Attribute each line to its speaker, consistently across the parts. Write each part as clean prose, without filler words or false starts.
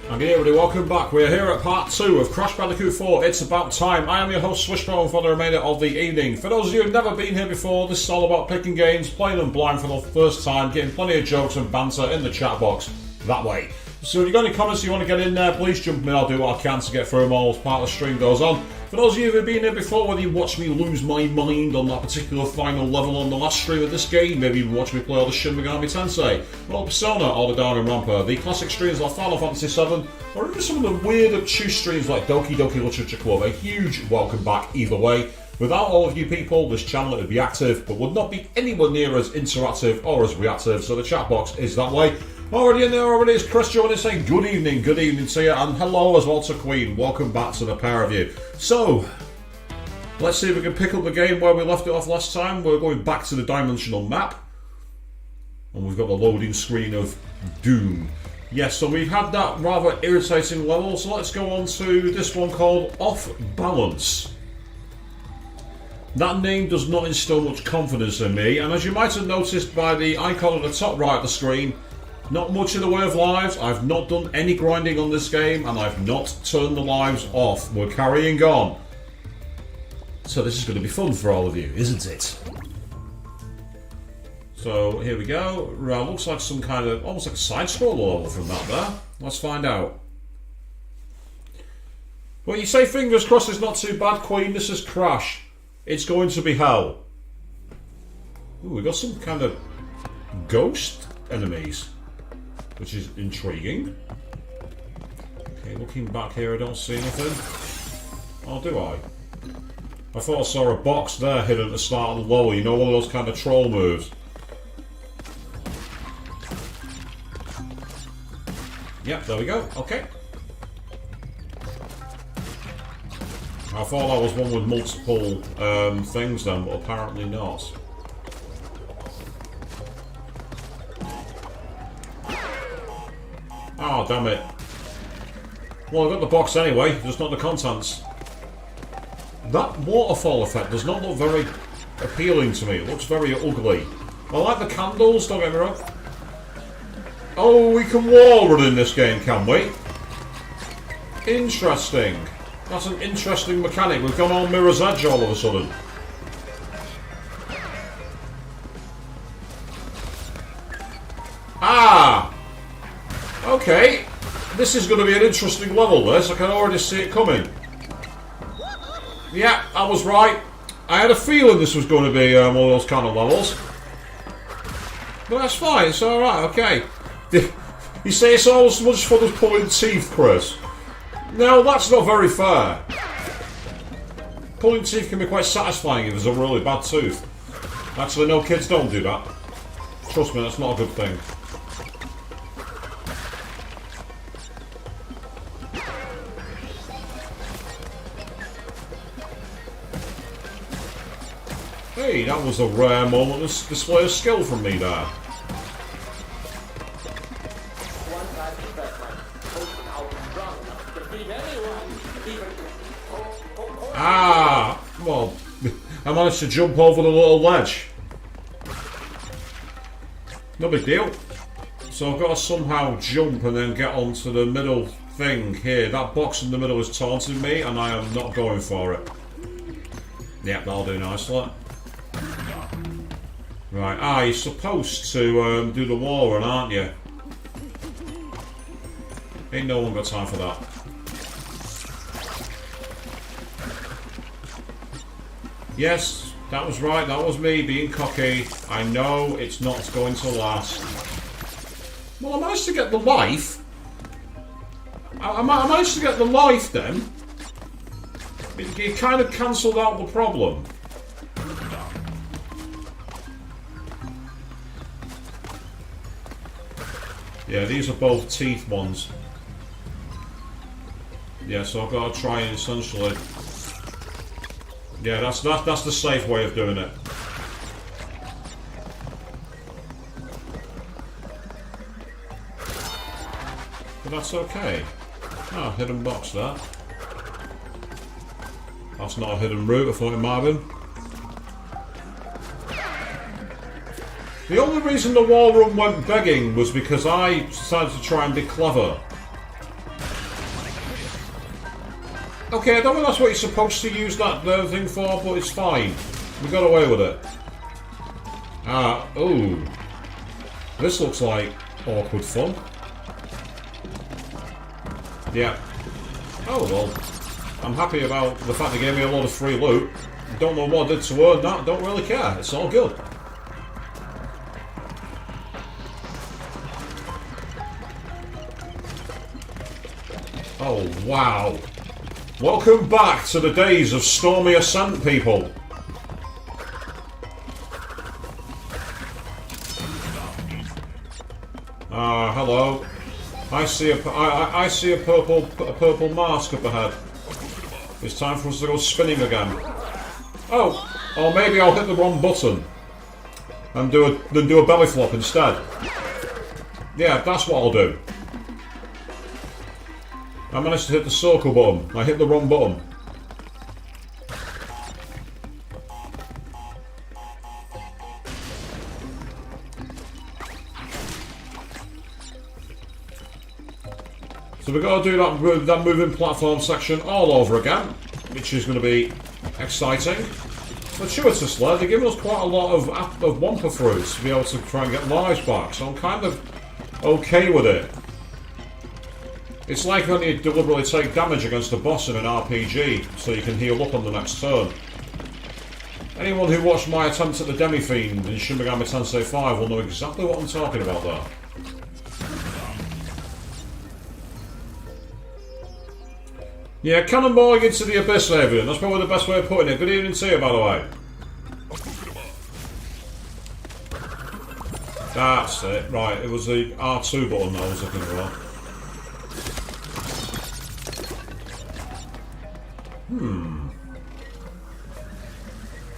Speaker 1: And good everybody, welcome back. We are here at part 2 of Crash Bandicoot 4. It's about time. I am your host Swishbone for the remainder of the evening. For those of you who've never been here before, this is all about picking games, playing them blind for the first time, getting plenty of jokes and banter in the chat box that way. So if you've got any comments you want to get in there, please jump in. I'll do what I can to get through them all as part of the stream goes on. For those of you who've been here before, whether you watched me lose my mind on that particular final level on the last stream of this game, maybe even watch me play all the Shin Megami Tensei, or Persona, or the Danganronpa, the classic streams like Final Fantasy VII, or even some of the weird obtuse streams like Doki Doki Literature Club, a huge welcome back either way. Without all of you people, this channel would be active, but would not be anywhere near as interactive or as reactive, so the chat box is that way. Already in there, already is Chris joining, saying good evening to you, and hello as well to Queen. Welcome back to the pair of you. So, let's see if we can pick up the game where we left it off last time. We're going back to the dimensional map, and we've got the loading screen of Doom. Yes, so we've had that rather irritating level, so let's go on to this one called Off Balance. That name does not instill much confidence in me, and as you might have noticed by the icon at the top right of the screen, not much in the way of lives. I've not done any grinding on this game, and I've not turned the lives off. We're carrying on. So this is going to be fun for all of you, isn't it? So here we go. Looks like some kind of, almost like a side-scroller level from that there. Let's find out. Well, you say fingers crossed it's not too bad, Queen. This is Crash. It's going to be hell. Ooh, we got some kind of ghost enemies, which is intriguing. Okay, looking back here, I don't see anything. Oh, do I? I thought I saw a box there hidden at the start of the level. You know, one of those kind of troll moves. Yep, there we go. Okay. I thought that was one with multiple things then, but apparently not. Oh, damn it. Well, I got the box anyway, just not the contents. That waterfall effect does not look very appealing to me. It looks very ugly. I like the candles, don't get me wrong. Oh, we can wall run in this game, can we? Interesting. That's an interesting mechanic. We've gone on Mirror's Edge all of a sudden. Ah! Okay. This is going to be an interesting level, this. I can already see it coming. Yeah, I was right. I had a feeling this was going to be one of those kind of levels. But that's fine. It's alright. Okay. You say it's all as much fun as pulling teeth, Chris. No, that's not very fair. Pulling teeth can be quite satisfying if there's a really bad tooth. Actually, no, kids don't do that. Trust me, that's not a good thing. Hey, that was a rare moment of display of skill from me there. Ah, well, I managed to jump over the little ledge. No big deal. So I've got to somehow jump and then get onto the middle thing here. That box in the middle is taunting me, and I am not going for it. Yep, that'll do nicely. Right, you're supposed to do the wall run, aren't you? Ain't no one got time for that. Yes, that was right, that was me being cocky. I know it's not going to last. Well, I managed to get the life. I managed to get the life then. It kind of cancelled out the problem. Yeah, these are both teeth ones. Yeah, so I've got to try and essentially... Yeah, that's the safe way of doing it. But that's okay. Ah, hidden box there. That's not a hidden route, I thought it might have been. The only reason the wall run went begging was because I decided to try and be clever. Okay, I don't think that's what you're supposed to use that thing for, but it's fine. We got away with it. Ooh. This looks like awkward fun. Yeah. Oh, well. I'm happy about the fact they gave me a lot of free loot. Don't know what I did to earn that, don't really care. It's all good. Oh, wow. Welcome back to the days of Stormy Ascent, people. Hello. I see a purple mask up ahead. It's time for us to go spinning again. Oh, or maybe I'll hit the wrong button and do a belly flop instead. Yeah, that's what I'll do. I managed to hit the circle button. I hit the wrong button. So we've got to do that moving platform section all over again, which is going to be exciting. Fortuitously, they're giving us quite a lot of Wumpa fruits to be able to try and get lives back, so I'm kind of okay with it. It's like when you deliberately take damage against a boss in an RPG, so you can heal up on the next turn. Anyone who watched my attempt at the Demi-Fiend in Shin Megami Tensei 5 will know exactly what I'm talking about there. Yeah, cannonballing into the abyss, Avian. That's probably the best way of putting it. Good evening to you, by the way. That's it. Right, it was the R2 button I was looking for.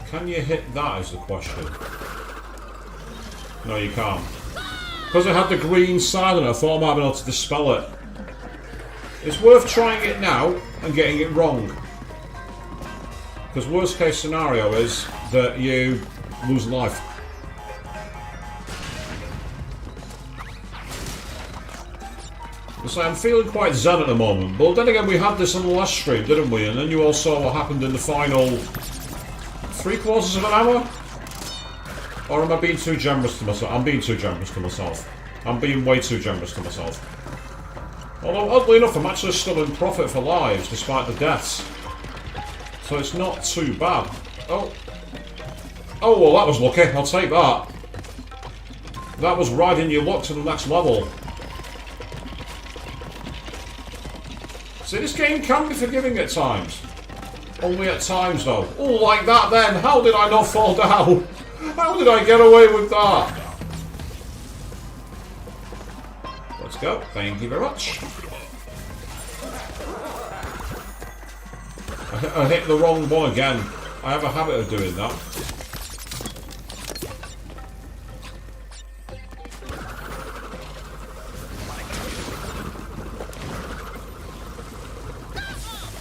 Speaker 1: Can you hit that is the question. No, you can't. Because it had the green side on it, I thought I might have been able to dispel it. It's worth trying it now and getting it wrong. Because worst case scenario is that you lose life. So I'm feeling quite zen at the moment. But then again, we had this on the last stream, didn't we? And then you all saw what happened in the final 3/4 of an hour? Or am I being too generous to myself? I'm being too generous to myself. I'm being way too generous to myself. Although, oddly enough, I'm actually still in profit for lives, despite the deaths. So it's not too bad. Oh. Oh, well, that was lucky. I'll take that. That was riding your luck to the next level. See, this game can be forgiving at times. Only at times, though. Oh, like that, then. How did I not fall down? How did I get away with that? Let's go. Thank you very much. I hit the wrong one again. I have a habit of doing that.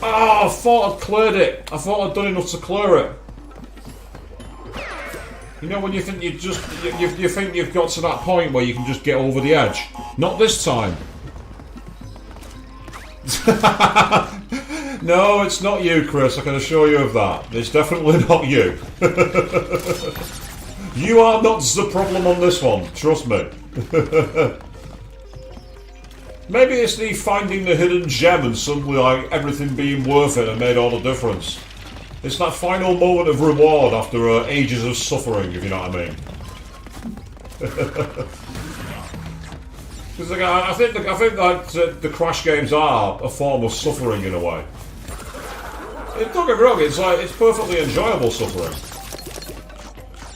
Speaker 1: Oh, I thought I'd cleared it. I thought I'd done enough to clear it. You know when you think you think you've got to that point where you can just get over the edge? Not this time. No, it's not you, Chris. I can assure you of that. It's definitely not you. You are not the problem on this one. Trust me. Maybe it's the finding the hidden gem and suddenly like everything being worth it and made all the difference. It's that final moment of reward after ages of suffering, if you know what I mean. Because I think that the Crash games are a form of suffering in a way. Don't get me wrong, it's perfectly enjoyable suffering.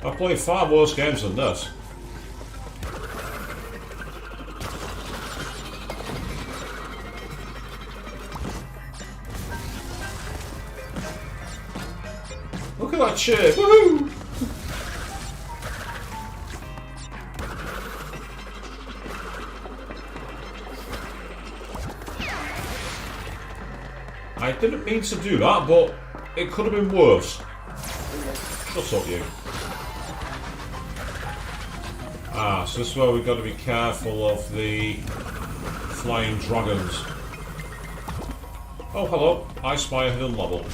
Speaker 1: I've played far worse games than this. Look at that cheer! Woohoo! I didn't mean to do that, but it could have been worse. Shut up, you. So this is where we've got to be careful of the flying dragons. Oh, hello. I spy a hidden level.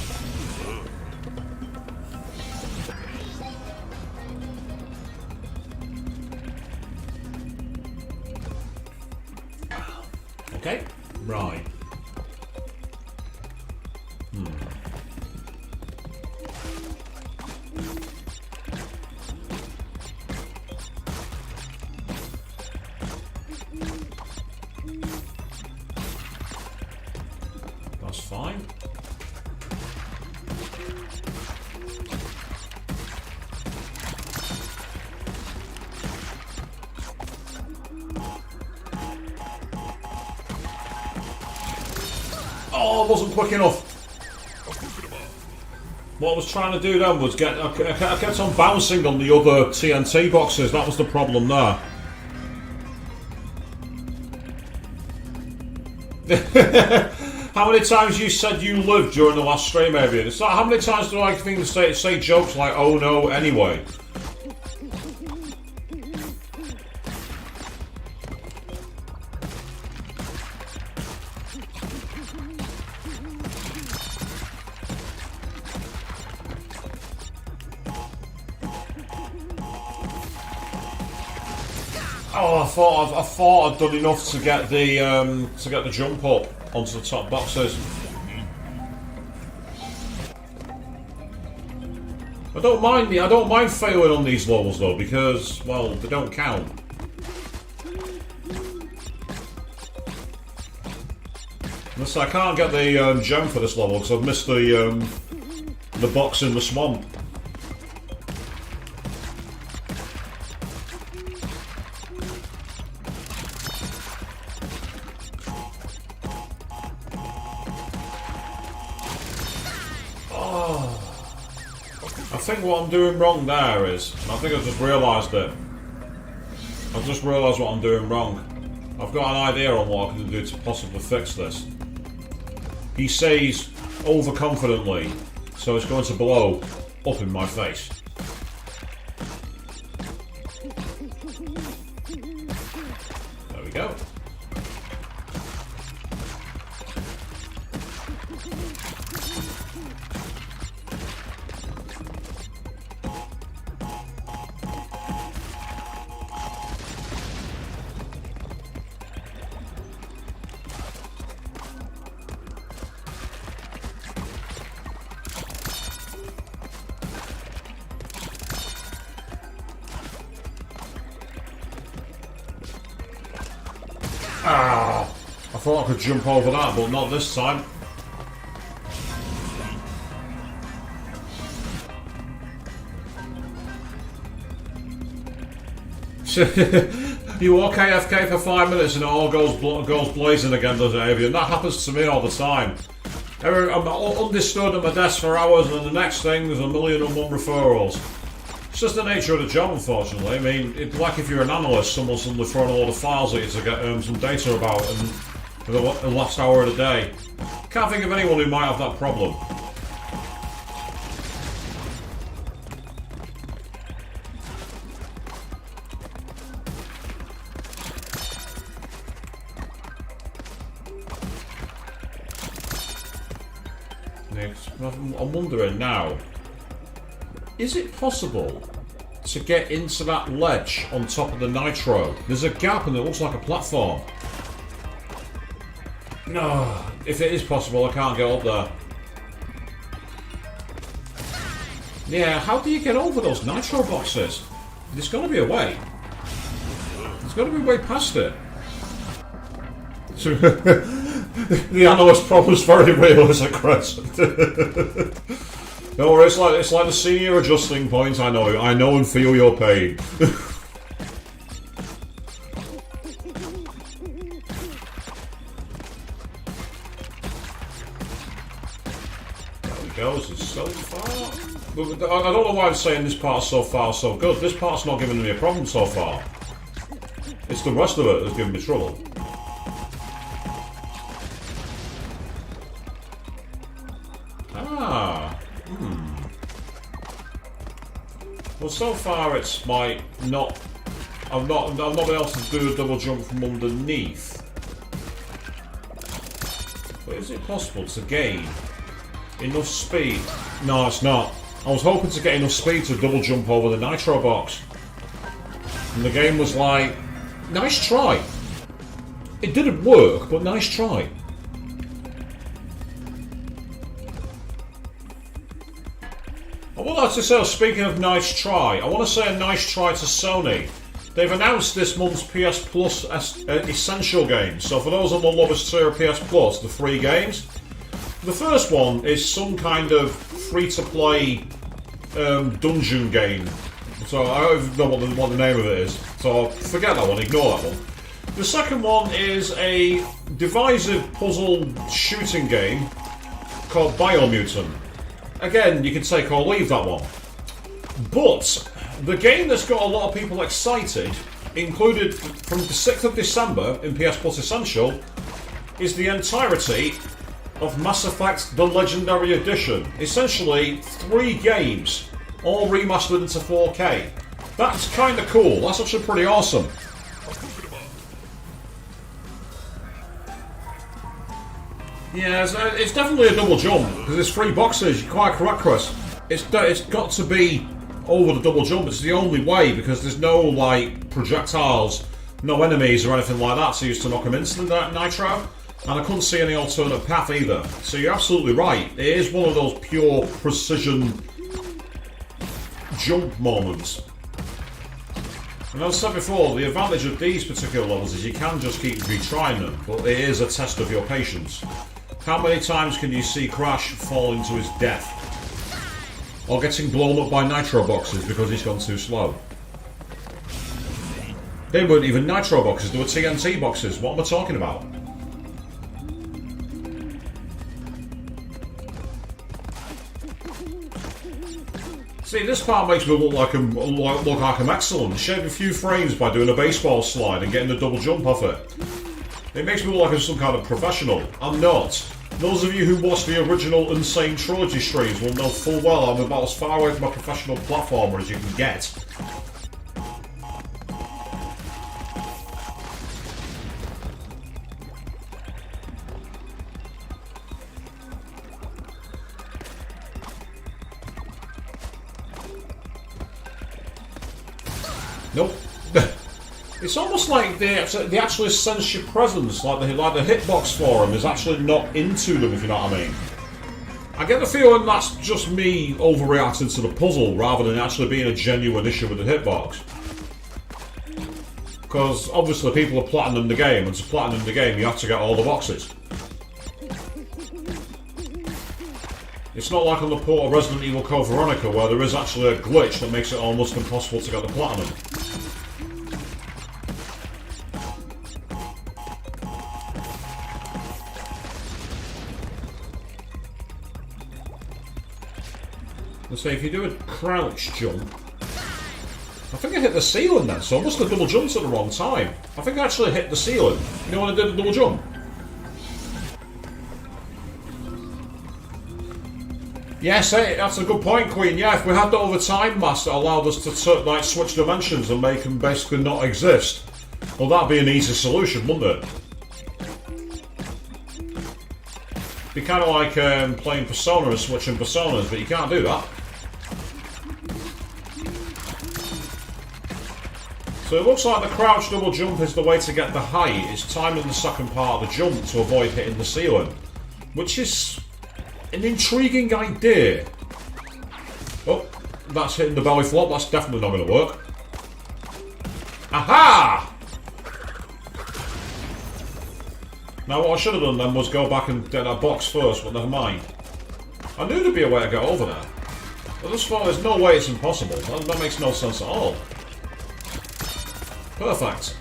Speaker 1: Okay. Right. That's fine. Oh, I wasn't quick enough. What I was trying to do then was I kept on bouncing on the other TNT boxes. That was the problem there. How many times you said you lived during the last stream, Avian? It's like, how many times do I think say jokes like, oh no, anyway? Oh, I thought I'd done enough to get the jump up onto the top boxes. I don't mind failing on these levels though, because well, they don't count. Unless I can't get the gem for this level because I've missed the box in the swamp. I think what I'm doing wrong there is, and I think I've just realised it. I've just realised what I'm doing wrong. I've got an idea on what I can do to possibly fix this. He says overconfidently, so it's going to blow up in my face. There we go. Ah, I thought I could jump over that, but not this time. You walk AFK for 5 minutes and it all goes blazing again, does it, Avian? That happens to me all the time. I'm undisturbed at my desk for hours, and the next thing there's 1,000,001 referrals. It's just the nature of the job, unfortunately. I mean, it's like if you're an analyst, someone's suddenly throwing a load of files at you to get some data about in the last hour of the day. Can't think of anyone who might have that problem. I'm wondering now, is it possible to get into that ledge on top of the nitro? There's a gap and it looks like a platform. No, if it is possible, I can't get up there. Yeah, how do you get over those nitro boxes? There's got to be a way. There's got to be a way past it. The analyst problem's very real, isn't it, Chris? No worries, it's like the senior adjusting point. I know and feel your pain. There we go. This is so far. I don't know why I'm saying this part's so far so good. This part's not giving me a problem so far. It's the rest of it that's giving me trouble. Well, so far it's I've not been able to do a double jump from underneath. But is it possible to gain enough speed? No, it's not. I was hoping to get enough speed to double jump over the nitro box. And the game was like, nice try. It didn't work, but nice try. I would like to say, speaking of nice try, I want to say a nice try to Sony. They've announced this month's PS Plus Essential games. So for those on the lovers tier of PS Plus, the free games, the first one is some kind of free-to-play dungeon game. So I don't even know what the name of it is. So forget that one, ignore that one. The second one is a divisive puzzle shooting game called Biomutant. Again, you can take or leave that one. But the game that's got a lot of people excited, included from the 6th of December in PS Plus Essential, is the entirety of Mass Effect The Legendary Edition. Essentially, 3 games, all remastered into 4K. That's kind of cool. That's actually pretty awesome. Yeah, it's definitely a double jump, because it's 3 boxes. You're quite correct, Chris. It's got to be over the double jump. It's the only way, because there's no, like, projectiles, no enemies or anything like that to use to knock them into the nitro. And I couldn't see any alternate path either. So you're absolutely right. It is one of those pure precision jump moments. And as I said before, the advantage of these particular levels is you can just keep retrying them, but it is a test of your patience. How many times can you see Crash falling to his death? Or getting blown up by nitro boxes because he's gone too slow? They weren't even nitro boxes, they were TNT boxes. What am I talking about? See, this part makes me look like I'm excellent. Shave a few frames by doing a baseball slide and getting the double jump off it. It makes me look like I'm some kind of professional. I'm not. Those of you who watch the original Insane Trilogy streams will know full well I'm about as far away from a professional platformer as you can get. Nope. It's almost like they actually sense your presence, like the hitbox for them is actually not into them, if you know what I mean. I get the feeling that's just me overreacting to the puzzle rather than actually being a genuine issue with the hitbox. Because obviously people are platinum the game, and to platinum the game you have to get all the boxes. It's not like on the port of Resident Evil Code Veronica where there is actually a glitch that makes it almost impossible to get the platinum. Let's say if you do a crouch jump, I think I hit the ceiling then, so I must have double jumped at the wrong time. I think I actually hit the ceiling. You know when I did the double jump? Yes, hey, that's a good point, Queen. Yeah, if we had that over time mask that allowed us to like switch dimensions and make them basically not exist, well, that'd be an easy solution, wouldn't it? Be kind of like playing Persona and switching personas, but you can't do that. So it looks like the crouch double jump is the way to get the height. It's timing the second part of the jump to avoid hitting the ceiling, which is an intriguing idea. Oh, that's hitting the belly flop. That's definitely not going to work. Aha! Now what I should have done then was go back and get that box first, but never mind. I knew there'd be a way to get over there. I just thought there's no way it's impossible. That makes no sense at all. Perfect.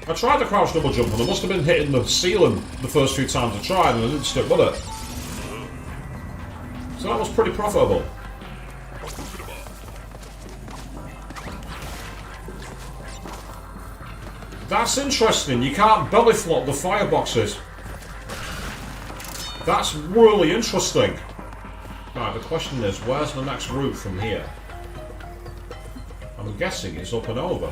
Speaker 1: I tried the crouch double jump and I must have been hitting the ceiling the first few times I tried and I didn't stick with it. So that was pretty profitable. That's interesting, you can't belly flop the fireboxes. That's really interesting. Right, the question is, where's the next route from here? I'm guessing it's up and over.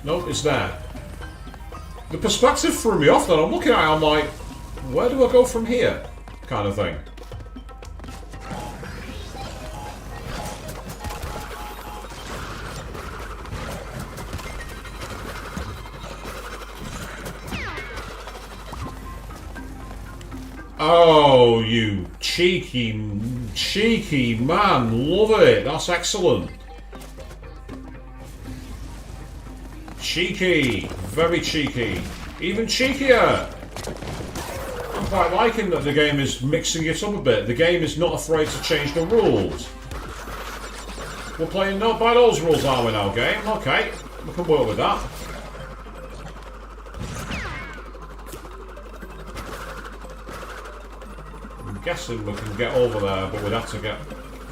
Speaker 1: Nope, it's there. The perspective threw me off then. I'm looking at it, I'm like, where do I go from here? Kind of thing. Oh, you cheeky man. Love it. That's excellent. Cheeky. Very cheeky. Even cheekier. I'm quite liking that the game is mixing it up a bit. The game is not afraid to change the rules. We're playing not by those rules, are we now, game? Okay. We can work with that. I'm guessing we can get over there, but we'd have to get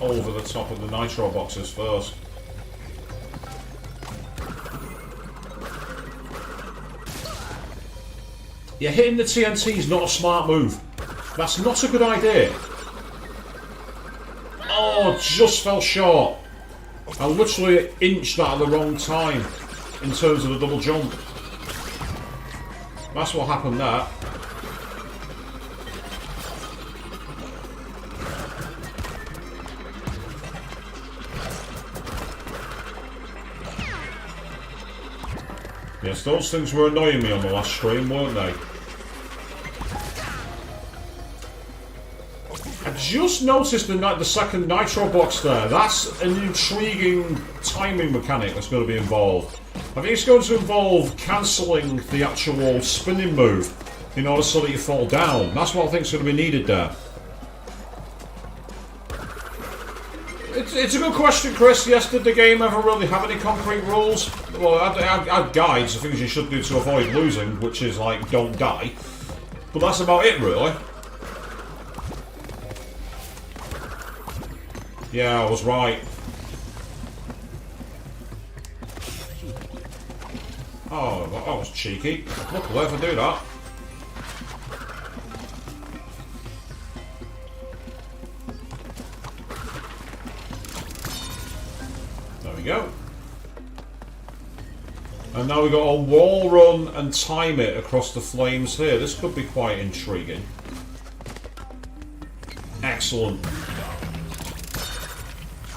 Speaker 1: over the top of the nitro boxes first. Yeah, hitting the TNT is not a smart move. That's not a good idea. Oh, just fell short. I literally inched that at the wrong time in terms of the double jump. That's what happened there. Yes, those things were annoying me on the last stream, weren't they? I just noticed the second nitro box there. That's an intriguing timing mechanic that's going to be involved. I think it's going to involve cancelling the actual spinning move in order so that you fall down. That's what I think is going to be needed there. It's a good question, Chris. Yes, did the game ever really have any concrete rules? Well, I had guides of things you should do to avoid losing, which is like, don't die. But that's about it, really. Yeah, I was right. Oh, that was cheeky. Look, I'll ever do that. There we go. And now we've got a wall run and time it across the flames here. This could be quite intriguing. Excellent.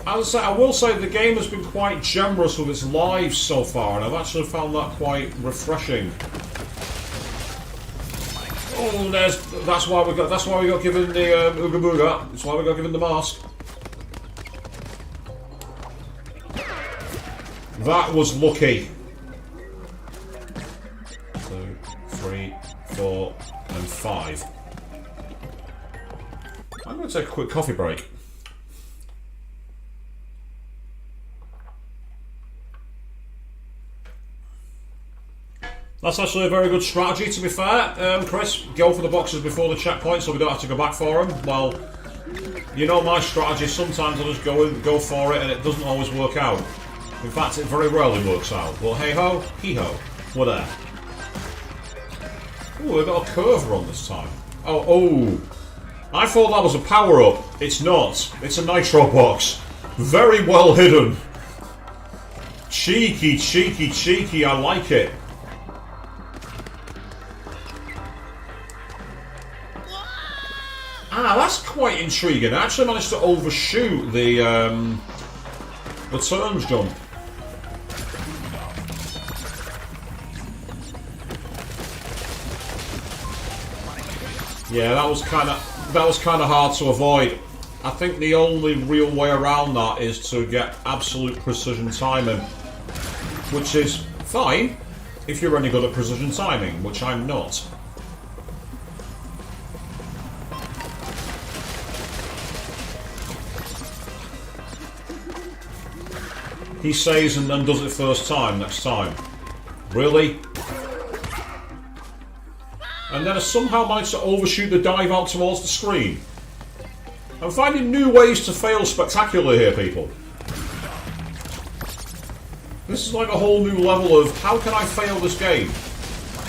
Speaker 1: As I say, I will say the game has been quite generous with its lives so far, and I've actually found that quite refreshing. Oh, that's why we got given the Ooga Booga. That's why we got given the mask. That was lucky. 2, 3, 4, and 5. I'm going to take a quick coffee break. That's actually a very good strategy, to be fair. Chris, go for the boxes before the checkpoint so we don't have to go back for them. Well, you know my strategy. Sometimes I just go for it and it doesn't always work out. In fact, it very rarely works out. But hey-ho, hee-ho. We're there. Ooh, we've got a curve run this time. Oh. I thought that was a power-up. It's not. It's a nitro box. Very well hidden. Cheeky, cheeky, cheeky. I like it. Ah, that's quite intriguing. I actually managed to overshoot the turns jump. Yeah, that was kind of hard to avoid. I think the only real way around that is to get absolute precision timing, which is fine if you're any good at precision timing, which I'm not. He says and then does it first time next time. Really? And then I somehow managed to overshoot the dive out towards the screen. I'm finding new ways to fail spectacularly here, people. This is like a whole new level of how can I fail this game?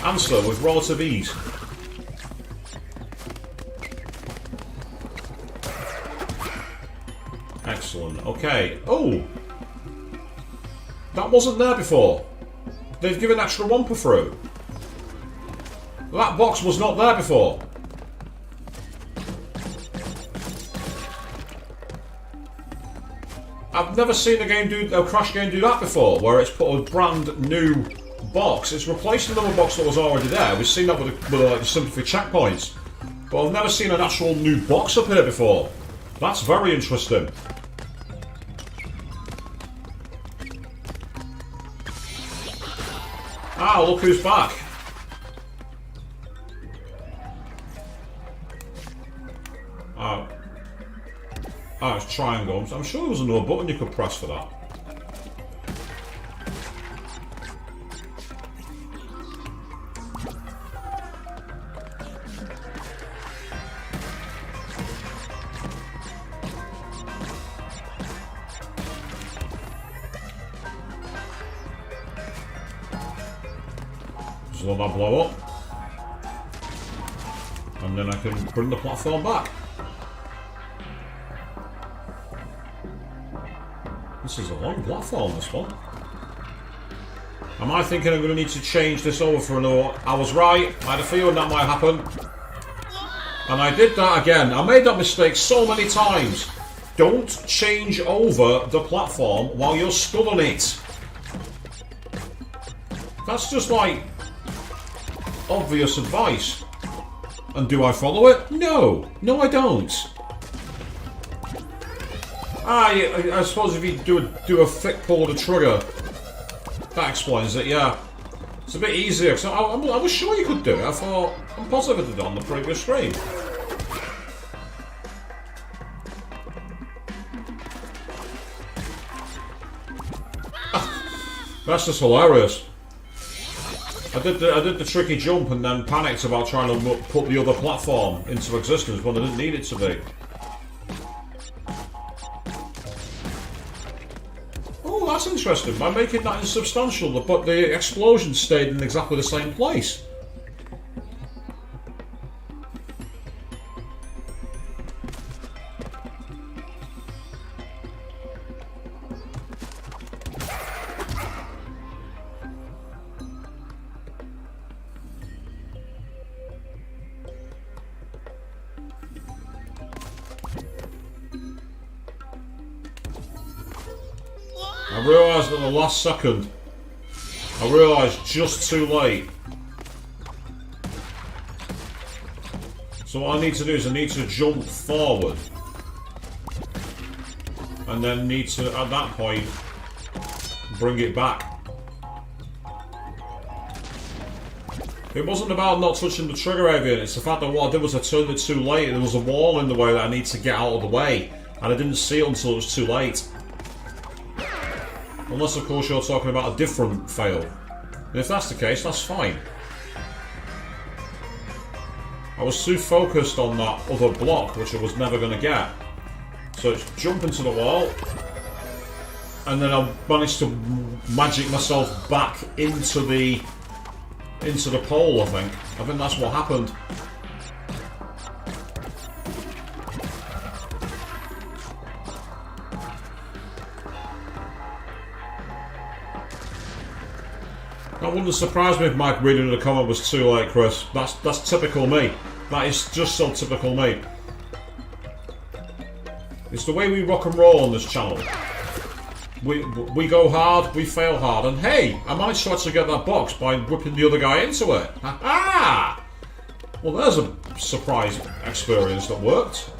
Speaker 1: Answer with relative ease. Excellent. Okay. Oh! That wasn't there before. They've given extra wumper through. That box was not there before. I've never seen a Crash game do that before, where it's put a brand new box. It's replaced another box that was already there. We've seen that with the sympathy checkpoints, but I've never seen an actual new box up here before. That's very interesting. Ah, look who's back. Oh, it's triangle. I'm sure there was another button you could press for that. Just let that blow up. And then I can bring the platform back. This is a long platform, this one. Am I thinking I'm going to need to change this over for another? I was right. I had a feeling that might happen. And I did that again. I made that mistake so many times. Don't change over the platform while you're stood on it. That's just like obvious advice. And do I follow it? No. No, I don't. I suppose if you do a thick pull of the trigger, that explains it, yeah. It's a bit easier, because I was sure you could do it. I'm positive I did it on the previous stream. That's just hilarious. I did the tricky jump and then panicked about trying to put the other platform into existence when I didn't need it to be. Oh, that's interesting. By making that insubstantial, the explosion stayed in exactly the same place. I realised at the last second, I realised just too late. So what I need to do is I need to jump forward. And then need to, at that point, bring it back. It wasn't about not touching the trigger area, it's the fact that what I did was I turned it too late. There was a wall in the way that I need to get out of the way. And I didn't see it until it was too late. Unless, of course, you're talking about a different fail. And if that's the case, that's fine. I was too focused on that other block, which I was never going to get. So it's jump into the wall. And then I managed to magic myself back into the pole, I think. I think that's what happened. That wouldn't surprise me if Mike reading the comment was too late, Chris. That's typical me. That is just so typical me. It's the way we rock and roll on this channel. We go hard, we fail hard, and hey, I managed to actually get that box by whipping the other guy into it. Ha ha! Well, there's a surprise experience that worked.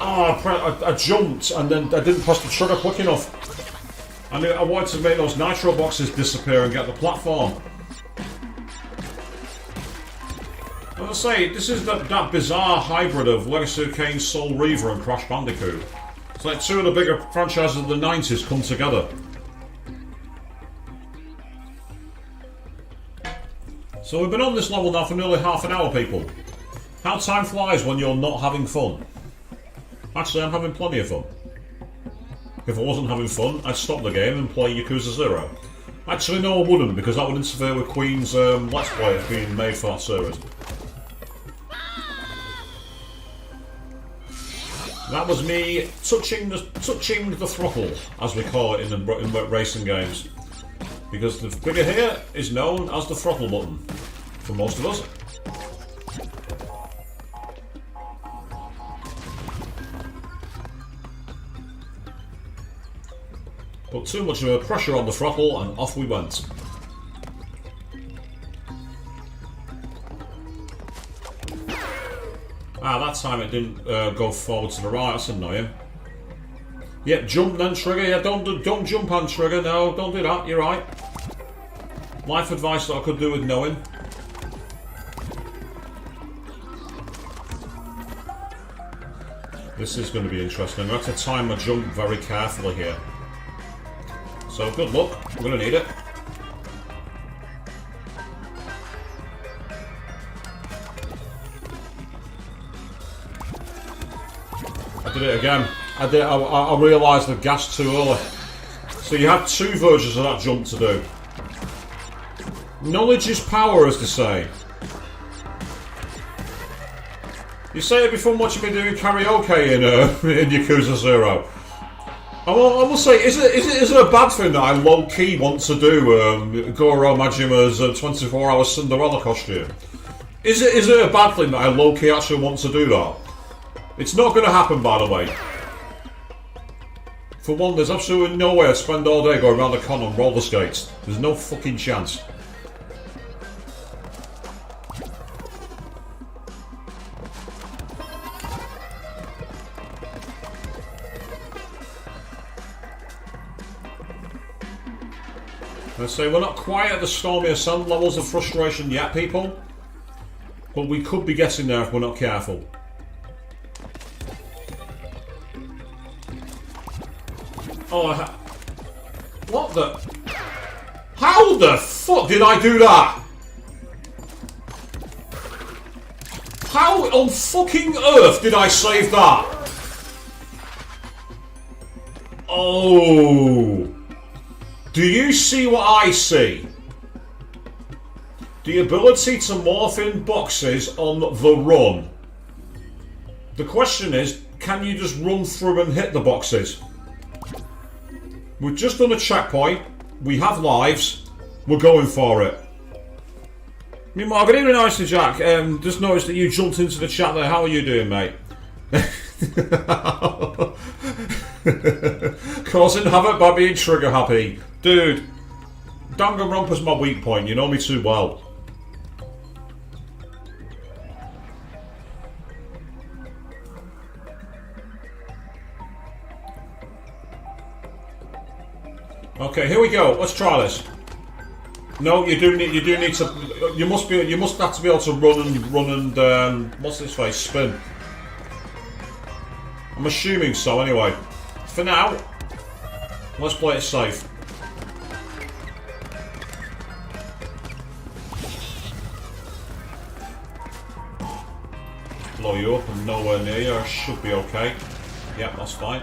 Speaker 1: Oh, I jumped and then I didn't press the trigger quick enough. I wanted to make those nitro boxes disappear and get the platform. As I say, this is that bizarre hybrid of Legacy of Kain, Soul Reaver and Crash Bandicoot. It's like two of the bigger franchises of the 90s come together. So we've been on this level now for nearly half an hour, people. How time flies when you're not having fun. Actually, I'm having plenty of fun. If I wasn't having fun, I'd stop the game and play Yakuza 0. Actually, no, I wouldn't, because that would interfere with Queen's Let's Play being made for that series. That was me touching the throttle, as we call it in racing games. Because the figure here is known as the throttle button for most of us. Put too much of a pressure on the throttle and off we went. Ah, that time it didn't go forward to the right, that's annoying. Yep, jump then trigger, yeah, don't jump and trigger, no, don't do that, you're right. Life advice that I could do with knowing. This is going to be interesting. I'm going to have to time my jump very carefully here. So good luck, I'm going to need it. I did it again. I realised the gas too early. So you have two versions of that jump to do. Knowledge is power, as they say. You say it before watching me doing karaoke in Yakuza 0. I will say, is it a bad thing that I low-key want to do Goro Majima's 24-hour Cinderella costume? Is it a bad thing that I low-key actually want to do that? It's not going to happen, by the way. For one, there's absolutely no way I'd spend all day going around the con on roller skates. There's no fucking chance. I say we're not quite at the stormy ascent levels of frustration yet, people. But we could be getting there if we're not careful. Oh, what the? How the fuck did I do that? How on fucking earth did I save that? Oh. Do you see what I see? The ability to morph in boxes on the run. The question is, can you just run through and hit the boxes? We've just done a checkpoint. We have lives. We're going for it. Meanwhile, good evening, Icy Jack. Just noticed that you jumped into the chat there. How are you doing, mate? Causing havoc by being trigger happy. Dude, Danganronpa's my weak point. You know me too well. Okay, here we go. Let's try this. No, you do need to. You must have to be able to run and what's this face? Spin. I'm assuming so. Anyway, for now, let's play it safe. Blow you up and nowhere near you. I should be okay. Yep, that's fine.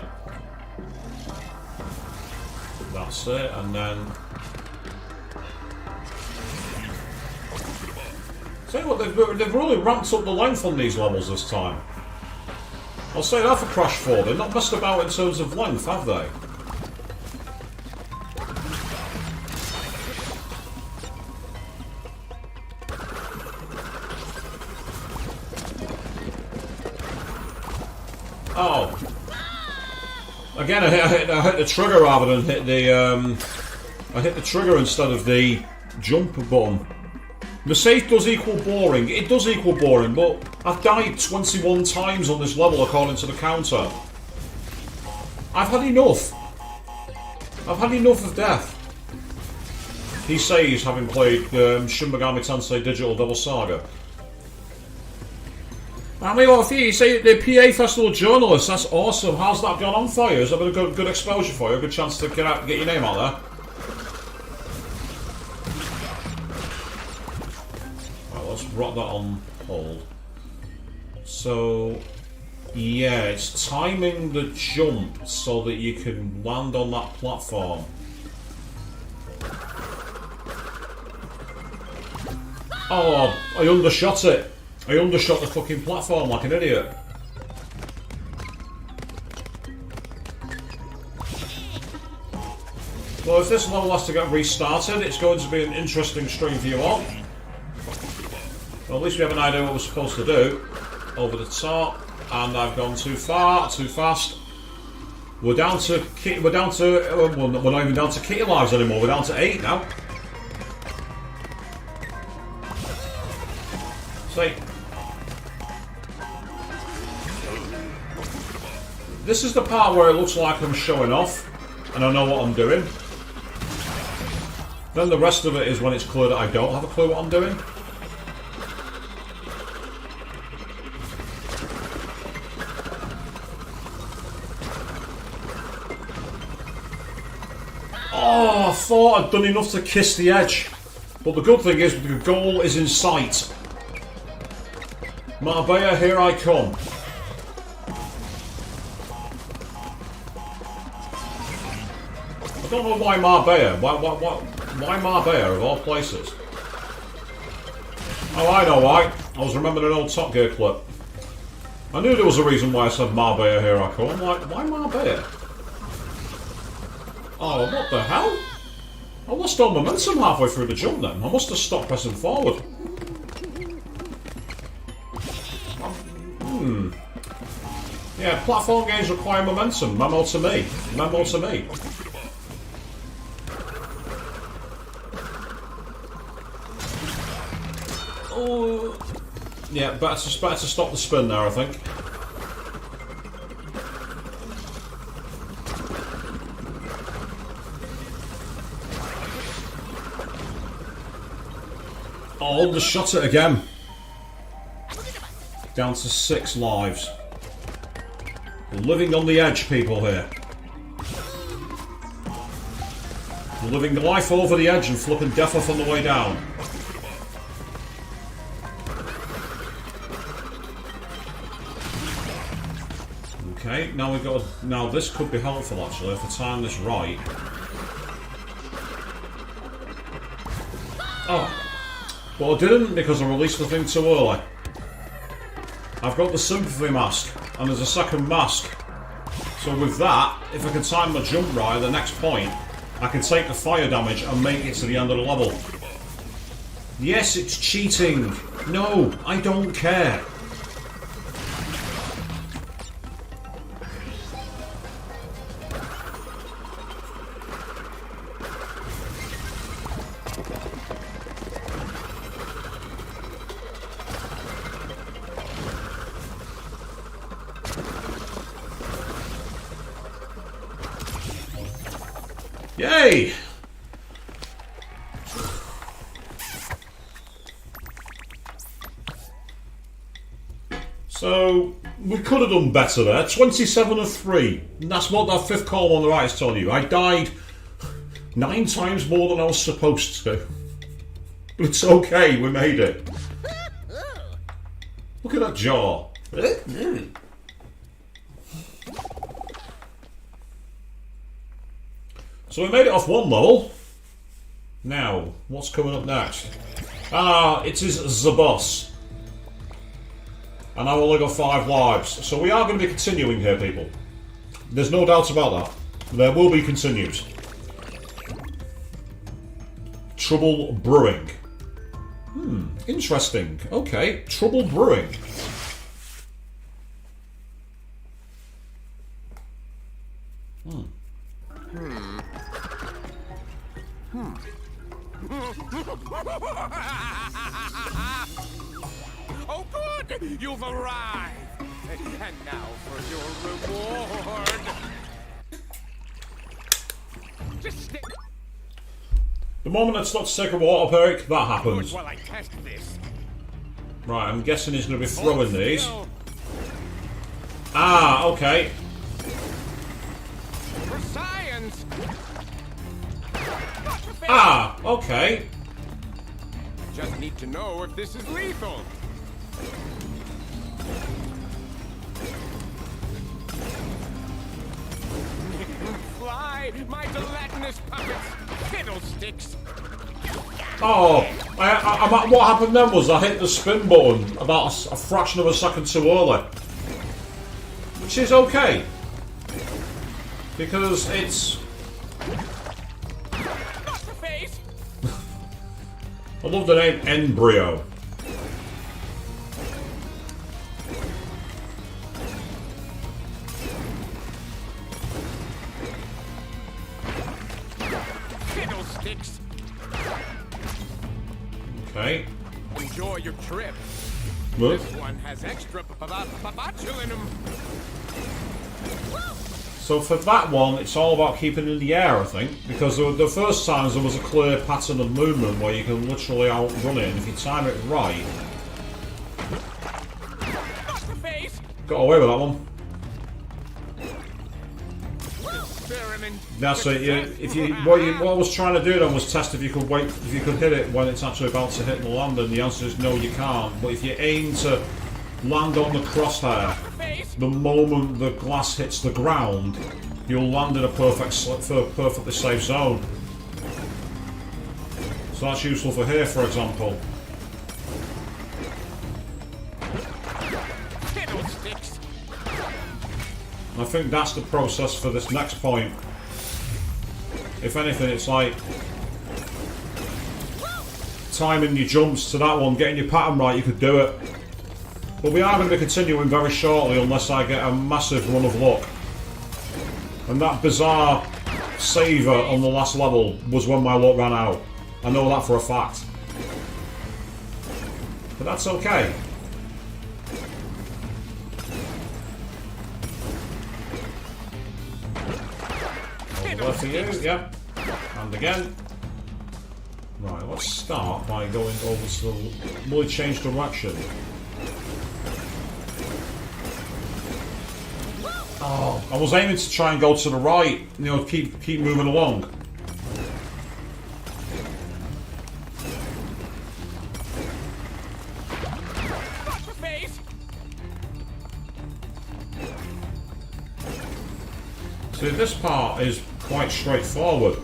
Speaker 1: That's it, and then. Tell you what, they've really ramped up the length on these levels this time. I'll say that for Crash 4. They're not messed about in terms of length, have they? Oh. Again, I hit the trigger rather than hit the. I hit the trigger instead of the jump button. The safe does equal boring. It does equal boring, but I've died 21 times on this level according to the counter. I've had enough. I've had enough of death. He says, having played Shin Megami Tensei Digital Double Saga. I mean, what you say the PA Festival journalist, that's awesome. How's that gone on for you? Has that been a good exposure for you? A good chance to get your name out there? Right, let's rock that on hold. So, yeah, it's timing the jump so that you can land on that platform. Oh, I undershot it. I undershot the fucking platform like an idiot. Well, if this level has to get restarted, it's going to be an interesting stream for you all. Well, at least we have an idea what we're supposed to do. Over the top, and I've gone too far, too fast. We're down to we're not even down to kitty lives anymore. We're down to 8 now. See, this is the part where it looks like I'm showing off, and I know what I'm doing. Then the rest of it is when it's clear that I don't have a clue what I'm doing. Oh, I thought I'd done enough to kiss the edge. But the good thing is the goal is in sight. Marbella, here I come. I don't know why Marbella. Why Marbella of all places? Oh, I know why. I was remembering an old Top Gear clip. I knew there was a reason why I said Marbella, here I come. I'm like, why Marbella? Oh, what the hell? I lost all momentum halfway through the jump then. I must have stopped pressing forward. Yeah, platform games require momentum. Memo to me. Memo to me. Oh. Yeah, better to stop the spin there, I think. Oh, undershot it again. Down to 6 lives. We're living on the edge, people here. We're living life over the edge and flipping death off on the way down. Okay, now we've got. Now this could be helpful actually if I time this right. Oh. Well, I didn't because I released the thing too early. I've got the sympathy mask, and there's a second mask. So with that, if I can time my jump right at the next point, I can take the fire damage and make it to the end of the level. Yes, it's cheating. No, I don't care. Yay! So, we could have done better there. 27 of 3. And that's what that 5th column on the right is telling you. I died 9 times more than I was supposed to. But it's okay, we made it. Look at that jaw. So we made it off one level. Now, what's coming up next? It is the boss. And I've only got 5 lives. So we are going to be continuing here, people. There's no doubt about that. There will be continues. Trouble brewing. Interesting. Okay, trouble brewing.
Speaker 2: Oh, good! You've arrived! And now for your reward! Just stick.
Speaker 1: The moment I start to take a water break, that happens.
Speaker 2: While I test this.
Speaker 1: Right, I'm guessing he's going to be throwing these. Ah, okay.
Speaker 2: For science!
Speaker 1: Ah, okay.
Speaker 2: Just need to know if this is lethal. Fly, my gelatinous puppets, fiddlesticks.
Speaker 1: Oh, what happened then was I hit the spin button about a fraction of a second too early. Which is okay. Because it's... I love the name Embryo.
Speaker 2: Fiddlesticks.
Speaker 1: Okay.
Speaker 2: Enjoy your trip.
Speaker 1: Look.
Speaker 2: This one has extra botulinum.
Speaker 1: So for that one, it's all about keeping in the air, I think, because the first times there was a clear pattern of movement where you can literally outrun it, and if you time it right, got away with that one. That's it. What I was trying to do then was test if you could hit it when it's actually about to hit the land, and the answer is no, you can't. But if you aim to land on the crosshair, the moment the glass hits the ground, you'll land in a perfectly safe zone. So that's useful for here, for example. And I think that's the process for this next point. If anything, it's like timing your jumps to that one, getting your pattern right, you could do it. But we are going to be continuing very shortly unless I get a massive run of luck. And that bizarre saver on the last level was when my luck ran out. I know that for a fact. But that's okay. Left to you, yep. And again. Right, let's start by going over to the... Will it change direction? Oh, I was aiming to try and go to the right, you know, keep moving along. See, this part is quite straightforward.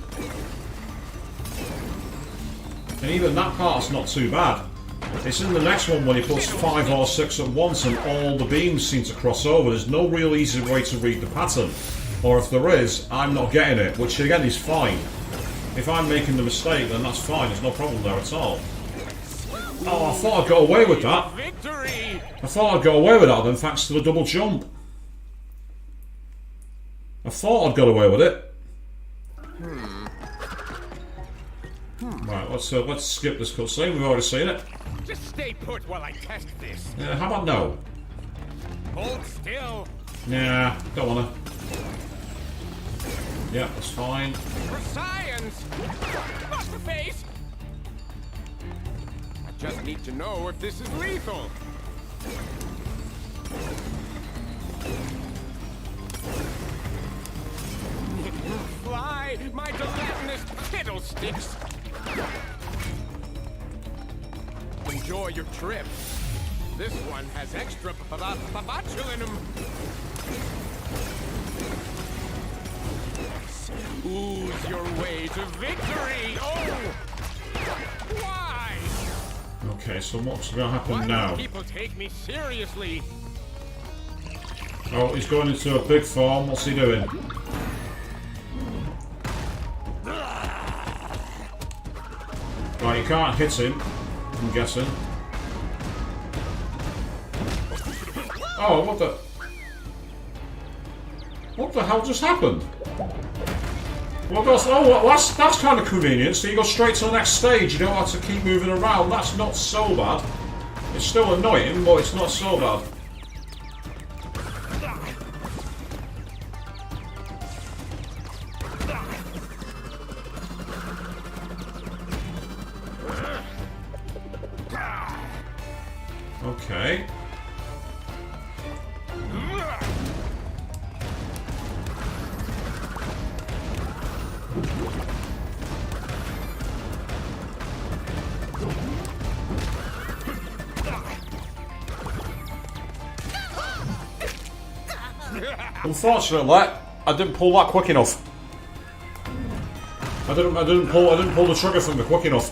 Speaker 1: And even that part's not too bad. It's in the next one when he puts 5 or 6 at once and all the beams seem to cross over. There's no real easy way to read the pattern. Or if there is, I'm not getting it, which again is fine. If I'm making the mistake, then that's fine. There's no problem there at all. Oh, I thought I'd got away with that. I thought I'd got away with that then, thanks to the double jump. I thought I'd got away with it. Right, let's skip this cutscene. We've already seen it.
Speaker 2: Just stay put while I test this.
Speaker 1: Yeah, how about no?
Speaker 2: Hold still.
Speaker 1: Nah, don't wanna. Yeah, that's fine.
Speaker 2: For science. Watch the face. I just need to know if this is lethal. Fly, my gelatinous fiddlesticks! Enjoy your trip. This one has extra botulinum. Ooze your way to victory! Oh! Why?
Speaker 1: Okay, so what's going to happen
Speaker 2: Why
Speaker 1: now?
Speaker 2: don't people take me seriously?
Speaker 1: Oh, he's going into a big form. What's he doing? Right, you can't hit him, I'm guessing. Oh, what the hell just happened? Well, that's kind of convenient. So you go straight to the next stage. You don't have to keep moving around. That's not so bad. It's still annoying, but it's not so bad. Okay. Unfortunately, I didn't pull that quick enough. I didn't pull the trigger finger quick enough.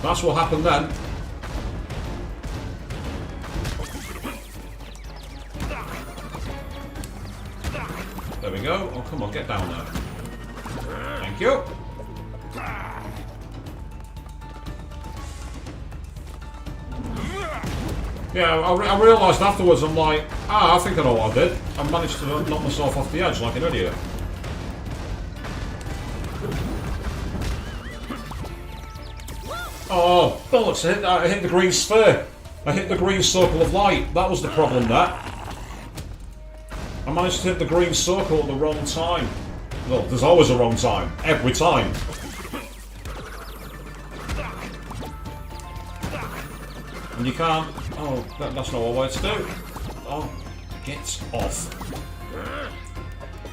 Speaker 1: That's what happened then. There we go. Oh, come on, get down there. Thank you. Yeah, I realised afterwards, I'm like, I think I know what I did. I managed to knock myself off the edge like an idiot. Oh, bollocks, I hit the green sphere. I hit the green circle of light. That was the problem there. I managed to hit the green circle at the wrong time. Well, there's always a wrong time. Every time. And you can't... Oh, that's not what way to do. Oh, get off.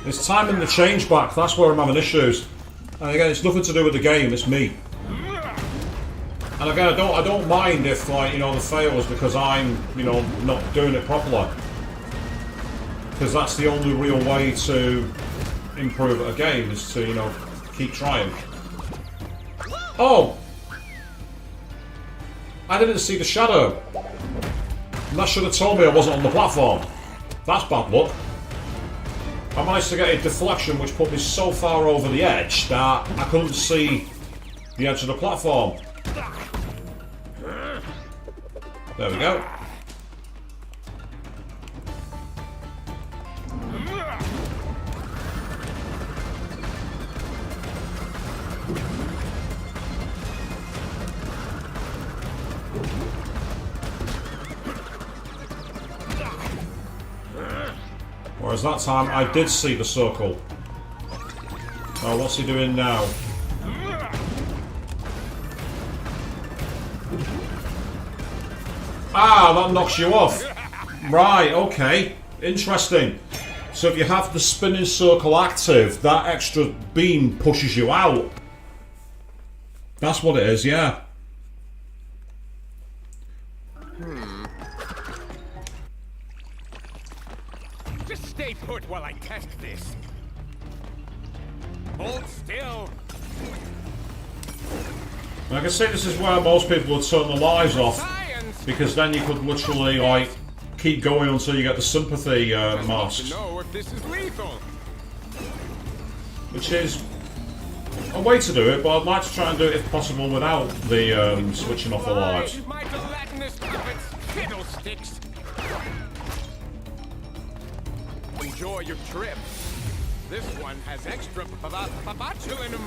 Speaker 1: It's timing the change back. That's where I'm having issues. And again, it's nothing to do with the game. It's me. And again, I don't mind if, like, you know, the fails because I'm, you know, not doing it properly. Because that's the only real way to improve at a game, is to, you know, keep trying. Oh! I didn't see the shadow. And that should have told me I wasn't on the platform. That's bad luck. I managed to get a deflection which put me so far over the edge that I couldn't see the edge of the platform. There we go. Whereas that time I did see the circle. Oh, what's he doing now? Ah, that knocks you off. Right, okay. Interesting. So if you have the spinning circle active, that extra beam pushes you out. That's what it is, yeah.
Speaker 2: Just stay put while I test this. Hold still.
Speaker 1: Like I say, this is where most people would turn their lives off.
Speaker 2: Science.
Speaker 1: Because then you could literally, like, keep going until you get the sympathy masks.
Speaker 2: To know if this is lethal.
Speaker 1: Which is a way to do it, but I'd like to try and do it if possible without the switching off the lives.
Speaker 2: My gelatinous puppets, fiddlesticks. Enjoy your trip. This one has extra botulinum.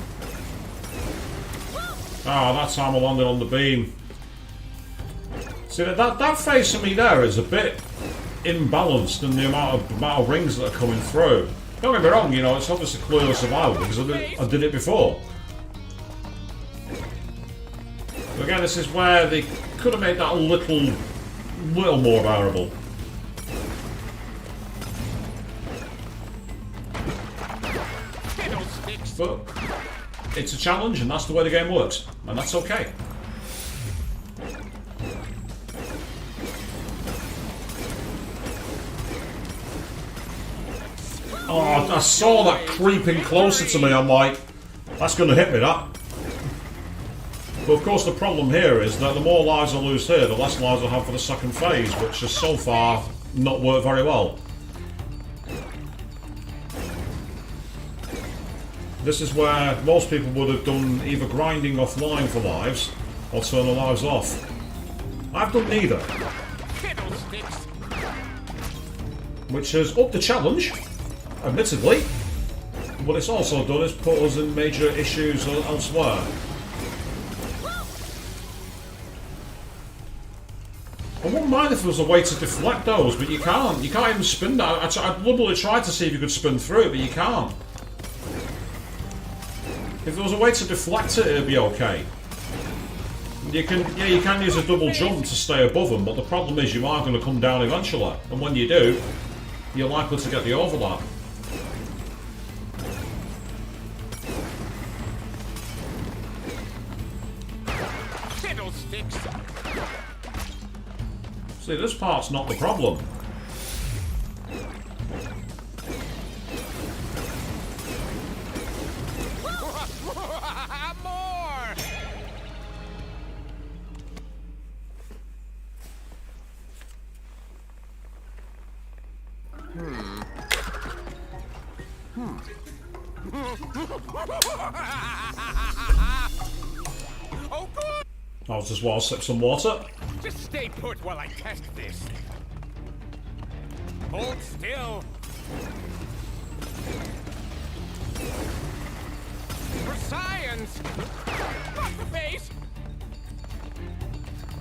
Speaker 1: Ah, that time I landed on the beam. See, that face of me there is a bit imbalanced in the amount of rings that are coming through. Don't get me wrong, you know, it's obviously clearly survival because I did it before. But again, this is where they could have made that a little more bearable. But it's a challenge, and that's the way the game works, and that's okay. Oh, I saw that creeping closer to me. I'm like, that's going to hit me, that. But of course, the problem here is that the more lives I lose here, the less lives I have for the second phase, which has so far not worked very well. This is where most people would have done either grinding offline for lives or turn the lives off. I've done neither. Which has upped the challenge, admittedly, but it's also done is put us in major issues elsewhere. I wouldn't mind if there was a way to deflect those, but you can't. You can't even spin that. I literally tried to see if you could spin through it, but you can't. If there was a way to deflect it, it'd be okay. You can use a double jump to stay above them, but the problem is you are going to come down eventually, and when you do, you're likely to get the overlap.
Speaker 2: Fiddlesticks.
Speaker 1: See, this part's not the problem.
Speaker 2: More. Oh, good.
Speaker 1: I'll just sip some water.
Speaker 2: Just stay put while I test this. Hold still. For science! Not the face!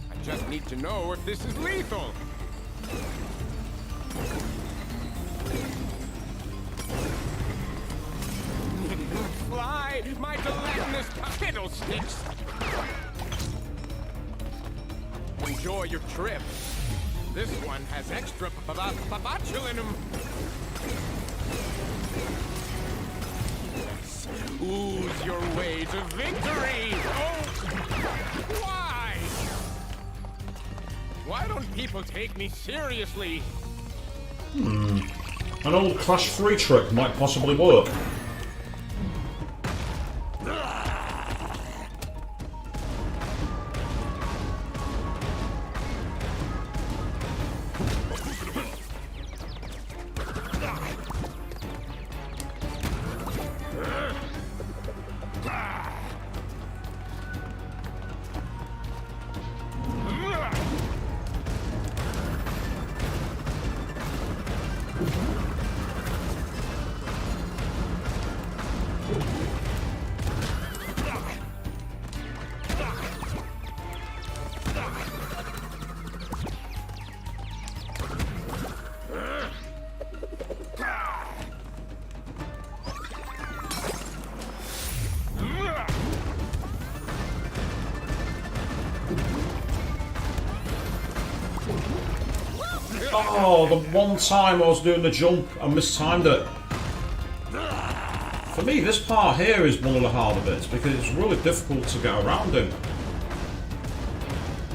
Speaker 2: I just need to know if this is lethal. Fly, my gelatinous fiddlesticks! Enjoy your trip. This one has extra botulinum. Yes, ooze your way to victory! Oh, why? Why don't people take me seriously?
Speaker 1: An old Crash 3 trick might possibly work. Oh, the one time I was doing the jump and mistimed it. For me, this part here is one of the harder bits because it's really difficult to get around him.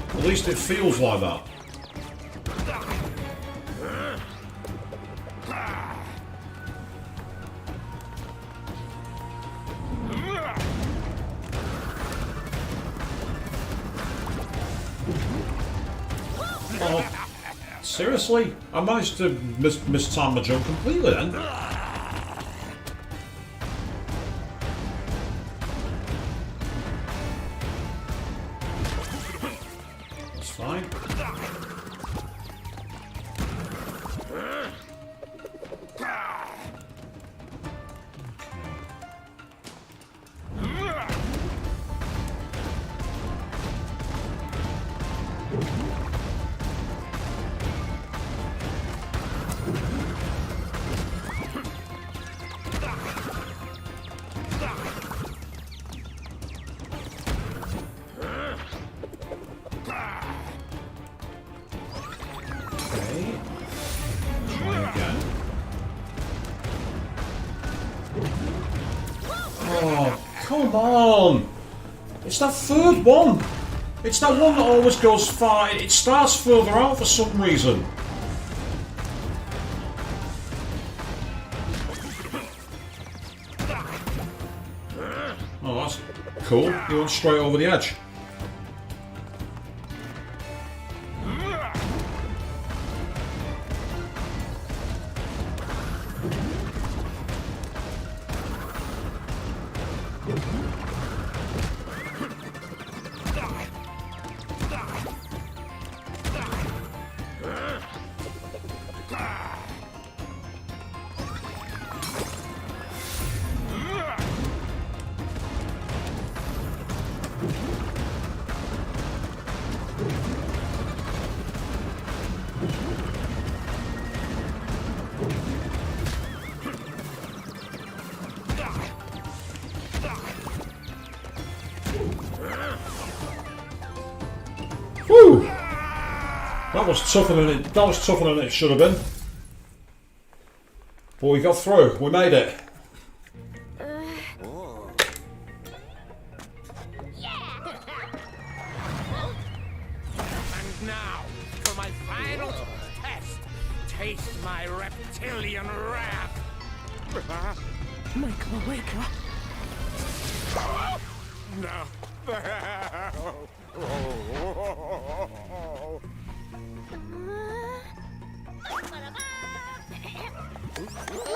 Speaker 1: At least it feels like that. Oh. Seriously? I managed to mistime my jump completely then. That's fine. Oh, come on! It's that third one! It's that one that always goes far. It starts further out for some reason. Oh, that's cool. He went straight over the edge. Whew! That was tougher than it should have been. But we got through. We made it.
Speaker 2: And now, for my final test, taste my reptilian wrath.
Speaker 3: My cloaca.
Speaker 2: No.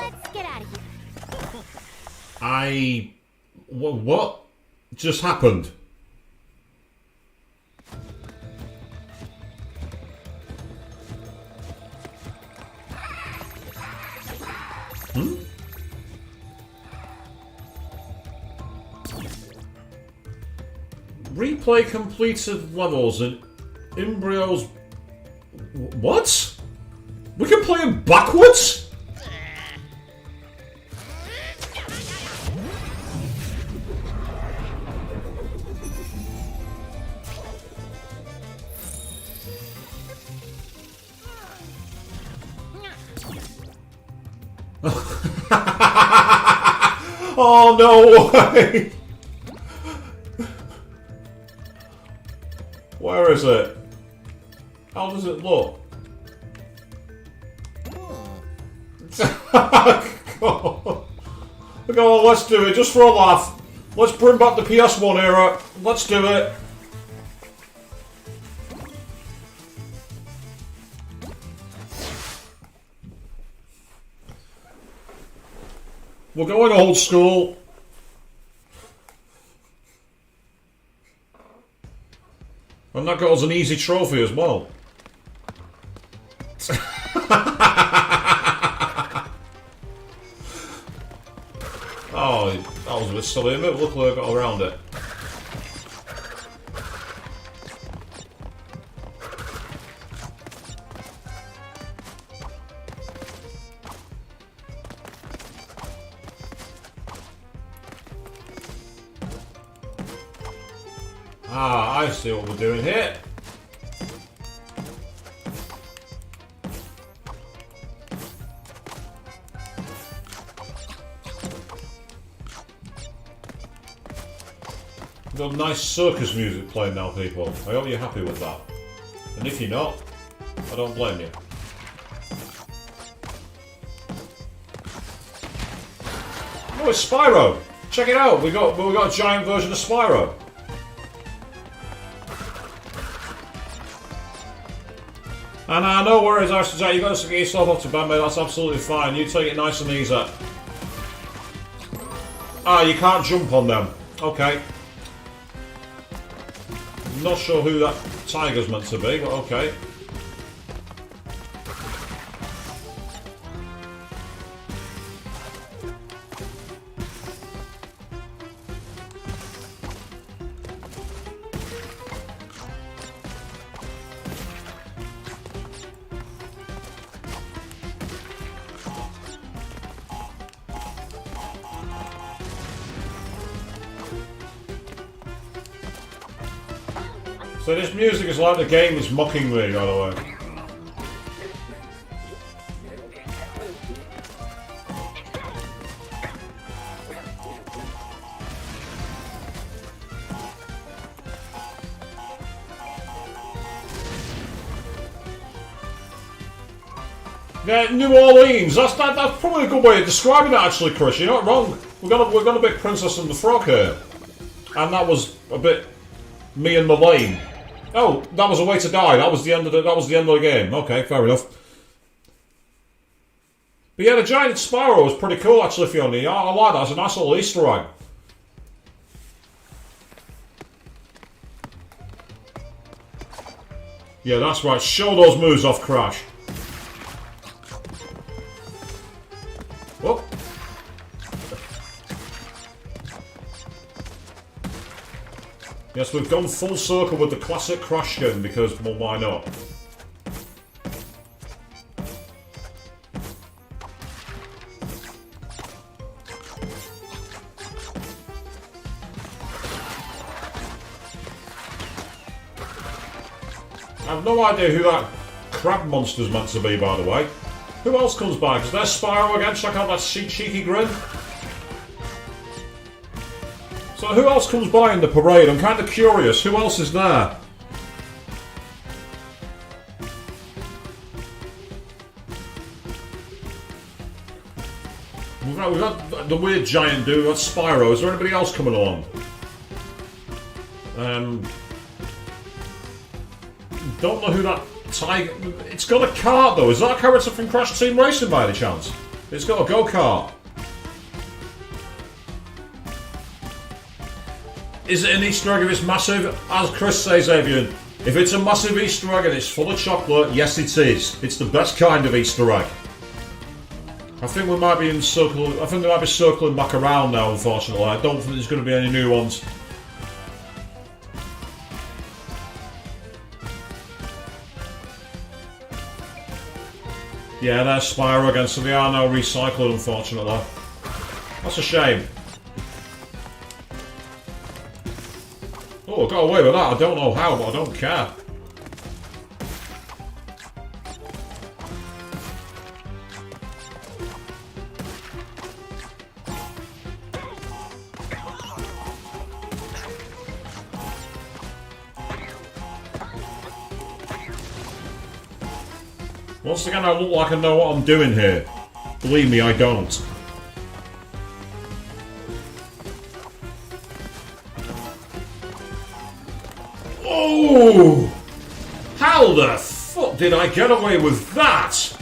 Speaker 3: Let's get out of here.
Speaker 1: What just happened? Replay completed levels and embryos. What? We can play them backwards? Oh, no way! Where is it? How does it look? Go on, let's do it, just for a laugh. Let's bring back the PS1 era. Let's do it. We're going old school. And that got us an easy trophy as well. Oh, that was a bit silly, but luckily I got around it. Ah, I see what we're doing here. We've got nice circus music playing now, people. I hope you're happy with that. And if you're not, I don't blame you. Oh, it's Spyro! Check it out! We got a giant version of Spyro. And I know where it's actually at. You got to get yourself off to bed, mate. That's absolutely fine. You take it nice and easy. Ah, you can't jump on them. Okay. Not sure who that tiger's meant to be, but okay. So this music is like the game is mocking me, by the way. Yeah, New Orleans. That's probably a good way of describing it, actually, Chris. You're not wrong. We're gonna pick Princess and the Frog here, and that was a bit me and the lane. Oh, that was a way to die. That was the end of the game. Okay, fair enough. But yeah, the giant Spyro was pretty cool, actually, Fiona. Yeah, I like that. It's a nice little Easter egg. Yeah, that's right. Show those moves off, Crash. Whoop. Yes, we've gone full circle with the classic Crash skin because, well, why not? I have no idea who that crab monster's meant to be, by the way. Who else comes by? Because there's Spyro again. Check out that cheeky grin. So who else comes by in the parade? I'm kind of curious. Who else is there? We've got the weird giant dude. We've got Spyro. Is there anybody else coming along? Don't know who that tiger... It's got a kart, though. Is that a character from Crash Team Racing, by any chance? It's got a go-kart. Is it an Easter egg if it's massive? As Chris says, Avian, if it's a massive Easter egg and it's full of chocolate, yes it is. It's the best kind of Easter egg. I think we might be in circle. I think they might be circling back around now. Unfortunately, I don't think there's going to be any new ones. Yeah, there's Spyro again, so they are now recycled, unfortunately. That's a shame. Oh, I got away with that. I don't know how, but I don't care. Once again, I look like I know what I'm doing here. Believe me, I don't. Oh! How the fuck did I get away with that?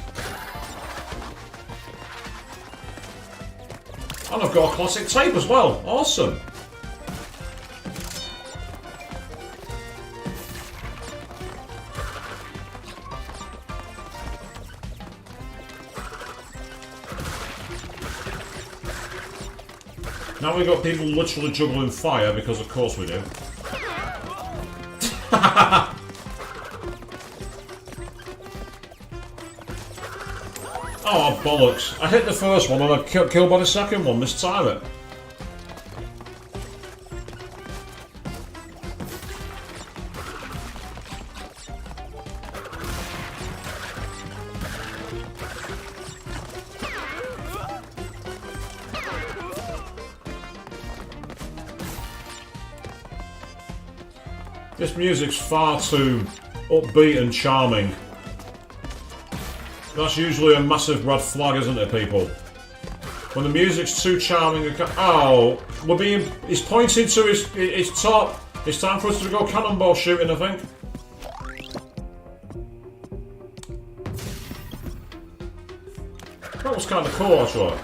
Speaker 1: And I've got a classic tape as well. Awesome. Now we've got people literally juggling fire, because of course we do. Oh, bollocks. I hit the first one and I got killed by the second one, mistime it. This music's far too upbeat and charming. That's usually a massive red flag, isn't it, people? When the music's too charming and... Oh, we're being... He's pointing to his top. It's time for us to go cannonball shooting, I think. That was kind of cool, actually.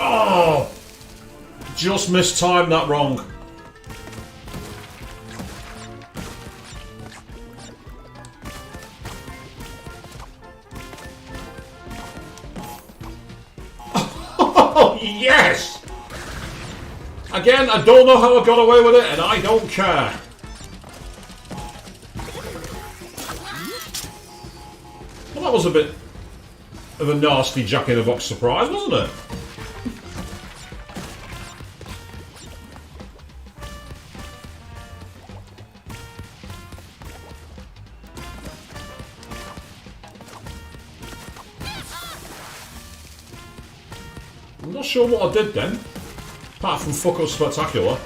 Speaker 1: Oh! Just mistimed that wrong. Oh, yes! Again, I don't know how I got away with it, and I don't care. Well, that was a bit of a nasty Jack-in-a-Box surprise, wasn't it? I'm not sure what I did then, apart from fuck up spectacular.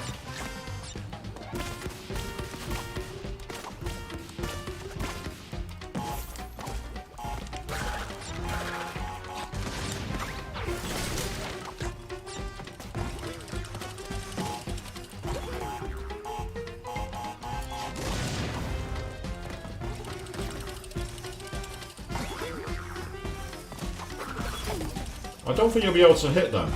Speaker 1: I don't think you'll be able to hit them.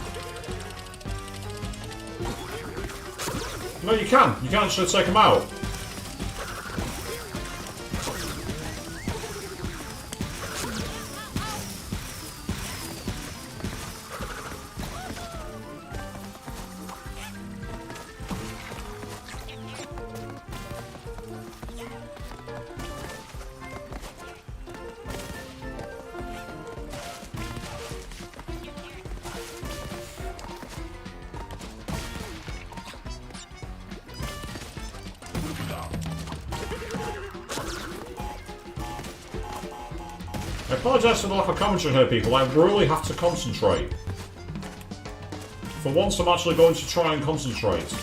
Speaker 1: No, you can. You can actually take them out. I apologise for the lack of commentary here, people. I really have to concentrate. For once, I'm actually going to try and concentrate.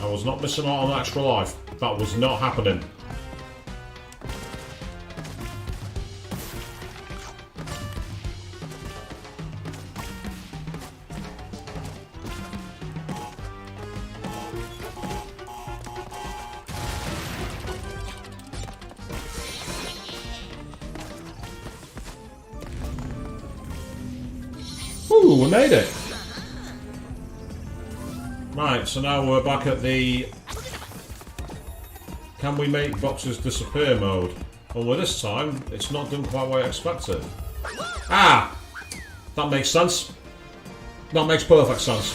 Speaker 1: I was not missing out on an extra life. That was not happening. Ooh, we made it! Right, so now we're back at the can we make boxes disappear mode. Only this time, it's not done quite what I expected. Ah! That makes sense. That makes perfect sense.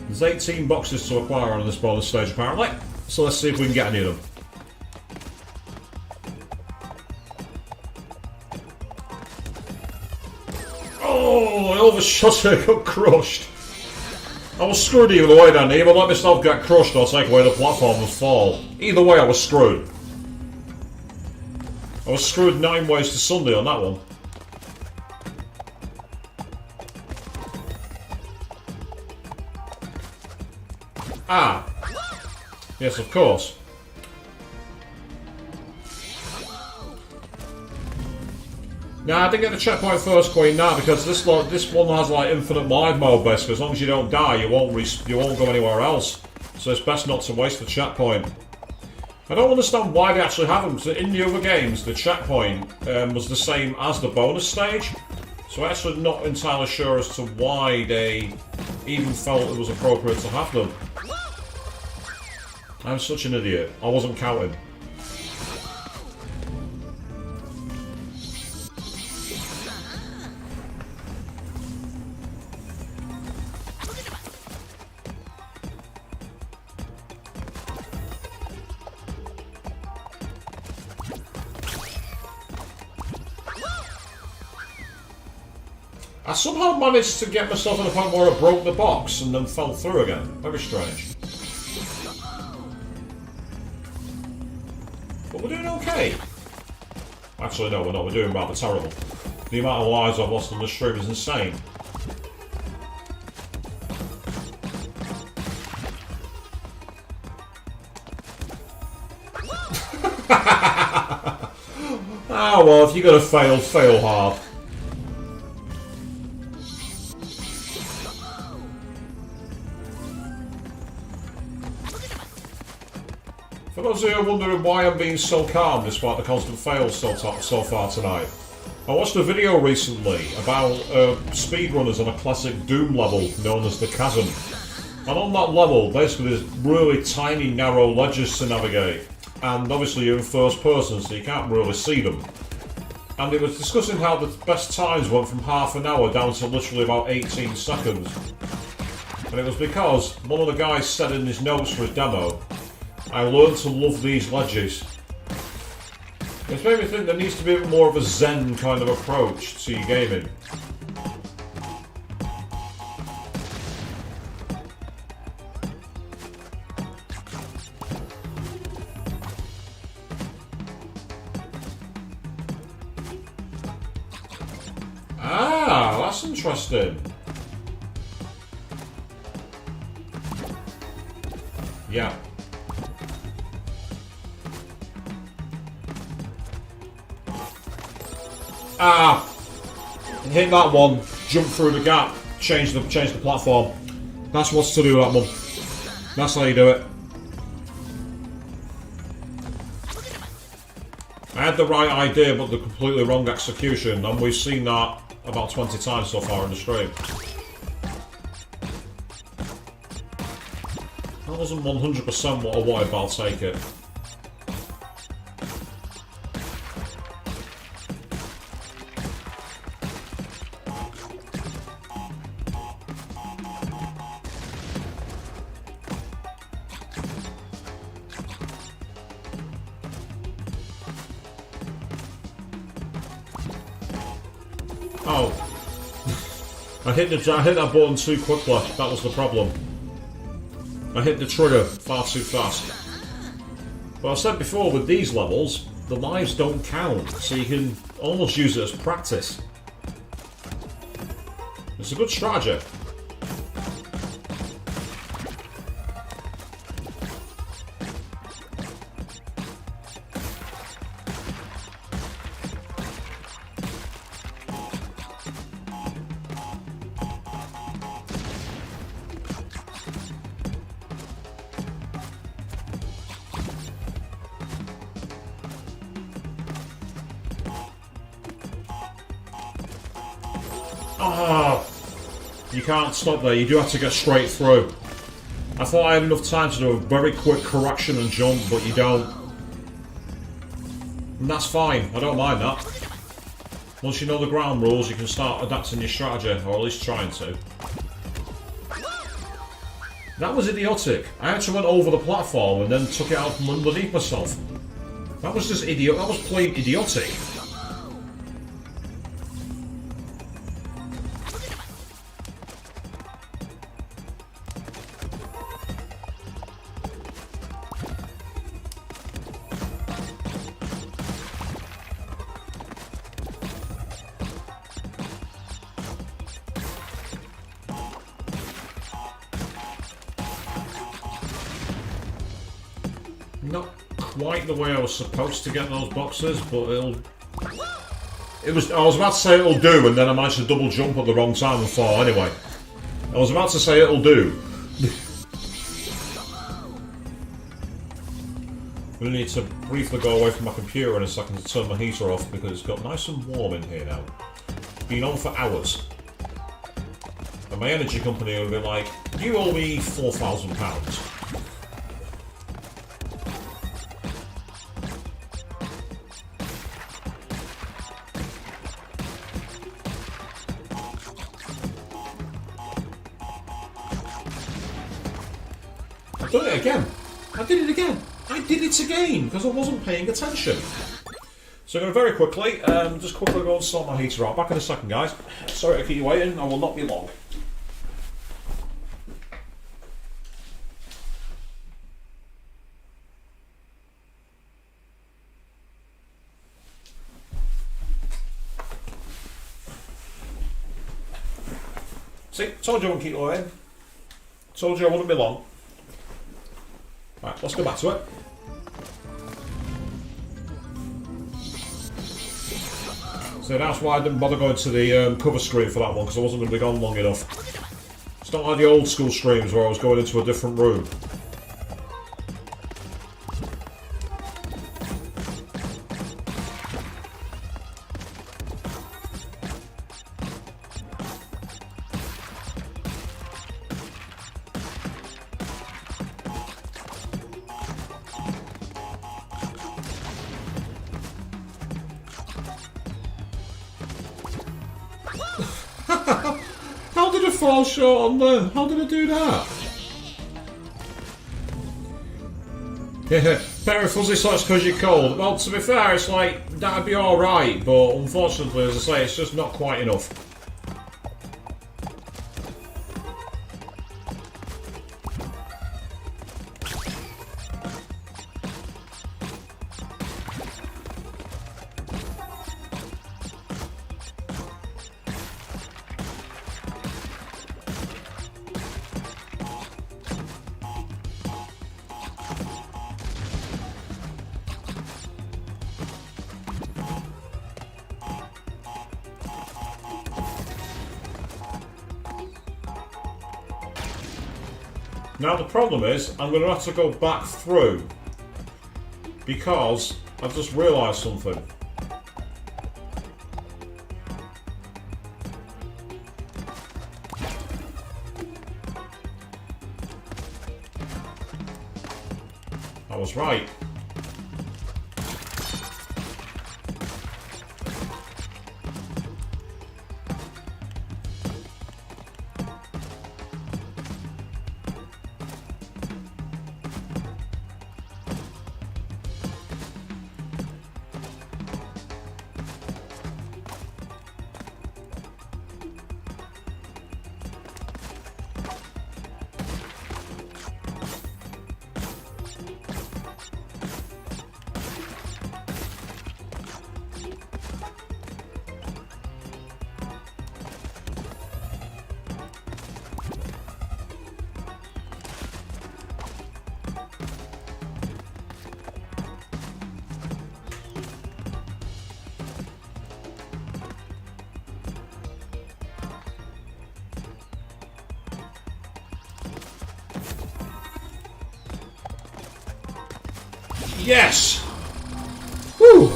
Speaker 1: There's 18 boxes to acquire on this bonus stage apparently, so let's see if we can get any of them. Oh, I overshot it, I got crushed. I was screwed either way then. Either let myself get crushed or take away the platform and fall. Either way I was screwed. I was screwed 9 ways to Sunday on that one. Ah. Yes, of course. Now I didn't get the checkpoint first queen now because this one has like infinite live mode basically. As long as you don't die, you won't go anywhere else. So it's best not to waste the checkpoint. I don't understand why they actually have them. So in the other games, the checkpoint was the same as the bonus stage. So I'm actually not entirely sure as to why they even felt it was appropriate to have them. I'm such an idiot. I wasn't counting. I somehow managed to get myself to the point where I broke the box and then fell through again. Very strange. But we're doing okay. Actually, no, we're not. We're doing rather terrible. The amount of lives I've lost on this stream is insane. Ah, well, if you're gonna fail, fail hard. For those of you wondering why I'm being so calm despite the constant fails so far tonight, I watched a video recently about speedrunners on a classic Doom level known as the Chasm. And on that level, basically there's really tiny narrow ledges to navigate. And obviously you're in first person so you can't really see them. And it was discussing how the best times went from half an hour down to literally about 18 seconds. And it was because one of the guys said in his notes for his demo, I learned to love these ledges. It's made me think there needs to be a bit more of a zen kind of approach to your gaming. Ah, that's interesting. Yeah. Ah! Hit that one, jump through the gap, change the platform. That's what's to do with that one. That's how you do it. I had the right idea but the completely wrong execution, and we've seen that about 20 times so far in the stream. That wasn't 100% what I wanted, but I'll take it. Oh. I hit that button too quickly, that was the problem. I hit the trigger far too fast. But I said before, with these levels, the lives don't count, so you can almost use it as practice. It's a good strategy. Ah, you can't stop there. You do have to get straight through. I thought I had enough time to do a very quick correction and jump, but you don't. And that's fine. I don't mind that. Once you know the ground rules, you can start adapting your strategy, or at least trying to. That was idiotic. I actually went over the platform and then took it out from underneath myself. That was just idiot. That was plain idiotic. Not quite the way I was supposed to get those boxes, but I was about to say it'll do, and then I managed to double jump at the wrong time and fall anyway. I was about to say it'll do. I'm going to need to briefly go away from my computer in a second to turn my heater off because it's got nice and warm in here now. It's been on for hours. And my energy company will be like, you owe me £4,000. I've done it again. I did it again. I did it again because I wasn't paying attention. So I'm going to very quickly, just quickly go and sort my heater out. Back in a second, guys. Sorry to keep you waiting. I will not be long. See, told you I wouldn't keep you waiting. Told you I wouldn't be long. Right, let's go back to it. So that's why I didn't bother going to the cover screen for that one, because I wasn't going to be gone long enough. It's not like the old school streams where I was going into a different room. How did I fall short on there? How did I do that? Yeah, pair of fuzzy socks because you're cold. Well, to be fair, it's like, that'd be alright, but unfortunately, as I say, it's just not quite enough. Now the problem is, I'm going to have to go back through because I've just realised something. I was right. Yes! Woo!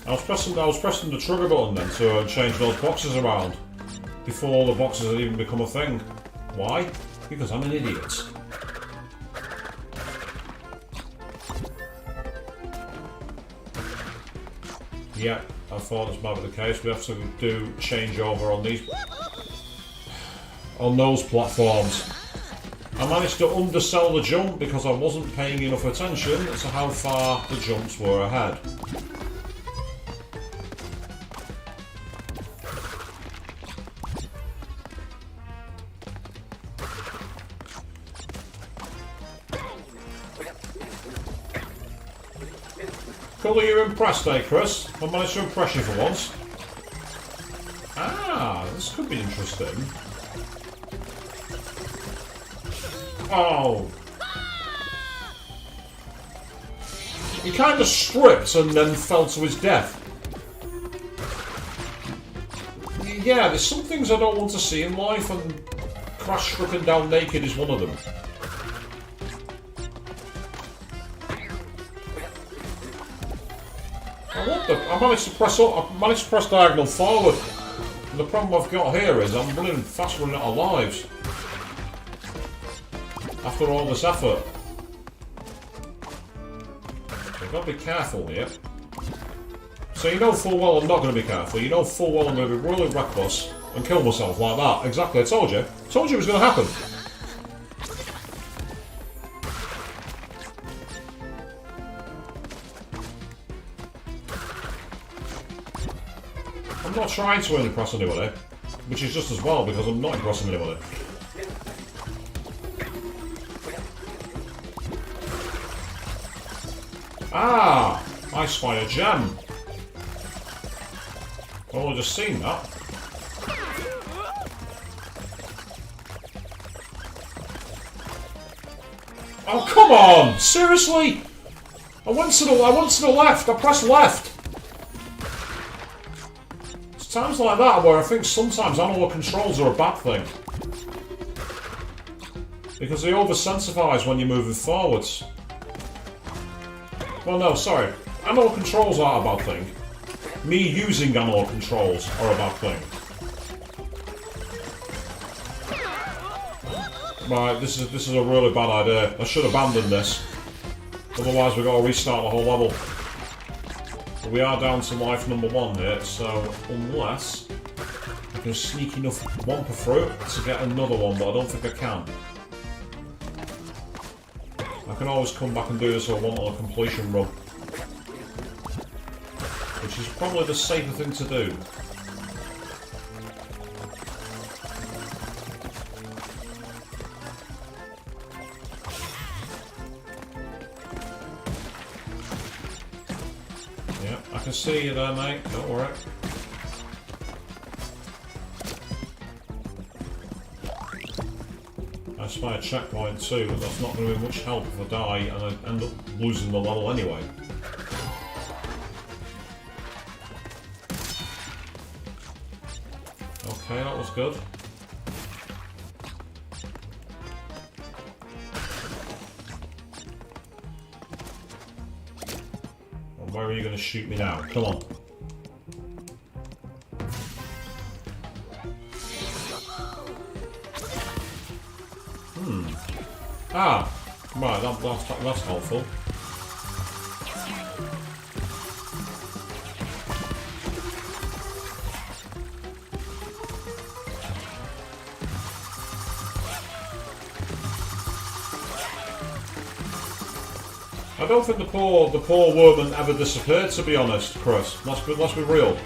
Speaker 1: I was pressing the trigger button then to change those boxes around before the boxes had even become a thing. Why? Because I'm an idiot. Yeah, I thought this might be the case. We have to do changeover on those platforms. I managed to undersell the jump because I wasn't paying enough attention to how far the jumps were ahead. Cool that you're impressed, eh, Chris? I managed to impress you for once. Ah, this could be interesting. Oh. He kind of stripped and then fell to his death. Yeah, there's some things I don't want to see in life, and crash stricken down naked is one of them. I managed to press up. I managed to press diagonal forward. And the problem I've got here is I'm running out of lives. After all this effort. So I've got to be careful here. So you know full well I'm not going to be careful. You know full well I'm going to be really reckless and kill myself like that. Exactly, I told you. I told you it was going to happen. I'm not trying to impress anybody, which is just as well because I'm not impressing anybody. Ah! I spy a gem. Well, I've just seen that. Oh, come on! Seriously? I went to the left. I pressed left. It's times like that where I think sometimes analog controls are a bad thing. Because they over-sensitize when you're moving forwards. Well, no, sorry. Analog controls aren't a bad thing. Me using analog controls are a bad thing. Right, this is a really bad idea. I should abandon this. Otherwise we've got to restart the whole level. But we are down to life number 1 here, so unless I can sneak enough Wumpa Fruit to get another one, but I don't think I can. I can always come back and do this on a completion run. Which is probably the safer thing to do. Yeah, I can see you there, mate. Don't worry. I spy a checkpoint too, but that's not going to be much help if I die and I end up losing the level anyway. Okay, that was good. Well, where are you going to shoot me now? Come on. Ah, right, that's helpful. I don't think the poor woman ever disappeared, to be honest, Chris. Let's be real.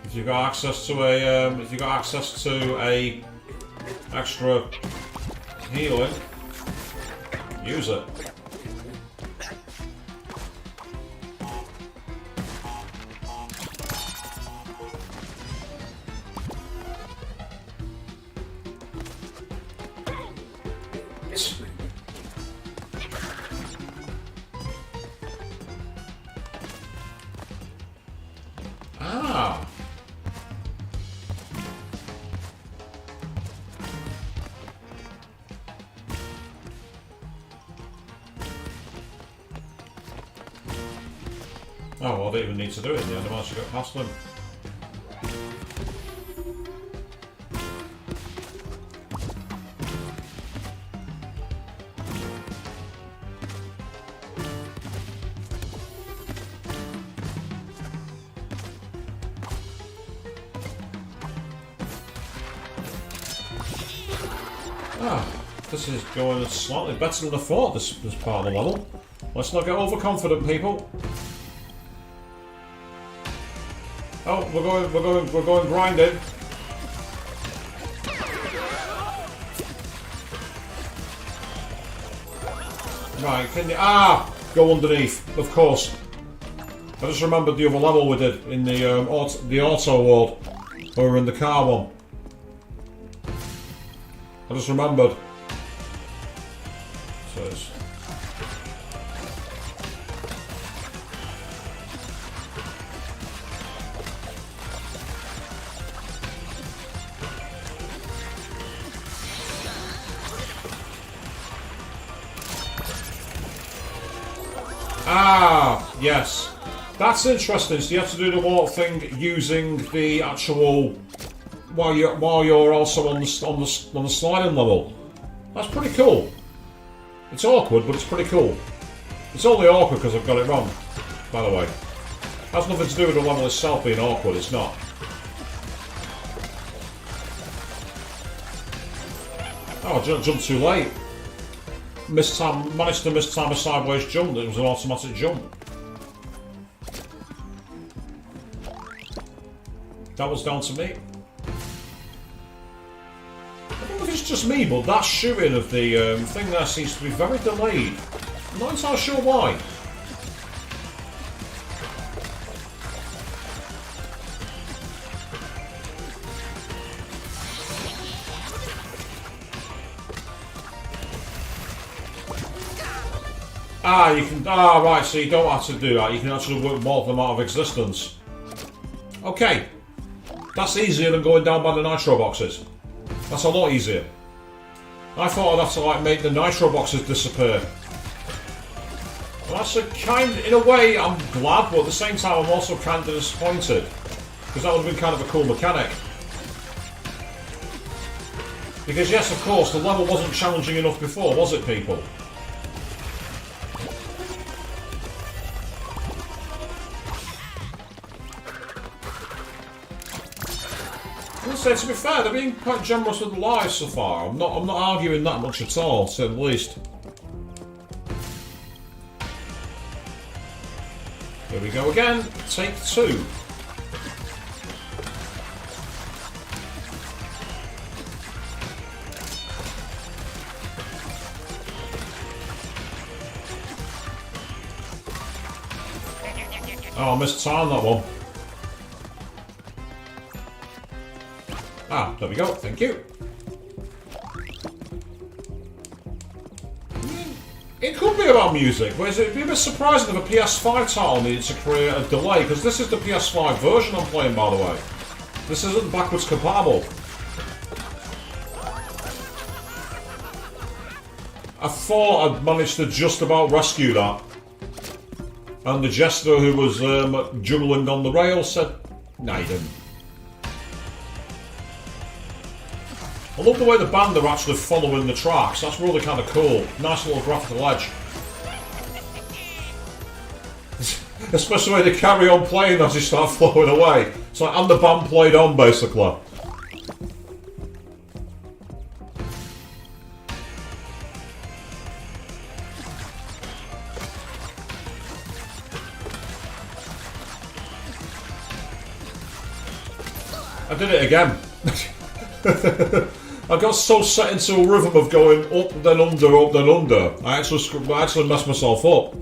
Speaker 1: If you got access to a extra healing, use it. it. Ah. Oh, well, I didn't even need to do it in the end. I managed to get past them. Ah, this is going slightly better than I thought, this part of the level. Let's not get overconfident, people. Oh, we're going grinding. Right, can you go underneath, of course. I just remembered the other level we did in the auto world. We were in the car one. I just remembered. So it's... Ah, yes. That's interesting. So you have to do the warp thing using the actual while you're also on the sliding level. That's pretty cool. It's awkward, but it's pretty cool. It's only awkward because I've got it wrong, by the way. It has nothing to do with the level itself being awkward. It's not. Oh, I jumped too late. Managed to mistime a sideways jump. It was an automatic jump. That was down to me. I don't know if it's just me, but that shooting of the thing there seems to be very delayed. I'm not entirely sure why. Ah, you can... Ah, right, so you don't have to do that. You can actually work more of them out of existence. Okay. That's easier than going down by the nitro boxes. That's a lot easier. I thought I'd have to, like, make the nitro boxes disappear. Well, that's a kind... In a way, I'm glad, but at the same time, I'm also kind of disappointed. Because that would have been kind of a cool mechanic. Because, yes, of course, the level wasn't challenging enough before, was it, people? To be fair, they're being quite generous with the lives so far. I'm not arguing that much at all, to say the least. Here we go again. Take 2. Oh, I missed time that one. Ah, there we go, thank you. It could be about music, but it'd be a bit surprising if a PS5 title needed to create a delay, because this is the PS5 version I'm playing, by the way. This isn't backwards compatible. I thought I'd managed to just about rescue that. And the jester who was juggling on the rail said, no, you didn't. I love the way the band are actually following the tracks. That's really kind of cool. Nice little graphical edge. Especially when they carry on playing as they start flowing away. So, and the band played on, basically. I did it again. I got so set into a rhythm of going up then under, up then under. I actually messed myself up.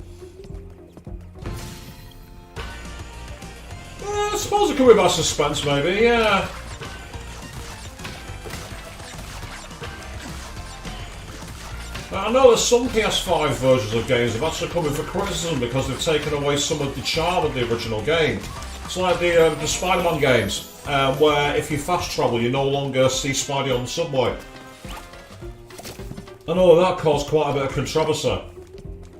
Speaker 1: I suppose it could be about suspense, maybe. Yeah. I know that some PS5 versions of games have actually come in for criticism because they've taken away some of the charm of the original game. It's like the Spider-Man games, where if you fast travel, you no longer see Spidey on the subway. I know that caused quite a bit of controversy.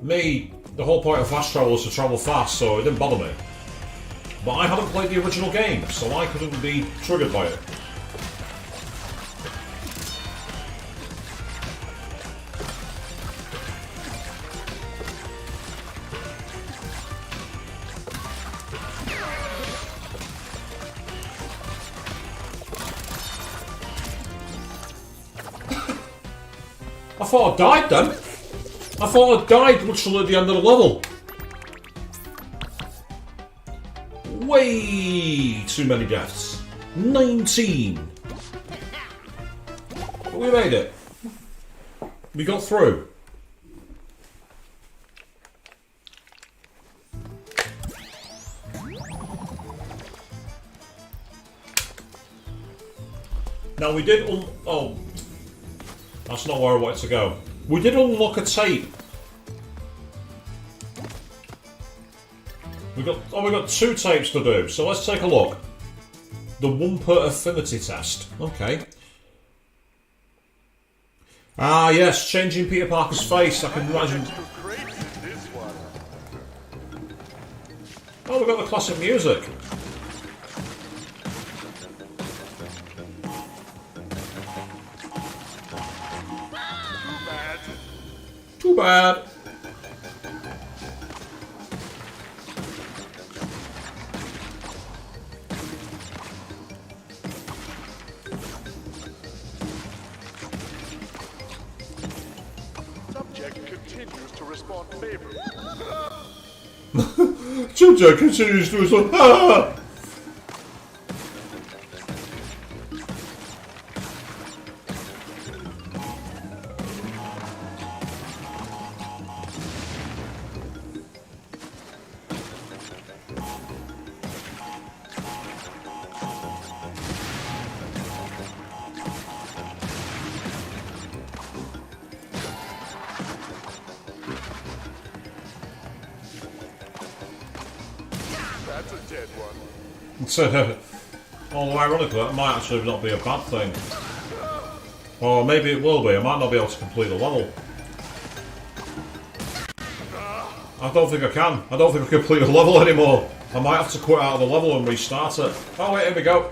Speaker 1: Me, the whole point of fast travel is to travel fast, so it didn't bother me. But I hadn't played the original game, so I couldn't be triggered by it. I thought I died then. I thought I died literally at the end of the level. Way too many deaths. 19. But we made it. We got through. Now we did oh, that's not where I wanted to go. We did unlock a tape. We got 2 tapes to do, so let's take a look. The 1 per affinity test. Okay. Ah yes, changing Peter Parker's face, I can imagine. Oh, we've got the classic music. Too bad.
Speaker 2: Subject continues to respond favorably.
Speaker 1: Subject continues to respond. Ah!
Speaker 2: That's a dead one.
Speaker 1: Although ironically, that might actually not be a bad thing. Or maybe it will be. I might not be able to complete the level. I don't think I can. I don't think I can complete the level anymore. I might have to quit out of the level and restart it. Oh wait, here we go.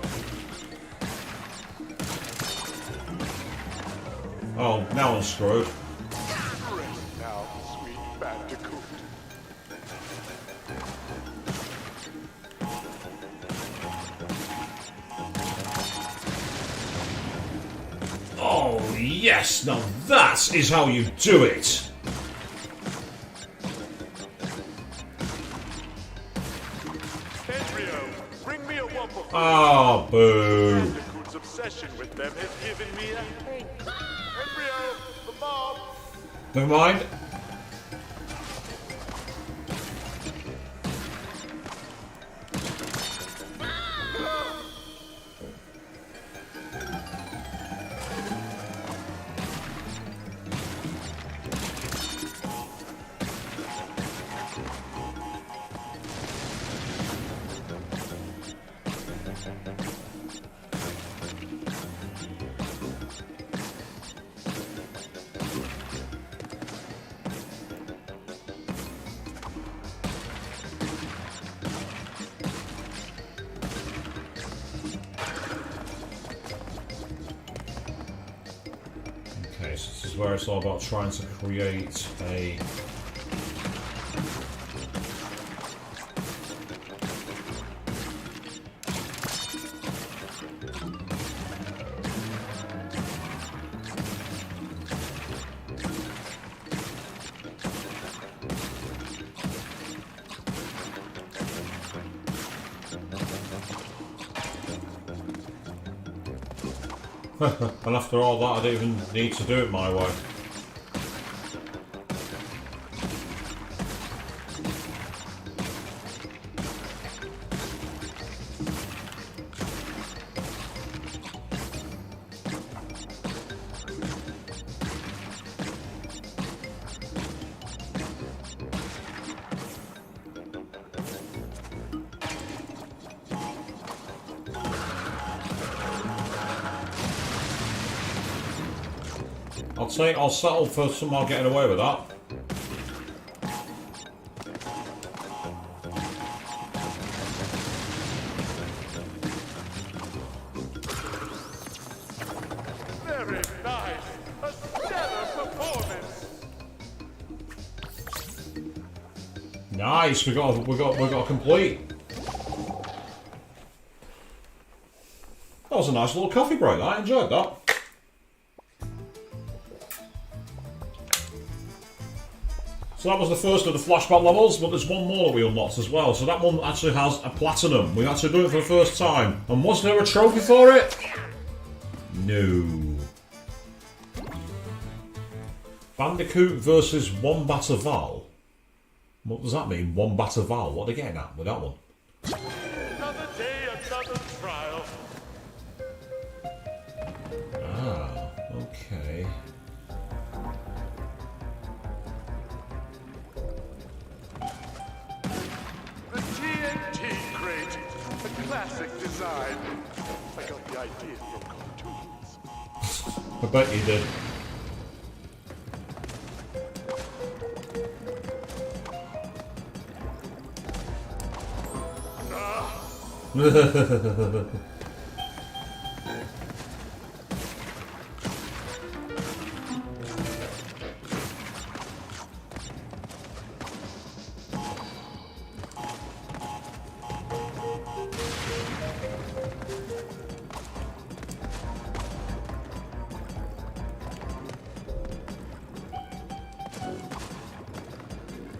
Speaker 1: Oh, now I'm screwed.
Speaker 2: Now, sweet Bandicoot.
Speaker 1: Oh yes, now that is how you do it.
Speaker 2: Embryo, bring me a wumble.
Speaker 1: Ah, boo.
Speaker 2: Bandicoot's obsession with them has given me a headache. Embryo, the mob.
Speaker 1: Never mind. Okay, so this is where it's all about trying to create a... And after all that, I don't even need to do it my way. I'll settle for somehow getting away with that.
Speaker 2: Very nice. A stellar performance.
Speaker 1: Nice, we got a complete. That was a nice little coffee break. I enjoyed that. So that was the first of the flashback levels, but there's one more that we unlocked as well. So that one actually has a platinum. We actually done it for the first time. And was there a trophy for it? No. Bandicoot versus Wombat Val. What does that mean? Wombat Val? What are they getting at with that one?
Speaker 2: Another day, another trial.
Speaker 1: Ah, okay.
Speaker 2: The TNT crate. A classic design. I got the idea from cartoons.
Speaker 1: I bet you did.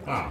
Speaker 1: Ah.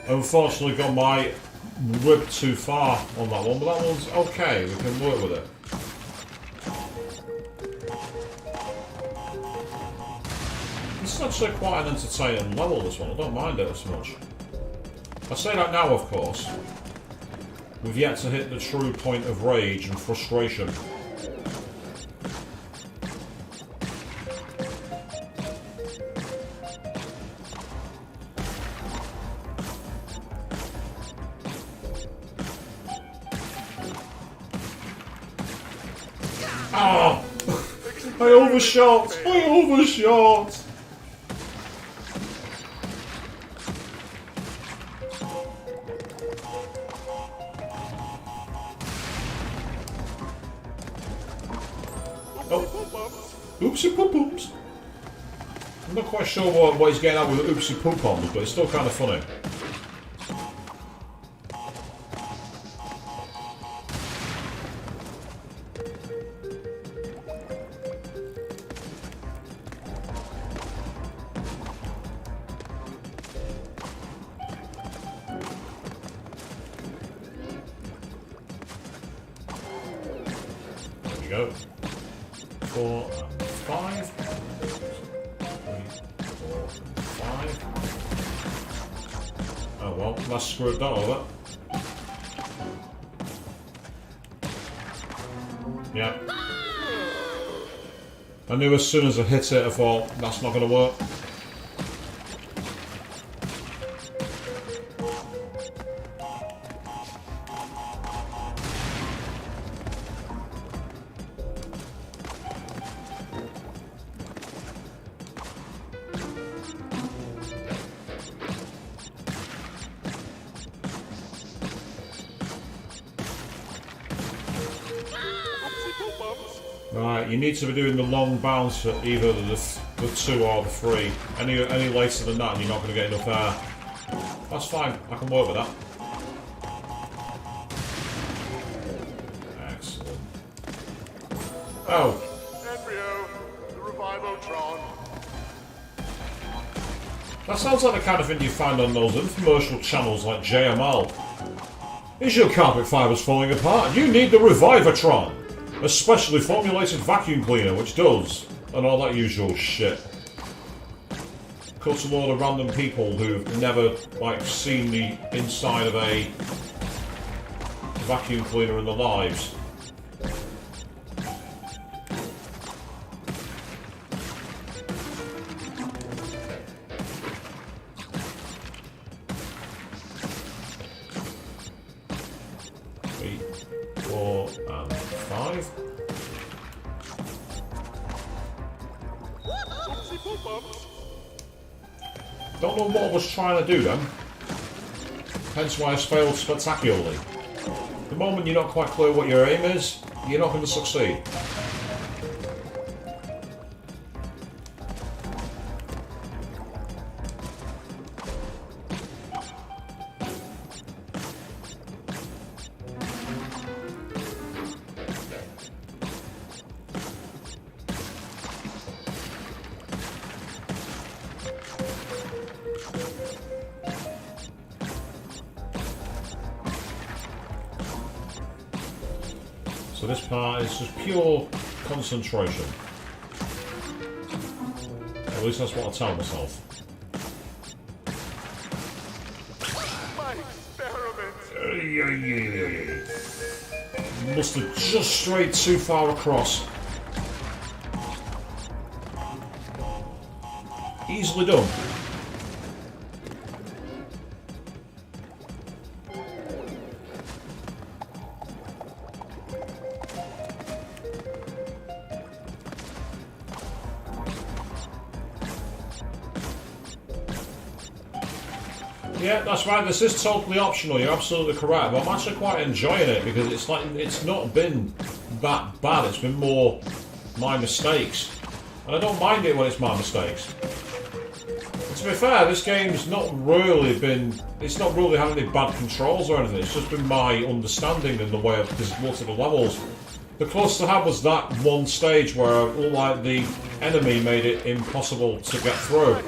Speaker 1: Unfortunately got my whip too far on that one, but that one's okay, we can work with it. This is actually quite an entertaining level, this one, I don't mind it as much. I say that now, of course. We've yet to hit the true point of rage and frustration. Ah! I overshot! I overshot! Oh. Oopsie poop poops. I'm not quite sure what he's getting at with oopsie poop on, but it's still kind of funny. There we go. 4 and 5. 3, 4 and 5. Oh well, let's screw that over. Yeah. I knew as soon as I hit it, I thought, that's not going to work. Right, you need to be doing the long bounce for either the 2 or the 3. Any later than that and you're not going to get enough air. That's fine, I can work with that. Excellent. Oh!
Speaker 2: Embryo, the Revivotron.
Speaker 1: That sounds like the kind of thing you find on those infomercial channels like JML. Is your carpet fibres falling apart? You need the Revivatron, a specially formulated vacuum cleaner which does, and all that usual shit. Cuts a load of random people who've never, like, seen the inside of a vacuum cleaner in their lives. Don't know what I was trying to do then. Hence why I failed spectacularly. The moment you're not quite clear what your aim is, you're not going to succeed. So this part is just pure concentration. At least that's what I tell myself.
Speaker 2: My experiment!
Speaker 1: Must have just strayed too far across. Easily done. Yeah, that's right, this is totally optional, you're absolutely correct, but I'm actually quite enjoying it because it's like, it's not been that bad, it's been more my mistakes. And I don't mind it when it's my mistakes. And to be fair, this game's not really been, it's not really had any bad controls or anything, it's just been my understanding and the way I've looked at the levels. The closest I had was that one stage where, like, the enemy made it impossible to get through.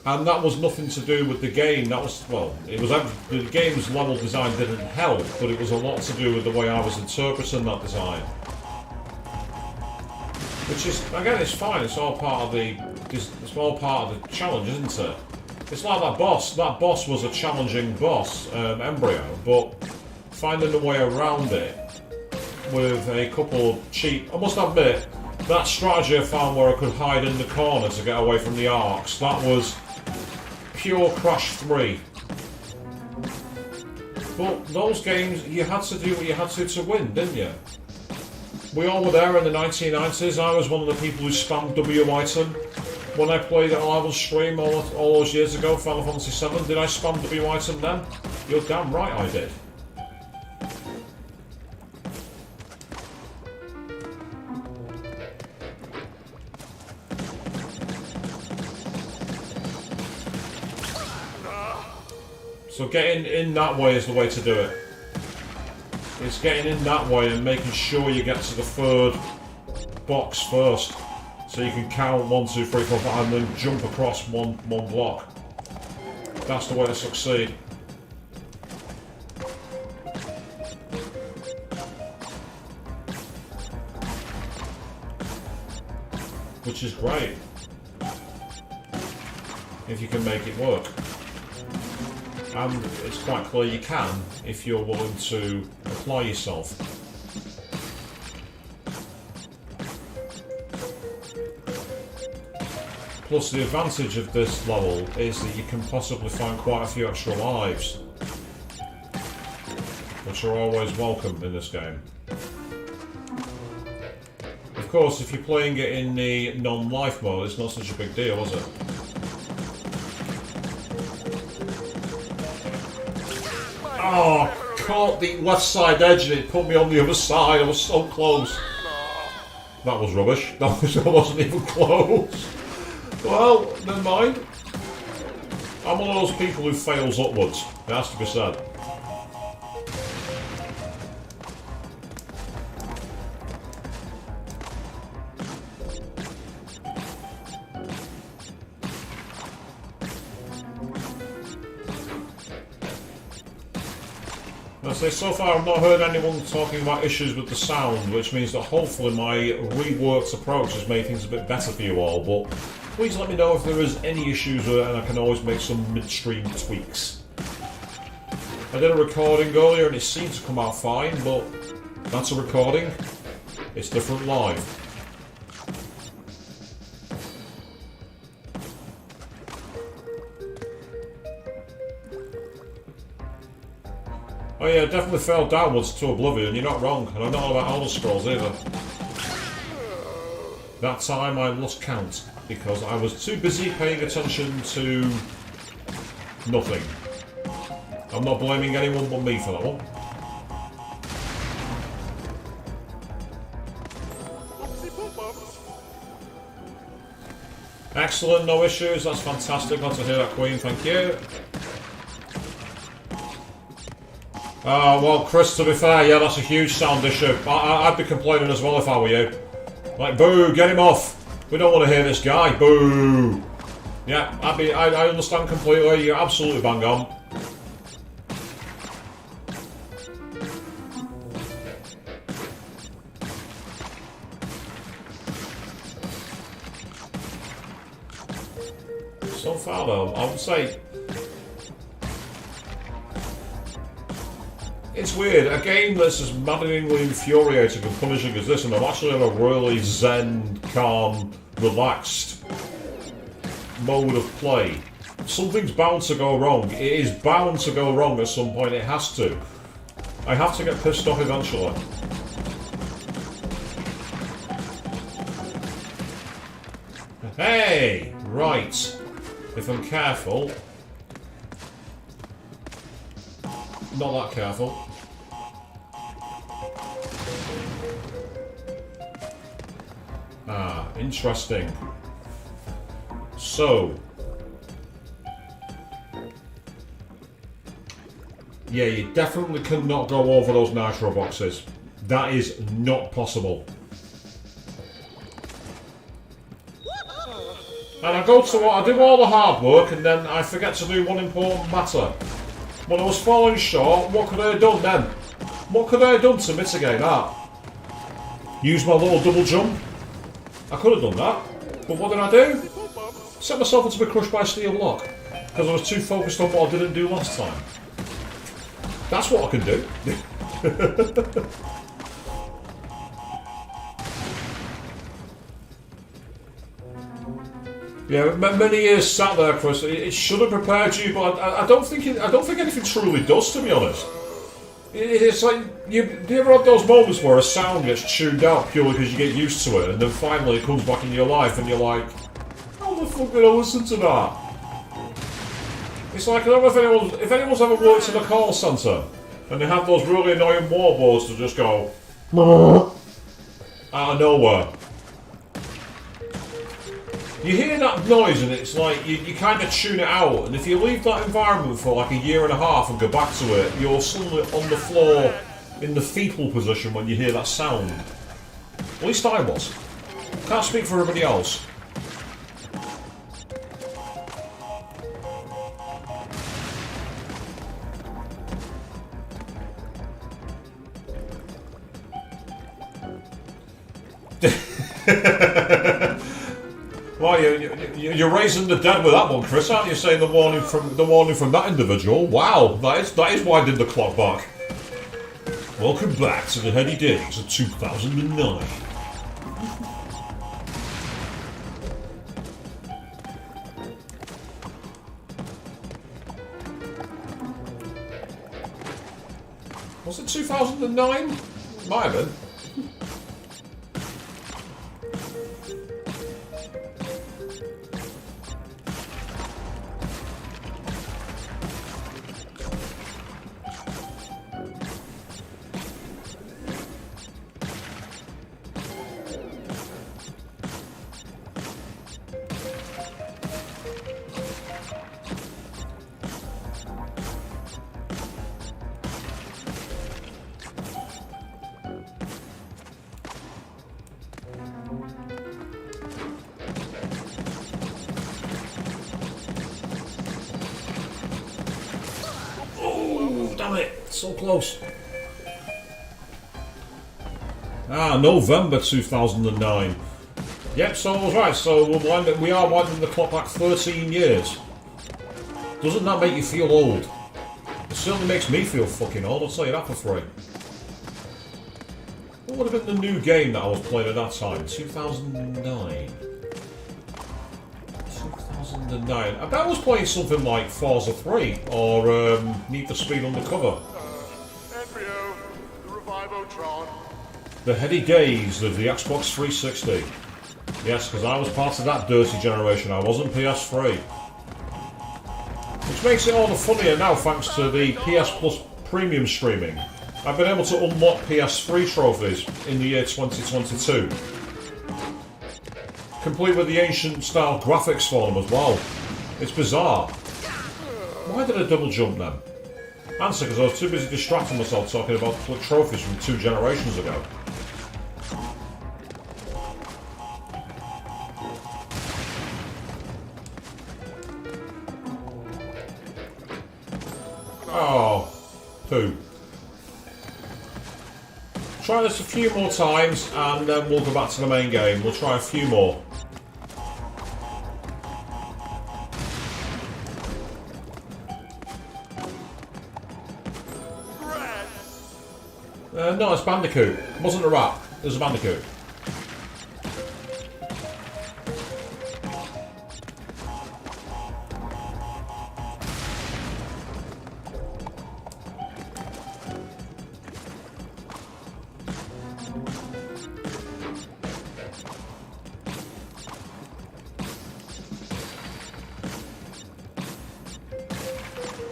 Speaker 1: And that was nothing to do with the game, that was, well, it was, the game's level design didn't help, but it was a lot to do with the way I was interpreting that design. Which is, again, it's fine, it's all part of the, it's all part of the challenge, isn't it? It's like that boss was a challenging boss, Embryo, but finding a way around it with a couple of cheap, I must admit, that strategy I found where I could hide in the corner to get away from the arcs, that was pure Crash 3. But those games, you had to do what you had to win, didn't you? We all were there in the 1990s. I was one of the people who spammed W item when I played it on Ivan's stream all those years ago, Final Fantasy VII. Did I spam W item then? You're damn right I did. So getting in that way is the way to do it. It's getting in that way and making sure you get to the third box first. So you can count 1, 2, 3, 4, 5 and then jump across one block. That's the way to succeed. Which is great. If you can make it work. And it's quite clear you can if you're willing to apply yourself. Plus the advantage of this level is that you can possibly find quite a few extra lives, which are always welcome in this game. Of course, if you're playing it in the non-life mode, it's not such a big deal, is it? Oh, caught the left side edge and it put me on the other side. I was so close. That was rubbish. That wasn't even close. Well, never mind. I'm one of those people who fails upwards. It has to be said. I say, so far I've not heard anyone talking about issues with the sound, which means that hopefully my reworked approach has made things a bit better for you all, but please let me know if there is any issues with it and I can always make some midstream tweaks. I did a recording earlier and it seemed to come out fine, but that's a recording. It's different live. Oh yeah, definitely fell downwards to oblivion, you're not wrong, and I'm not all about Elder Scrolls either. That time I lost count, because I was too busy paying attention to nothing. I'm not blaming anyone but me for that one. Excellent, no issues, that's fantastic, glad to hear that, Queen, thank you. Well, Chris, to be fair, yeah, that's a huge sound issue. I'd be complaining as well if I were you. Like, boo, get him off. We don't want to hear this guy, boo. Yeah, I understand completely, you're absolutely bang on. So far, though, I would say it's weird, a game that's as maddeningly infuriating and punishing as this, and I'm actually in a really zen, calm, relaxed mode of play. Something's bound to go wrong. It is bound to go wrong at some point, it has to. I have to get pissed off eventually. Hey! Right. If I'm careful... Not that careful. Ah, interesting. So... yeah, you definitely cannot go over those nitro boxes. That is not possible. And I go to what I do all the hard work and then I forget to do one important matter. When I was falling short, what could I have done then? What could I have done to mitigate that? Use my little double jump? I could have done that. But what did I do? Set myself up to be crushed by a steel block. Because I was too focused on what I didn't do last time. That's what I can do. Yeah, many years sat there, Chris. It should have prepared you, but I don't think anything truly does, to be honest. It's like do you ever have those moments where a sound gets tuned out purely because you get used to it, and then finally it comes back in your life, and you're like, how the fuck did I listen to that? It's like I don't know if anyone's ever worked in a call centre, and they have those really annoying warboards to just go out of nowhere. You hear that noise and it's like, you kind of tune it out, and if you leave that environment for like a year and a half and go back to it, you're suddenly on the floor in the fetal position when you hear that sound. At least I was. Can't speak for everybody else. Well, you're raising the dead with that one, Chris, aren't you? Saying the warning from that individual. Wow, that is why I did the clock back. Welcome back to the heady days of 2009. Was it 2009? Might have been. Damn it, so close. November 2009. Yep, so I was right. So we are winding the clock back 13 years. Doesn't that make you feel old? It certainly makes me feel fucking old, I'll tell you that for free. What would have been the new game that I was playing at that time? 2009. 2009. I bet I was playing something like Forza 3 or Need for Speed Undercover.
Speaker 2: Embryo, the Revivotron.
Speaker 1: The heady days of the Xbox 360. Yes, because I was part of that dirty generation. I wasn't PS3. Which makes it all the funnier now thanks to the PS Plus premium streaming. I've been able to unlock PS3 trophies in the year 2022. Complete with the ancient style graphics for them as well. It's bizarre. Why did I double jump then? Answer, because I was too busy distracting myself talking about trophies from 2 generations ago. Oh, 2. Try this a few more times and then we'll go back to the main game. We'll try a few more. No, it's Bandicoot. It wasn't a rat. It was a Bandicoot.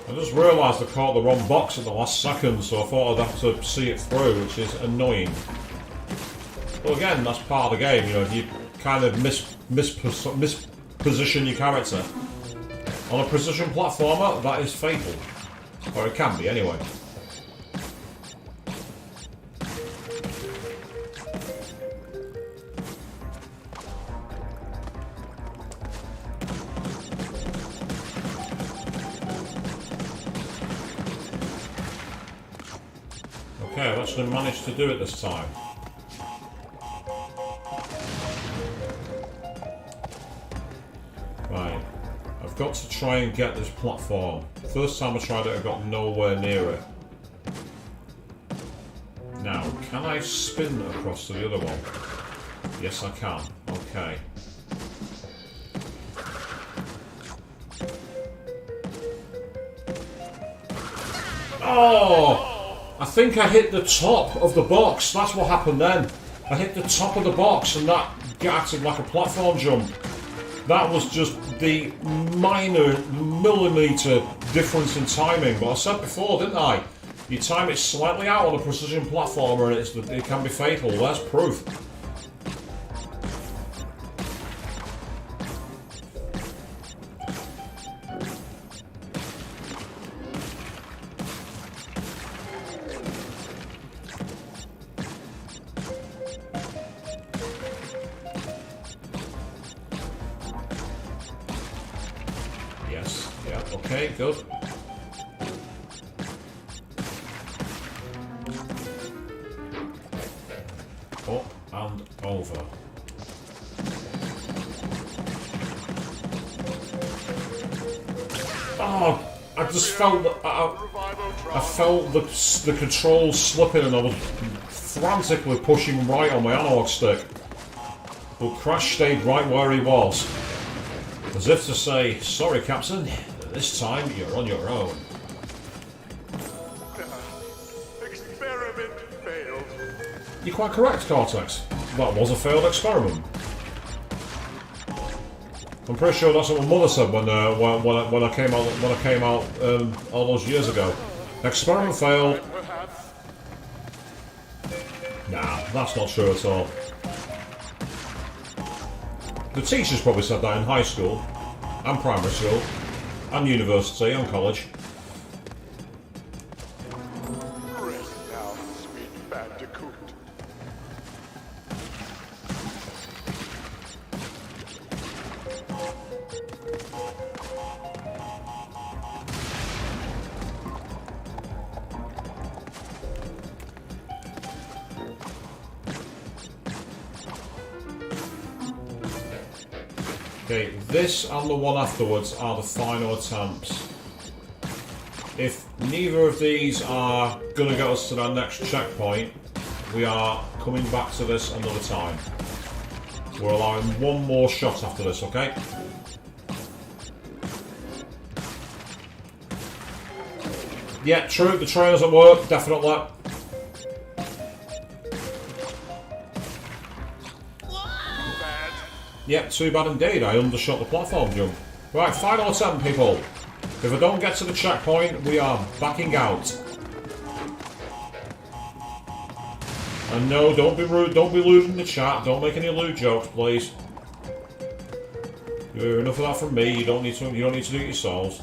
Speaker 1: I just realised I caught the wrong box at the last second, so I thought I'd have to see it through, which is annoying. But again, that's part of the game, you know, if you kind of misposition your character. On a precision platformer, that is fatal. Or it can be, anyway. Okay, I've actually managed to do it this time. Right, I've got to try and get this platform. First time I tried it, I got nowhere near it. Now, can I spin across to the other one? Yes, I can. Okay. Oh! I think I hit the top of the box. That's what happened then. I hit the top of the box and that acted like a platform jump. That was just the minor millimetre difference in timing. But I said before, didn't I? You time it slightly out on a precision platformer and it can be fatal. There's proof. Yes, yeah, okay, good. Up and over. Oh, I just felt that I felt the controls slipping and I was frantically pushing right on my analog stick. But Crash stayed right where he was. As if to say, sorry Captain, this time you're on your own.
Speaker 2: Experiment failed.
Speaker 1: You're quite correct, Cortex. That was a failed experiment. I'm pretty sure that's what my mother said when I came out all those years ago. Experiment failed. Nah, that's not true at all. The teachers probably said that in high school, and primary school, and university, and college.
Speaker 2: Rest now, sweet Bandicoot.
Speaker 1: Okay, this and the one afterwards are the final attempts. If neither of these are going to get us to our next checkpoint, we are coming back to this another time. We're allowing one more shot after this, okay? Yeah, true, the train doesn't work, definitely. Yeah, too bad indeed, I undershot the platform jump. Right, final attempt, people. If I don't get to the checkpoint, we are backing out. And no, don't be rude, don't be lewd in the chat, don't make any lewd jokes, please. You hear enough of that from me, you don't need to do it yourselves.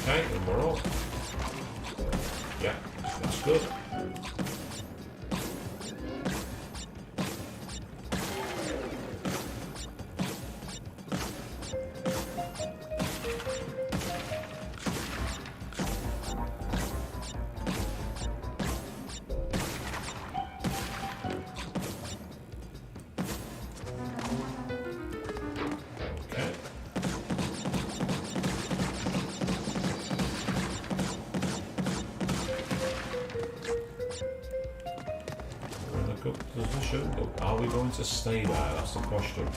Speaker 1: Okay, and we're up. Yeah, that's good. Position, but are we going to stay there? That's the question.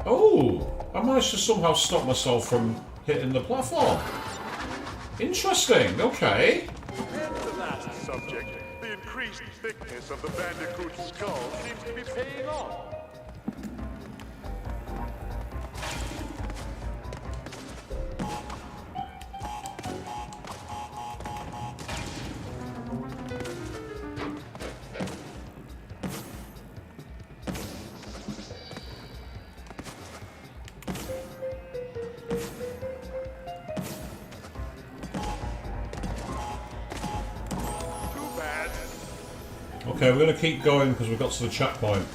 Speaker 1: Oh! I managed to somehow stop myself from hitting the platform. Interesting, okay.
Speaker 2: And the last subject, the increased thickness of the Bandicoot's skull seems to be paying off.
Speaker 1: Okay, we're going to keep going because we've got to the checkpoint.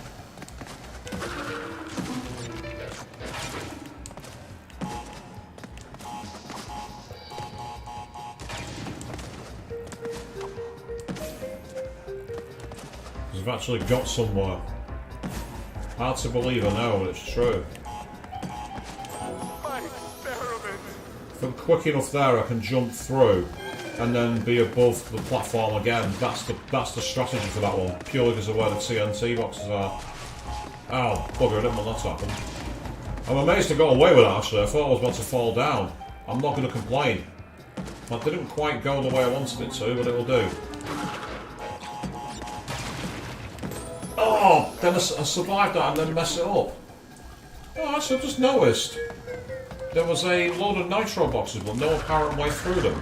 Speaker 1: We've actually got somewhere. Hard to believe, I know, but it's true.
Speaker 2: My experiment.
Speaker 1: If I'm quick enough there, I can jump through and then be above the platform again. That's the strategy for that one, purely because of where the TNT boxes are. Oh, bugger, I didn't want that to happen. I'm amazed I got away with that, actually. I thought I was about to fall down. I'm not going to complain. That didn't quite go the way I wanted it to, but it'll do. Oh, then I survived that and then messed it up. Oh, actually, I just noticed. There was a load of nitro boxes, but no apparent way through them.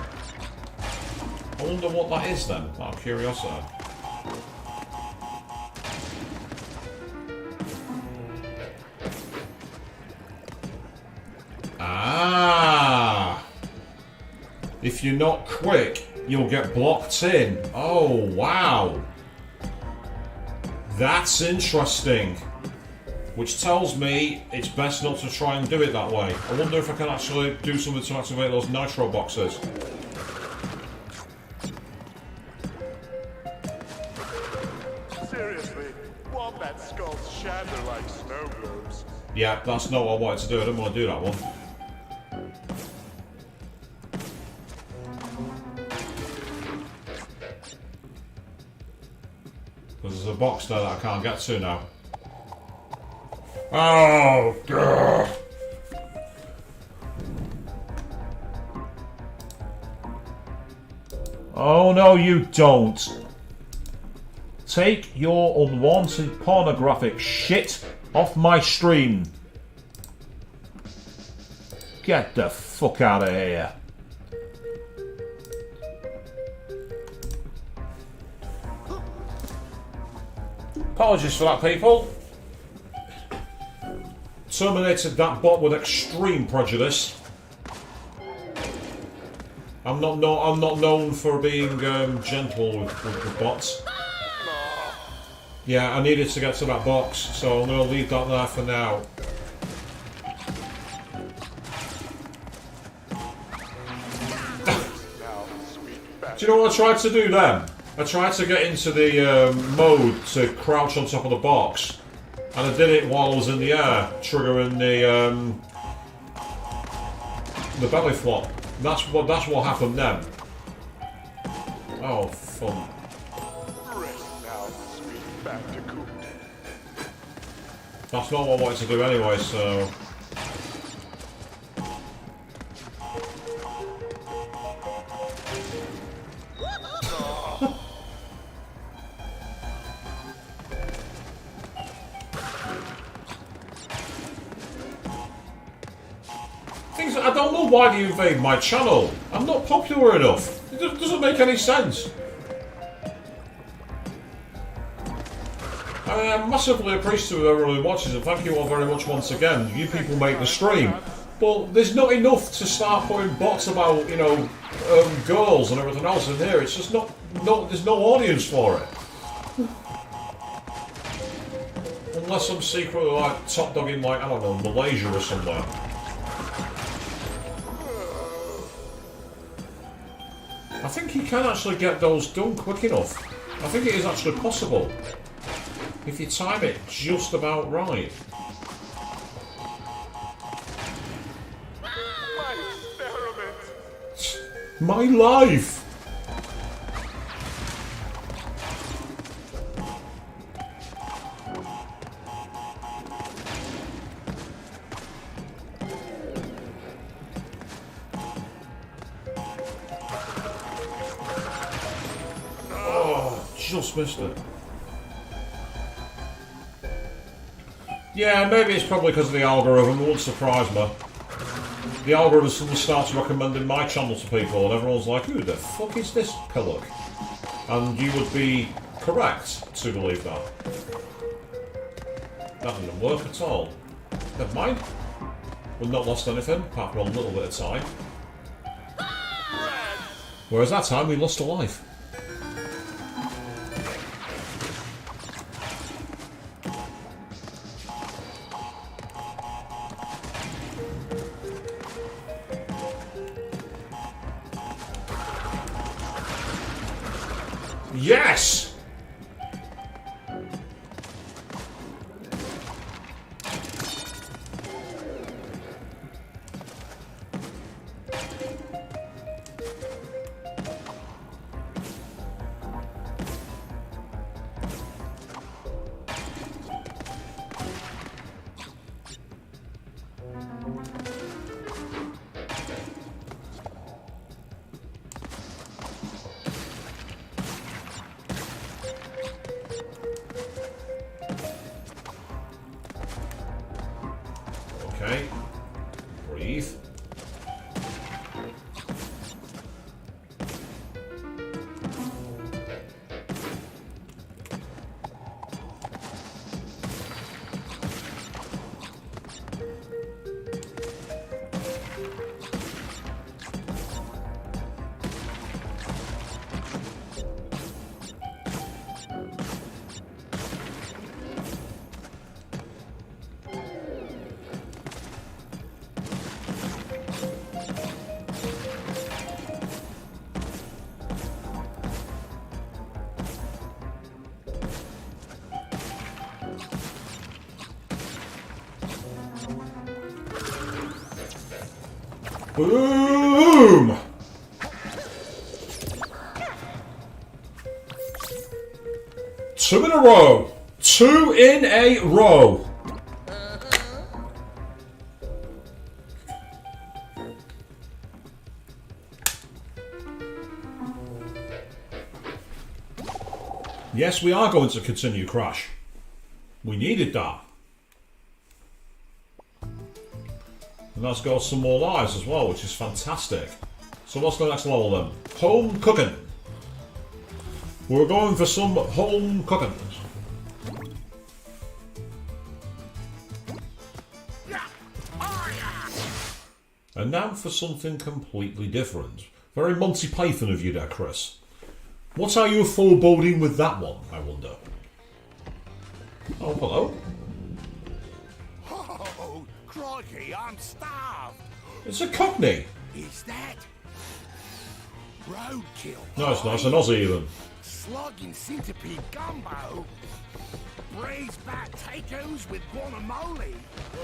Speaker 1: I wonder what that is then, out of curiosity. Ah! If you're not quick, you'll get blocked in. Oh, wow. That's interesting. Which tells me it's best not to try and do it that way. I wonder if I can actually do something to activate those nitro boxes.
Speaker 2: Seriously, wombat skulls shatter like snow globes.
Speaker 1: Yeah, that's not what I wanted to do. I didn't want to do that one. Because there's a box there that I can't get to now. Oh, God. Oh, no, you don't. Take your unwanted pornographic shit off my stream. Get the fuck out of here. Apologies for that, people. Terminated that bot with extreme prejudice. I'm not known for being gentle with bots. Yeah, I needed to get to that box, so I'm going to leave that there for now. Do you know what I tried to do then? I tried to get into the mode to crouch on top of the box, and I did it while I was in the air, triggering the belly flop. That's what happened then. Oh, fun.
Speaker 2: Rest now, sweet Bandicoot.
Speaker 1: That's not what I wanted to do anyway, so... I don't know why they invade my channel. I'm not popular enough. It doesn't make any sense. I'm massively appreciative of everyone who watches, and thank you all very much once again. You people make the stream. But there's not enough to start putting bots about, you know, girls and everything else in here. It's just not there's no audience for it. Unless I'm secretly like top dogging like, I don't know, Malaysia or somewhere. I think you can actually get those done quick enough. I think it is actually possible. If you time it just about right.
Speaker 2: My experiment.
Speaker 1: My life! Just missed it. Yeah, maybe it's probably because of the algorithm. It wouldn't surprise me. The algorithm suddenly starts recommending my channel to people, and everyone's like, "Who the fuck is this pillock?" And you would be correct to believe that. That didn't work at all. Never mind. We've not lost anything, apart from a little bit of time. Whereas that time we lost a life. Yes! Okay. Breathe. Boom! Two in a row! 2 in a row! Yes, we are going to continue Crash. We needed that. And that's got some more lives as well, which is fantastic. So what's the next level then? Home cooking. We're going for some home cooking. And now for something completely different. Very Monty Python of you there, Chris. What are you foreboding with that one, I wonder? Oh, hello.
Speaker 4: Oh, crikey, I'm starved.
Speaker 1: It's a Cockney.
Speaker 4: Is that roadkill?
Speaker 1: No, it's not. It's an Aussie even.
Speaker 4: Slugging centipede gumbo. Braised bat tacos with guacamole.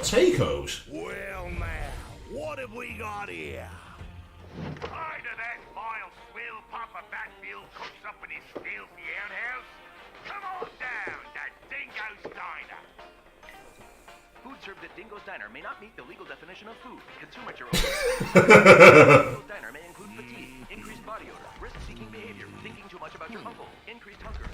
Speaker 1: Tacos?
Speaker 4: Well, now, what have we got here?
Speaker 5: Either that vile swill Papa Batfield cooks up in his filthy outhouse. Come on down to Dingo's Diner.
Speaker 6: Food served at Dingo's Diner may not meet the legal definition of food. Consume at your own risk. Dingo's Diner may include fatigue, increased body odor, risk-seeking behavior, thinking too much about your uncle, increased hunger,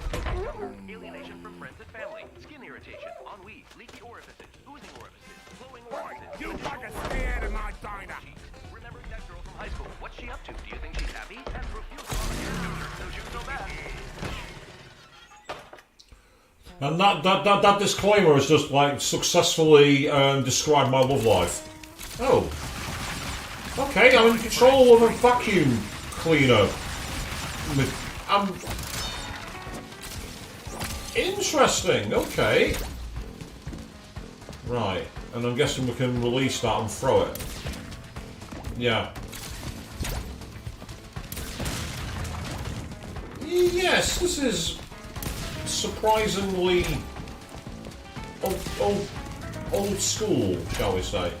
Speaker 6: alienation from friends and family, skin irritation, ennui, leaky orifices, oozing orifices, flowing orifices.
Speaker 4: You fucking stay out of my diner.
Speaker 6: Remembering that girl from high school. What's she up to? Do you think she's happy? And profuse no shoes, no bad.
Speaker 1: And that disclaimer has just like successfully described my love life. Oh. Okay, I'm in control of a vacuum cleaner. Interesting, okay. Right, and I'm guessing we can release that and throw it. Yeah. Yes, this is surprisingly old school, shall we say.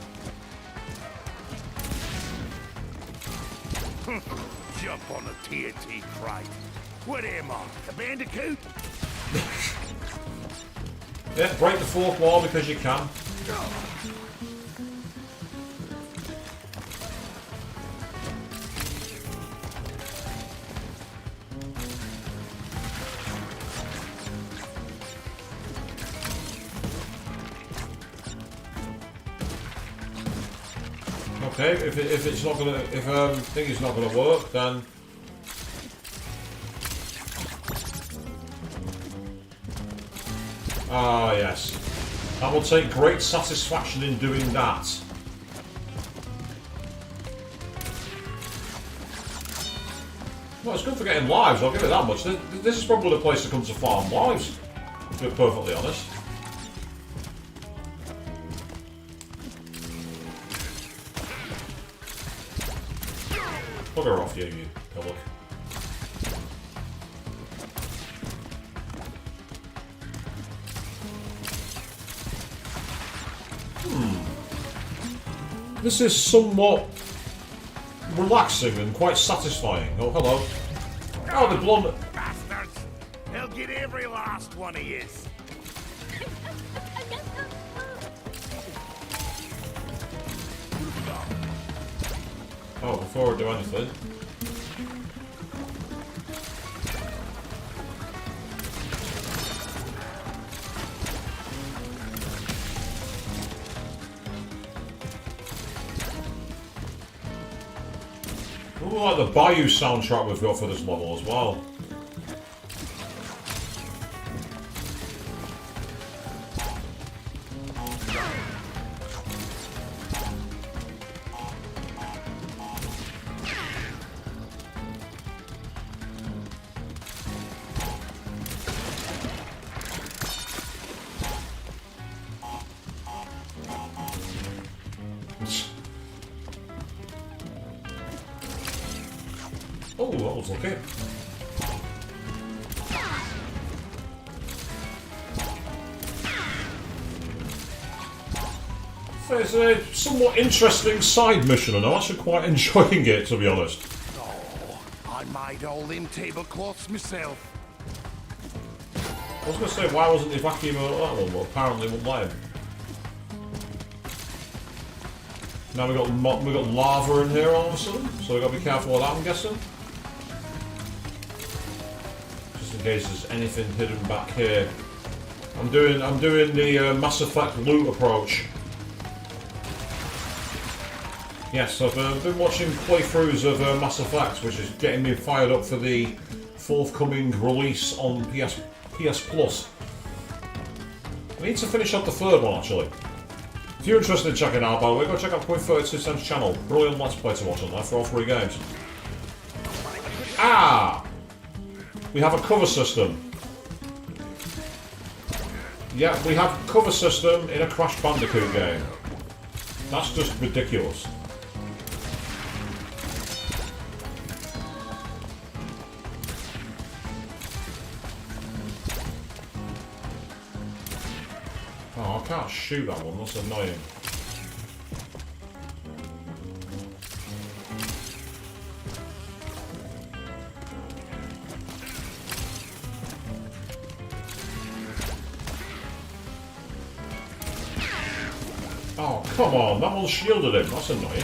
Speaker 4: Jump on a TNT crate. What am I, a Bandicoot?
Speaker 1: Yeah, break the fourth wall because you can. Okay, if it's not gonna, if thing is not gonna work, then yes, I will take great satisfaction in doing that. Well, it's good for getting lives. I'll give it that much. This is probably the place to come to farm lives, to be perfectly honest. Bugger off, you pillock. This is somewhat relaxing and quite satisfying. Oh, hello. Oh, the blonde.
Speaker 4: Bastards! They'll get every last one of yous.
Speaker 1: Oh, before I do anything. Ooh, I like the Bayou soundtrack we've got for this level as well. Oh, that was okay. So it's a somewhat interesting side mission, and I'm actually quite enjoying it, to be honest.
Speaker 4: Oh, I made all them tablecloths myself.
Speaker 1: I was going to say, why wasn't the vacuum on that one, but apparently it wouldn't let him. Now we got lava in here all of a sudden, so we got to be careful with that, I'm guessing. Just in case there's anything hidden back here. I'm doing the Mass Effect loot approach. Yes, I've been watching playthroughs of Mass Effect, which is getting me fired up for the forthcoming release on PS Plus. I need to finish up the third one actually. If you're interested in checking out, by the way, go check out Queen32's channel. Brilliant Let's Play to watch on there for all 3 games. Ah! We have a cover system. Yeah, we have a cover system in a Crash Bandicoot game. That's just ridiculous. Oh, I can't shoot that one, that's annoying. Oh, come on, that one shielded him, that's annoying.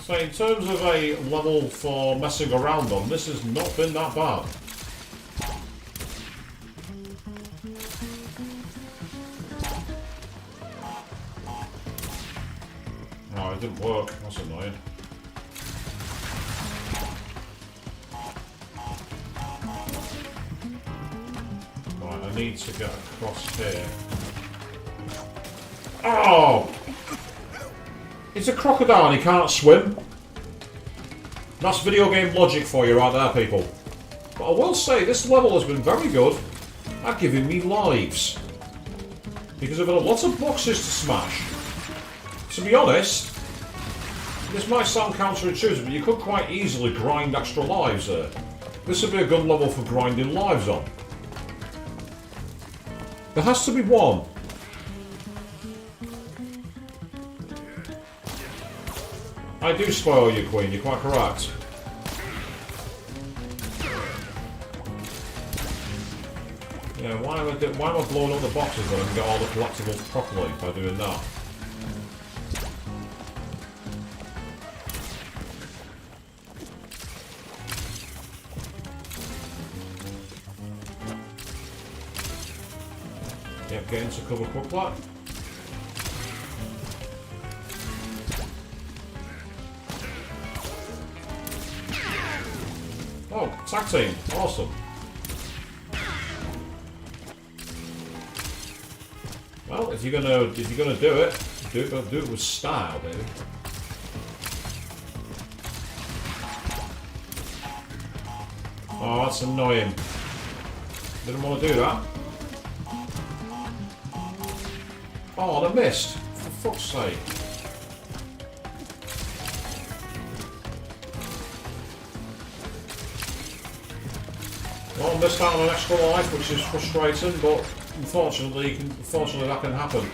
Speaker 1: So in terms of a level for messing around on, this has not been that bad. Oh, it didn't work. That's annoying. Right, I need to get across here. Oh! It's a crocodile and he can't swim. That's video game logic for you right there, people. But I will say, this level has been very good at giving me lives. Because I've got lots of boxes to smash. To be honest, this might sound counterintuitive, but you could quite easily grind extra lives there. This would be a good level for grinding lives on. There has to be one. I do spoil you, Queen, you're quite correct. Yeah, why am I blowing up the boxes when I can get all the collectibles properly by doing that? Yep, get into cover quickly. Oh, tag team, awesome. Well, if you're gonna do it, do it with style, baby. Oh, that's annoying. Didn't want to do that. Oh, I missed. For fuck's sake. Well, I missed out on an extra life, which is frustrating, but unfortunately that can happen.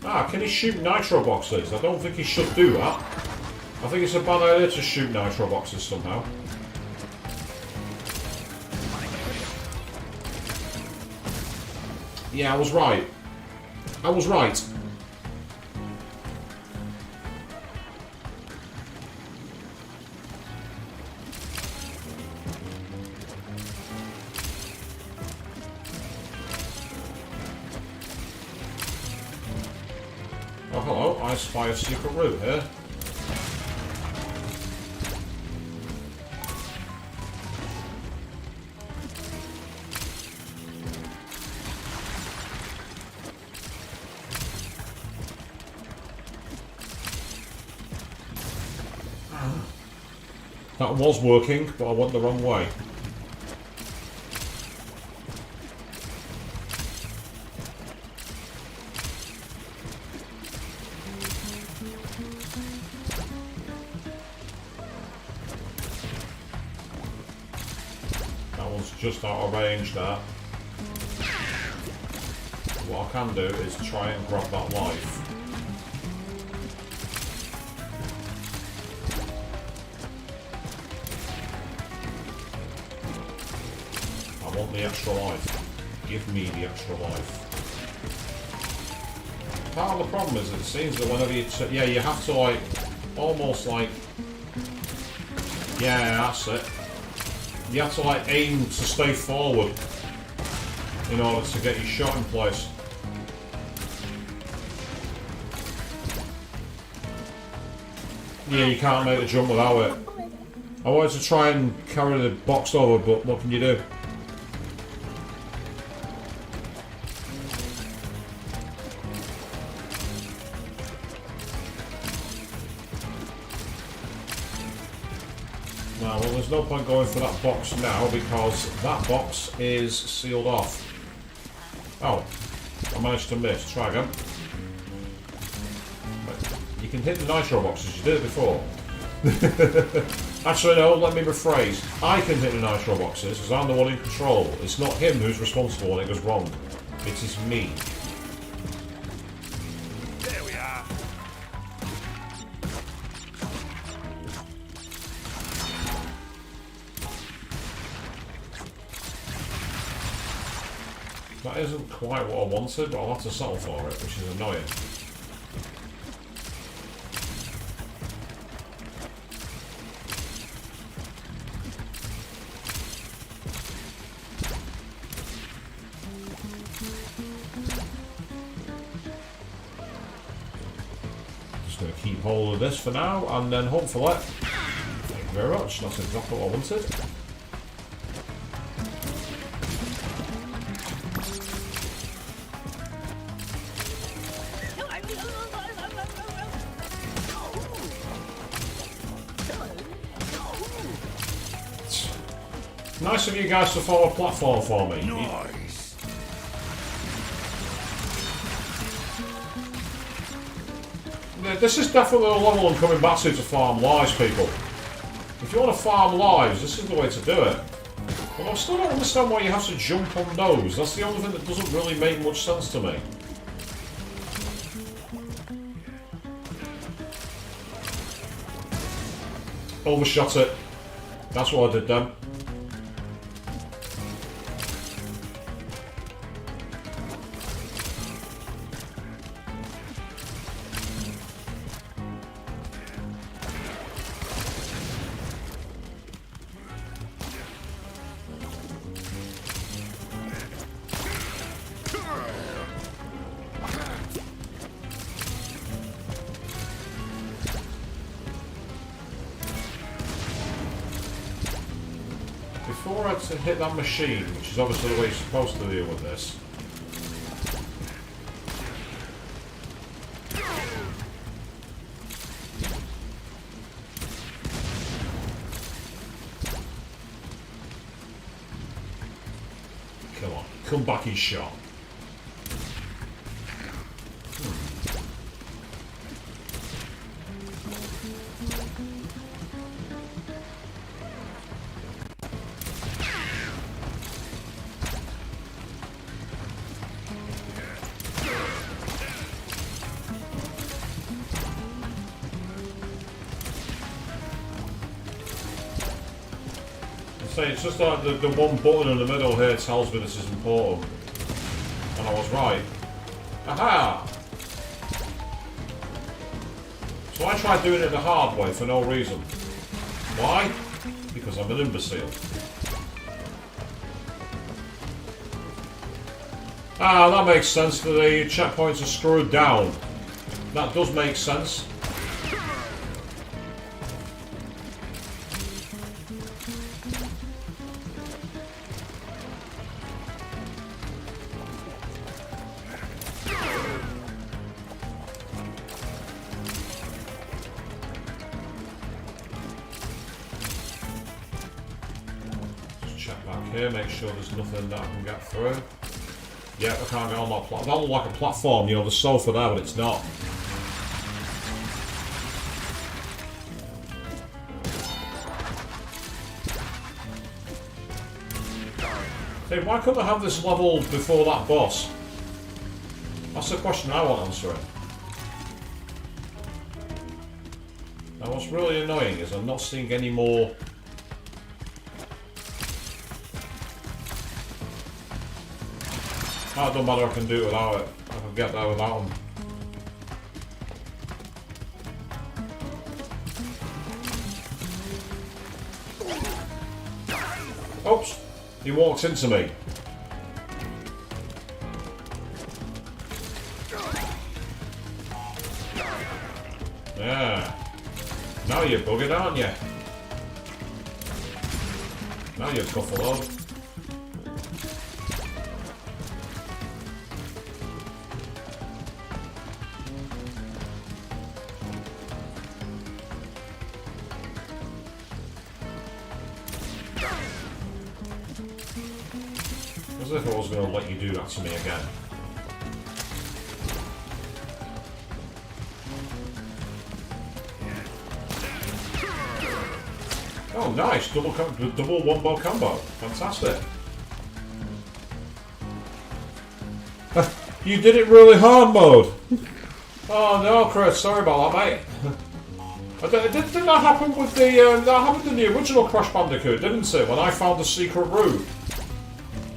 Speaker 1: Ah, can he shoot nitro boxes? I don't think he should do that. I think it's a bad idea to shoot nitro boxes somehow. Yeah, I was right. I was right. Oh, hello. I spy a secret route here. That was working, but I went the wrong way. That one's just out of range there. What I can do is try and grab that life. I want the extra life. Give me the extra life. Part of the problem is it seems that whenever you yeah, you have to like almost like yeah, that's it. You have to like aim to stay forward in order to get your shot in place. Yeah, you can't make the jump without it. I wanted to try and carry the box over, but what can you do? Now, well, there's no point going for that box now because that box is sealed off. Oh, I managed to miss. Try again. You can hit the nitro boxes, you did it before. Actually, no, let me rephrase. I can hit the nitro boxes because I'm the one in control. It's not him who's responsible when it goes wrong. It is me.
Speaker 4: There we are.
Speaker 1: That isn't quite what I wanted, but I'll have to settle for it, which is annoying. Just going to keep hold of this for now, and then hopefully, thank you very much, that's exactly what I wanted. Nice of you guys to follow a platform for me.
Speaker 4: Nice.
Speaker 1: This is definitely the level I'm coming back to farm lives, people. If you want to farm lives, this is the way to do it. But I still don't understand why you have to jump on those. That's the only thing that doesn't really make much sense to me. Overshot it. That's what I did then. Before I hit that machine, which is obviously the way you're supposed to deal with this. Come on, come back and shot. It's just like the one button in the middle here tells me this is important. And I was right. Aha! So I tried doing it the hard way for no reason. Why? Because I'm an imbecile. Ah, that makes sense. The checkpoints are screwed down. That does make sense. Here, make sure there's nothing that I can get through. Yep, I can't get on that platform. That looks like a platform, you know, the sofa there, but it's not. Hey, why couldn't I have this level before that boss? That's the question I want answering. Now, what's really annoying is I'm not seeing any more. Oh, it don't matter, I can do it without it. I can get there without him. Oops! He walks into me. Yeah. Now you're bugging, aren't you? Now you're buffaloed. As if I was going to let you do that to me again. Oh, nice! Double wombo combo. Fantastic. You did it really hard mode. Oh no, Chris. Sorry about that, mate. Didn't that happen with the? That happened in the original Crash Bandicoot, didn't it? When I found the secret route.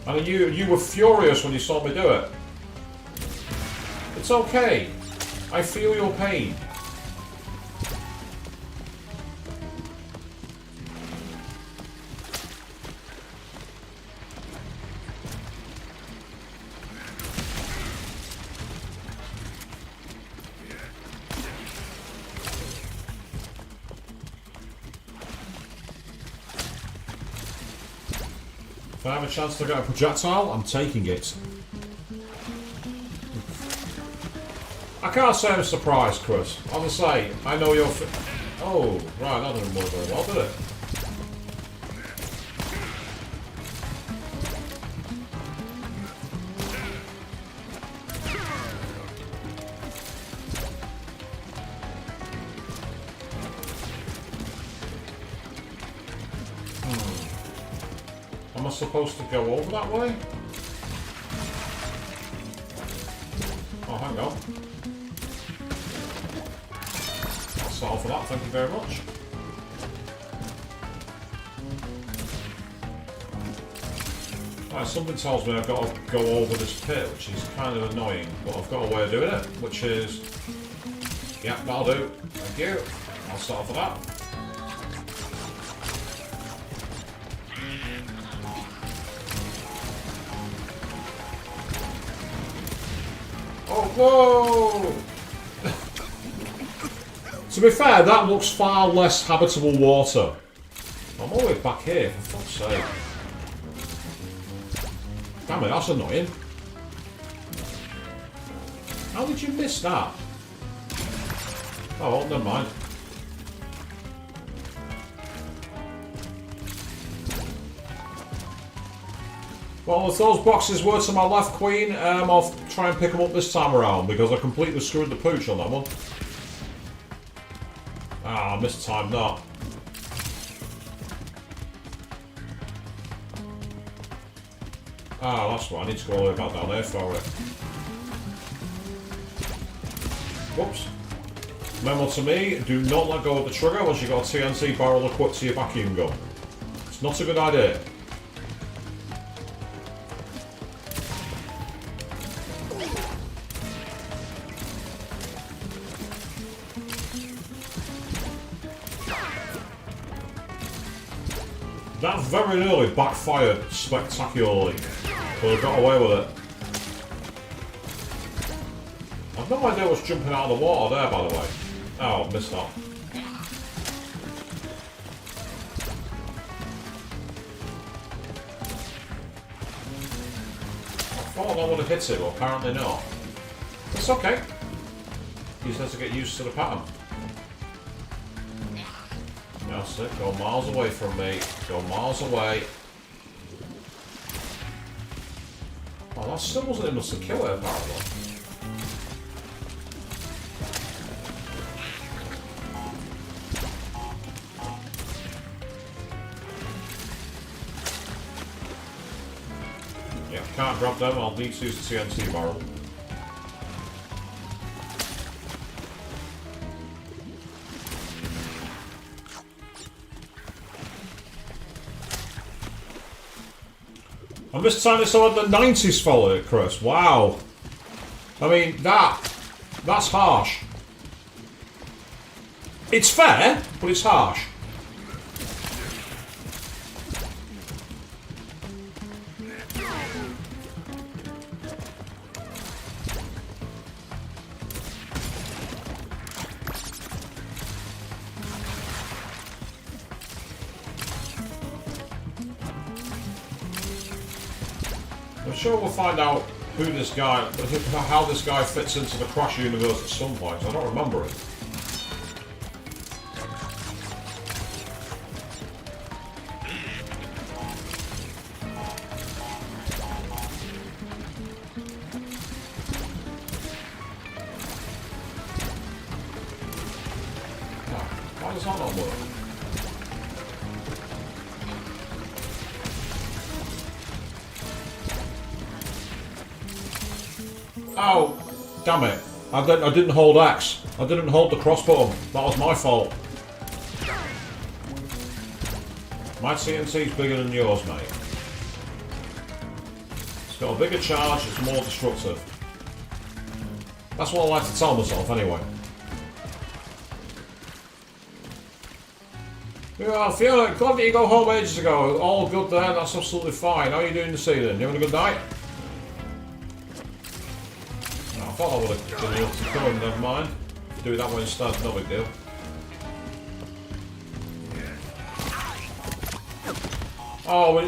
Speaker 1: And you were furious when you saw me do it. It's okay. I feel your pain. If I have a chance to get a projectile, I'm taking it. I can't say I'm surprised, Chris. As I say, I know you're oh, right, that didn't work very well, did it? Am I supposed to go over that way? Oh, hang on. I'll settle for that, thank you very much. Right, something tells me I've got to go over this pit, which is kind of annoying, but I've got a way of doing it, which is... yeah, that'll do. Thank you. I'll settle for that. Oh, whoa! To be fair, that looks far less habitable water. I'm all the way back here, for fuck's sake. Damn it, that's annoying. How did you miss that? Oh, well, never mind. Well, if those boxes were to my left, Queen, I'll try and pick them up this time around because I completely screwed the pooch on that one. Ah, I missed time that. Ah, that's right, I need to go all the way back down there for it. Whoops. Memo to me, do not let go of the trigger once you've got a TNT barrel equipped to your vacuum gun. It's not a good idea. That very nearly backfired spectacularly, but I got away with it. I've no idea what's jumping out of the water there, by the way. Oh, I missed that. I thought I would have hit it, but apparently not. It's okay. You just have to get used to the pattern. That's it, go miles away from me. Go miles away. Oh, that still wasn't enough to kill it, apparently. Yeah, can't grab them, I'll need to use the TNT barrel. I'm just telling you some of the 90s fella, Chris. Wow. I mean, that's harsh. It's fair, but it's harsh. I'm sure we'll find out who this guy, how this guy fits into the Crash universe at some point. I don't remember it. Why does that not work? Oh, damn it. I didn't hold X. I didn't hold the cross button. That was my fault. My TNT's bigger than yours, mate. It's got a bigger charge, it's more destructive. That's what I like to tell myself, anyway. Yeah, Fiona, glad that you go home ages ago. All good there, that's absolutely fine. How are you doing this evening? You having a good night? No, I thought I would have been able to come, never mind. Do it that way instead, no big deal. Oh,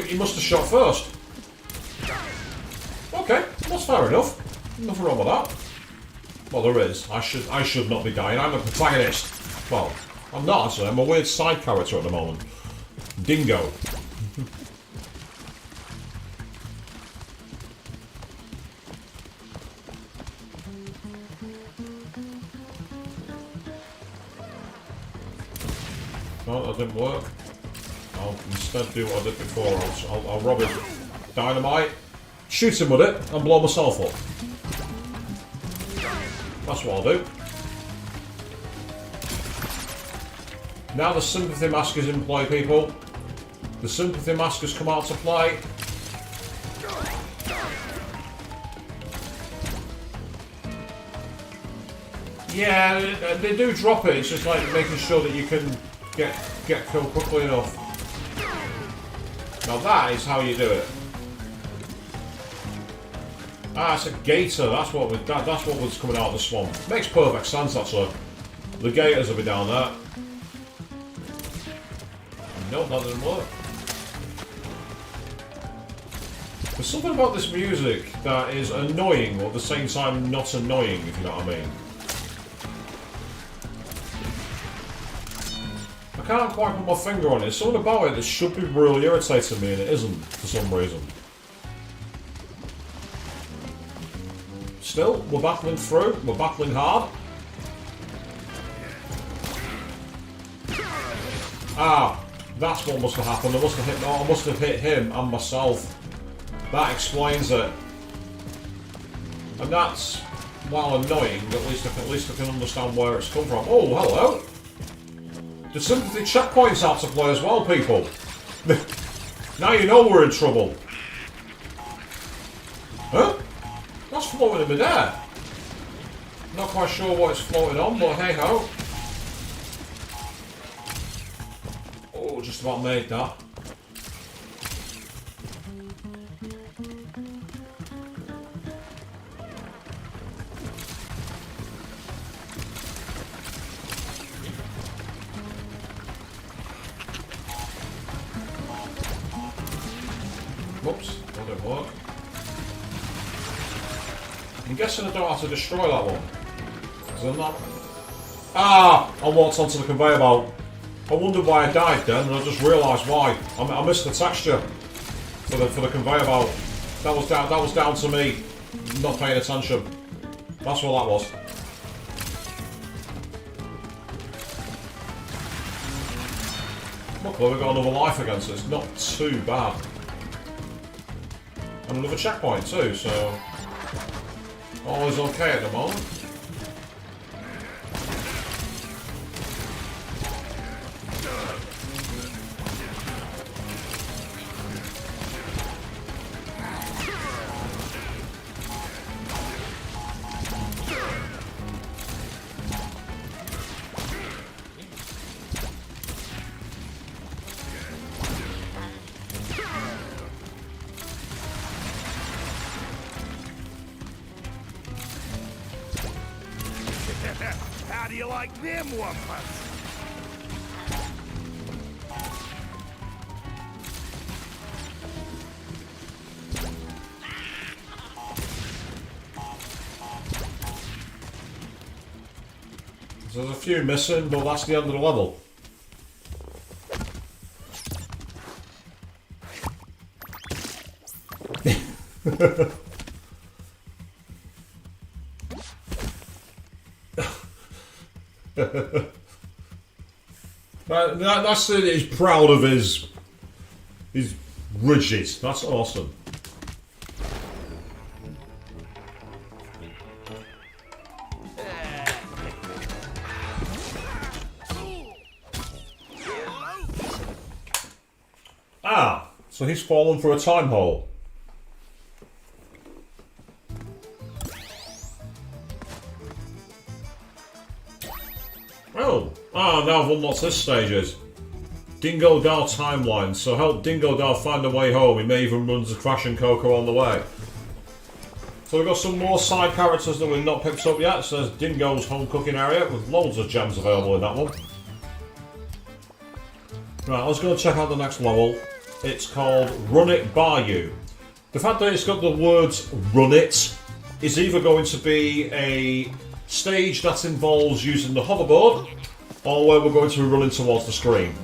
Speaker 1: he must have shot first. Okay, that's fair enough. Nothing wrong with that. Well, there is. I should not be dying. I'm a protagonist. Well, I'm not actually. I'm a weird side character at the moment. Dingo. No, that didn't work. I'll instead do what I did before. I'll rob his dynamite, shoot him with it, and blow myself up. That's what I'll do. Now the sympathy mask is in play, people. The sympathy mask has come out to play. Yeah, they do drop it. It's just like making sure that you can get killed quickly enough. Now that is how you do it. Ah, it's a gator. That's what was coming out of the swamp. Makes perfect sense, actually. The gators will be down there. Nope, that didn't work. There's something about this music that is annoying, but at the same time not annoying, if you know what I mean. I can't quite put my finger on it. There's something about it that should be really irritating me, and it isn't, for some reason. Still, we're battling through. We're battling hard. Ah, that's what must have happened. I must have hit him and myself. That explains it. And that's, while annoying, at least I can understand where it's come from. Oh, hello. The sympathy checkpoints have to play as well, people. Now you know we're in trouble. Huh? That's floating in midair. Not quite sure what it's floating on, but hey ho. Oh, just about made that. Whoops, that didn't work. I'm guessing I don't have to destroy that one. Because I'm not... Ah! I walked onto the conveyor belt. I wondered why I died then, and I just realised why. I missed the texture for the conveyor belt. That was down to me not paying attention. That's what that was. Luckily we've got another life against it. It's not too bad. And another checkpoint too, so all is okay at the moment.
Speaker 4: do you like them wampus?
Speaker 1: There's a few missing, but that's the end of the level. That's it. He's proud of his ridges. That's awesome. Ah, so he's fallen for a time hole. Now I've unlocked this stages. Dingo Dar timeline. So help Dingo Dar find a way home. He may even run to Crash and Coco on the way. So we've got some more side characters that we've not picked up yet. It says Dingo's home cooking area with loads of gems available in that one. Right, let's go check out the next level. It's called Run It By You. The fact that it's got the words Run It is either going to be a stage that involves using the hoverboard, or where we're going to be running towards the screen.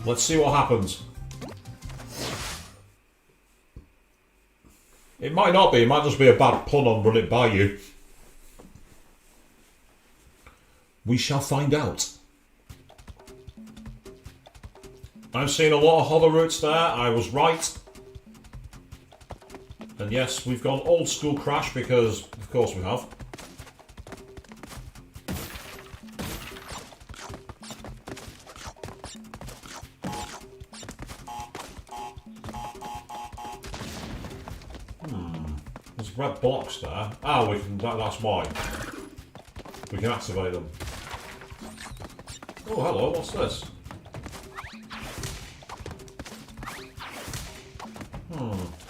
Speaker 1: Let's see what happens. It might not be, it might just be a bad pun on Run It By You. We shall find out. I've seen a lot of hover routes there, I was right. And yes, we've gone old school Crash because, of course we have. There's red blocks there. Ah, we can. That's why. We can activate them. Oh, hello. What's this?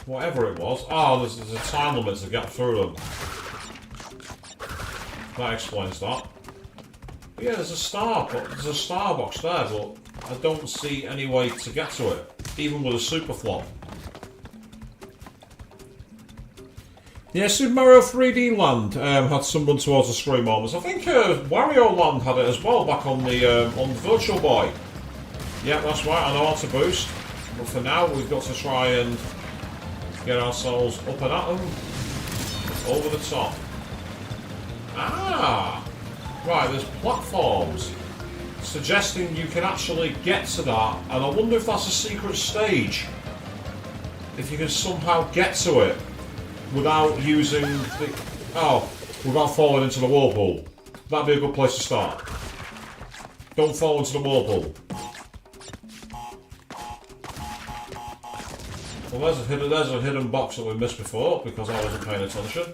Speaker 1: Whatever it was. Ah, there's a time limit to get through them. That explains that. But yeah, there's a star box there, but I don't see any way to get to it, even with a super flop. Yeah, Super Mario 3D Land had some run towards the screen moments. I think Wario Land had it as well back on the Virtual Boy. Yeah, that's right. I know how to boost, but for now we've got to try and get ourselves up and at them, over the top. Ah, right. There's platforms suggesting you can actually get to that, and I wonder if that's a secret stage. If you can somehow get to it without using the... Oh, without falling into the whirlpool. That'd be a good place to start. Don't fall into the whirlpool. Well, there's a hidden box that we missed before because I wasn't paying attention.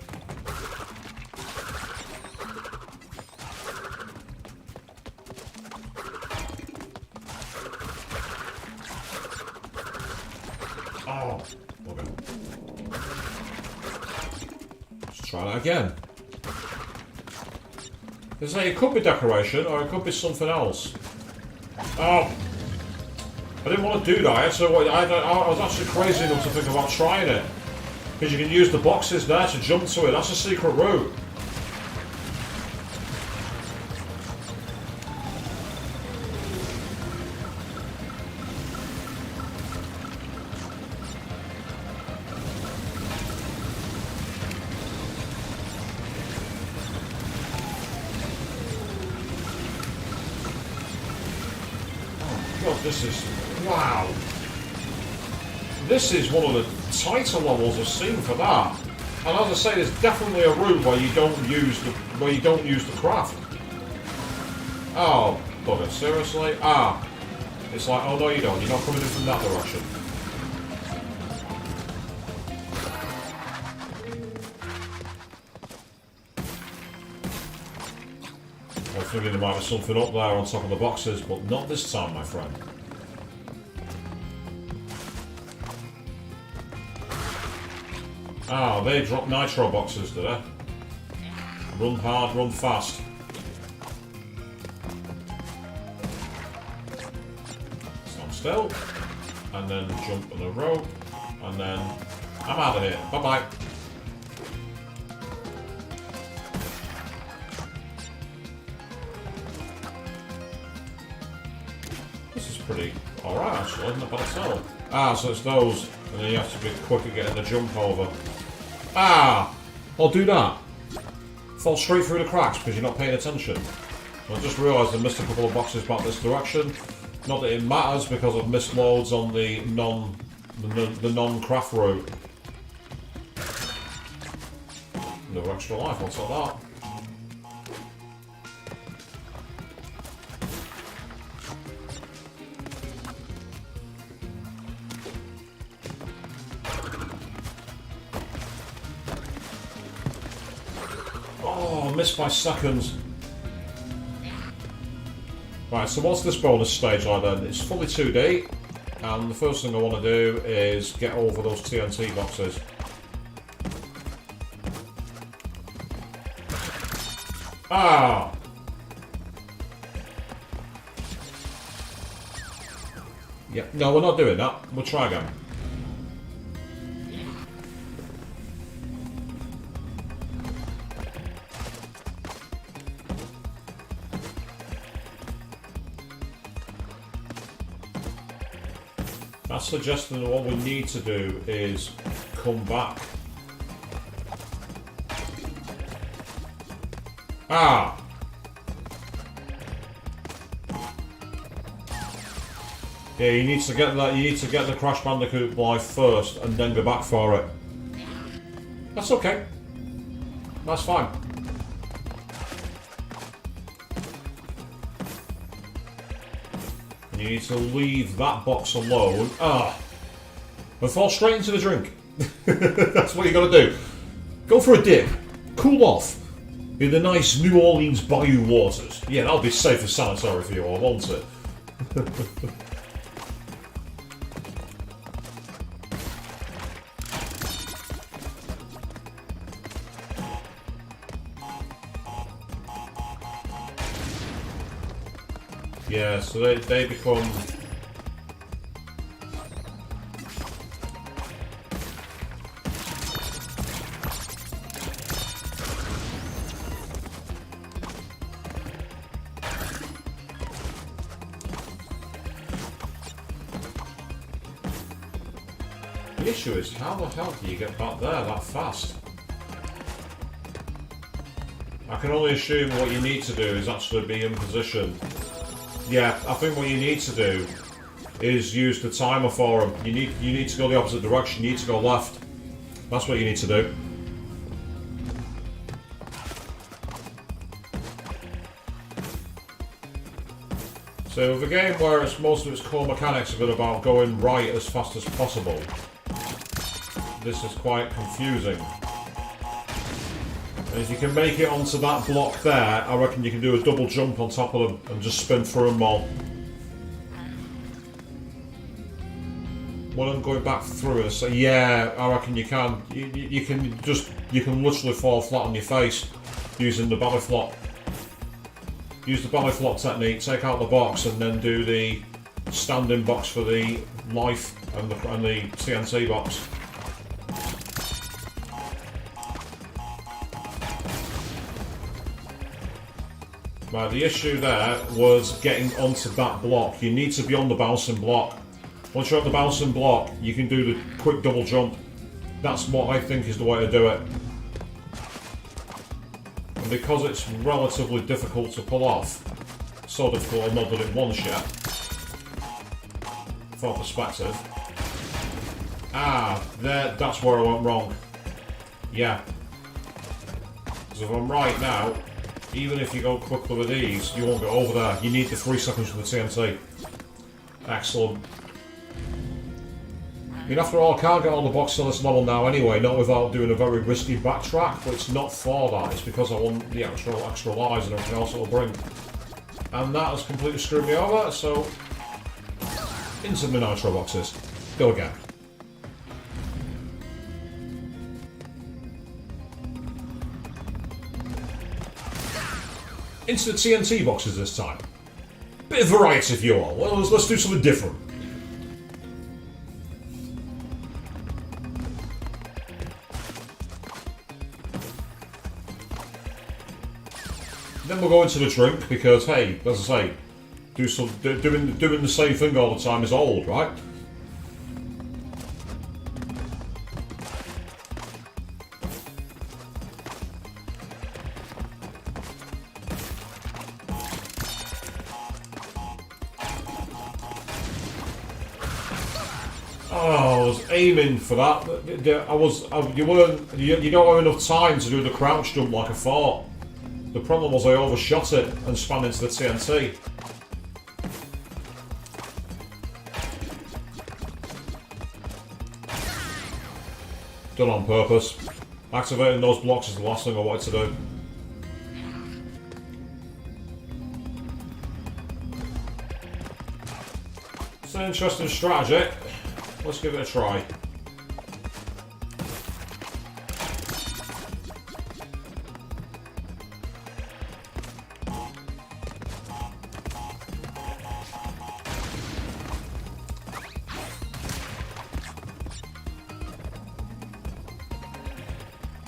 Speaker 1: Oh, okay. Let's try that again. It could be decoration or it could be something else. Oh. I didn't want to do that, so I was actually crazy enough to think about trying it. Because you can use the boxes there to jump to it, that's a secret route. Oh God, this is... Wow. This is one of the tighter levels I've seen for that. And as I say, there's definitely a route where you don't use the craft. Oh, bugger, seriously? Ah. It's like, oh no you don't, you're not coming in from that direction. I was thinking there might be something up there on top of the boxes, but not this time, my friend. Ah, they drop nitro boxes, do they? Run hard, run fast. still. And then jump on the rope. And then I'm out of here. Bye-bye. This is pretty alright actually, not bad at all. Ah, so it's those. And then you have to be quick at getting the jump over. Ah! I'll do that. Fall straight through the cracks because you're not paying attention. I just realised I missed a couple of boxes back this direction. Not that it matters because I've missed loads on the non-craft route. Another extra life, I'll take that. Oh, I missed by seconds. Right, so what's this bonus stage like then? It's fully 2D, and the first thing I want to do is get over those TNT boxes. Ah! Yeah, no, we're not doing that. We'll try again. That's suggesting that what we need to do is come back. Ah! Yeah, you need to get that. You need to get the Crash Bandicoot life first, and then go back for it. That's okay. That's fine. You need to leave that box alone. Ah! And fall straight into the drink. That's what you got to do. Go for a dip. Cool off. In the nice New Orleans bayou waters. Yeah, that'll be safe and sanitary for you all, won't it? Yeah, so they become... The issue is, how the hell do you get back there that fast? I can only assume what you need to do is actually be in position. Yeah, I think what you need to do is use the timer for them. You need to go the opposite direction. You need to go left. That's what you need to do. So with a game where most of its core mechanics have been about going right as fast as possible, this is quite confusing. And if you can make it onto that block there, I reckon you can do a double jump on top of them and just spin through them all. When I'm going back through it, so yeah, I reckon you can. You can literally fall flat on your face using the belly flop. Use the belly flop technique, take out the box, and then do the standing box for the life and the TNT box. Right, the issue there was getting onto that block. You need to be on the bouncing block. Once you're on the bouncing block, you can do the quick double jump. That's what I think is the way to do it. And because it's relatively difficult to pull off, so difficult I've not done it once yet, for perspective. Ah, that's where I went wrong. Yeah. Because if I'm right now, even if you go quickly with these, you won't go over there. You need the 3 seconds for the TNT. Excellent. I mean, after all, I can't get all the boxes on this level now anyway, not without doing a very risky backtrack, but it's not for that. It's because I want the extra lives and everything else it'll bring. And that has completely screwed me over, so... into the nitro boxes. Go again. Into the TNT boxes this time. Bit of variety if you all. Well, let's do something different. Then we'll go into the drink because, hey, as I say, doing the same thing all the time is old, right? Oh, I was aiming for that. You don't have enough time to do the crouch jump like I thought. The problem was I overshot it and spun into the TNT. Done on purpose. Activating those blocks is the last thing I wanted to do. It's an interesting strategy. Let's give it a try.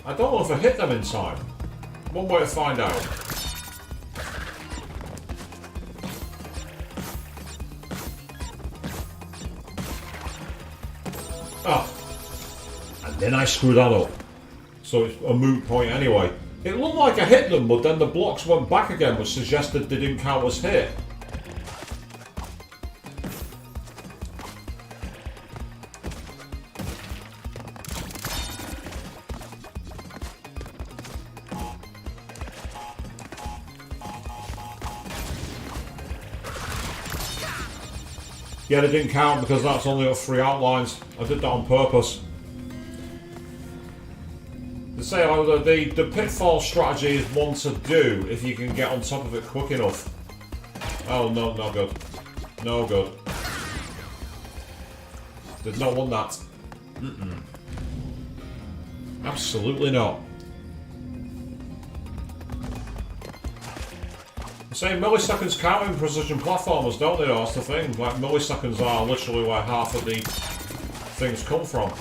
Speaker 1: I don't know if I hit them in time. One way to find out. Oh. And then I screwed that up. So it's a moot point anyway. It looked like I hit them, but then the blocks went back again, which suggested they didn't count as hit. Yeah, they didn't count because that's only got 3 outlines. I did that on purpose. They say the pitfall strategy is one to do if you can get on top of it quick enough. Oh no, no good. No good. Did not want that. Absolutely not. Say milliseconds count in precision platformers, don't they? That's the thing. Like, milliseconds are literally where half of the things come from.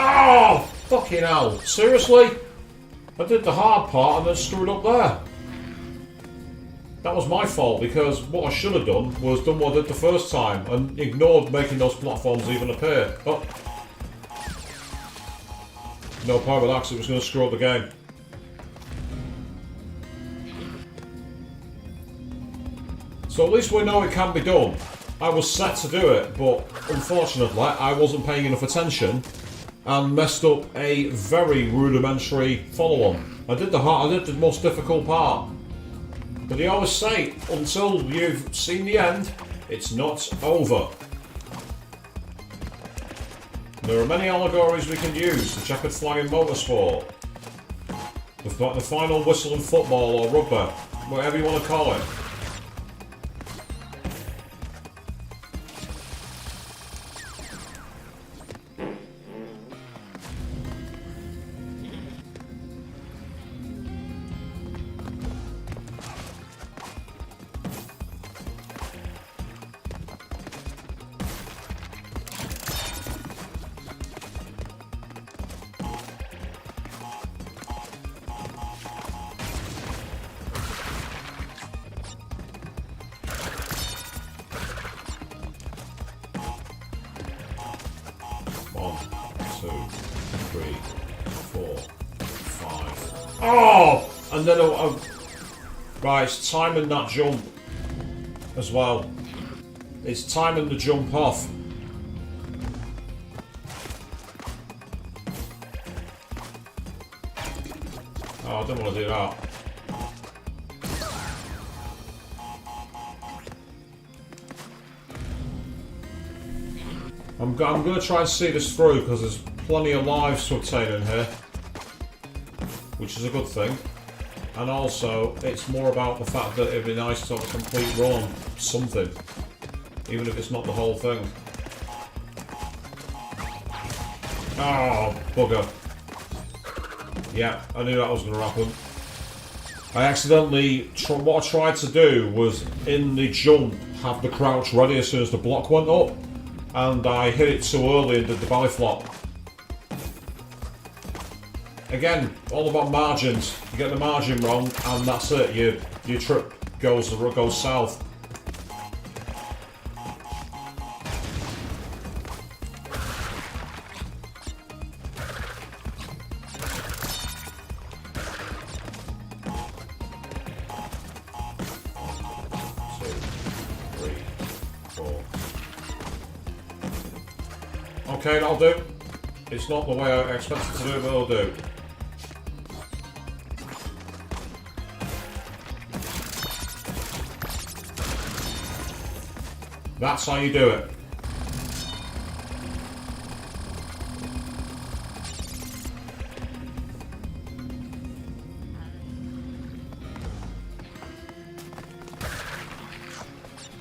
Speaker 1: Oh! Fucking hell. Seriously? I did the hard part and then screwed up there. That was my fault because what I should have done was done what I did the first time and ignored making those platforms even appear. Oh. No point with that because it was going to screw up the game. So at least we know it can be done. I was set to do it, but unfortunately I wasn't paying enough attention and messed up a very rudimentary follow-on. I did the most difficult part. But they always say, until you've seen the end, it's not over. There are many allegories we can use. The checkered flag in motorsport, the final whistle in football or rugby, whatever you want to call it. Oh! And then right, it's timing that jump as well. It's timing the jump off. Oh, I don't want to do that. I'm going to try and see this through because there's plenty of lives to obtain in here, which is a good thing. And also, it's more about the fact that it'd be nice to have a complete run on something, even if it's not the whole thing. Oh, bugger. Yeah, I knew that was going to happen. I accidentally, what I tried to do was, in the jump, have the crouch ready as soon as the block went up. And I hit it too early and did the belly flop. Again, all about margins. You get the margin wrong, and that's it. Your trip goes south. Okay, that'll do. It's not the way I expected to do it, but it'll do. That's how you do it.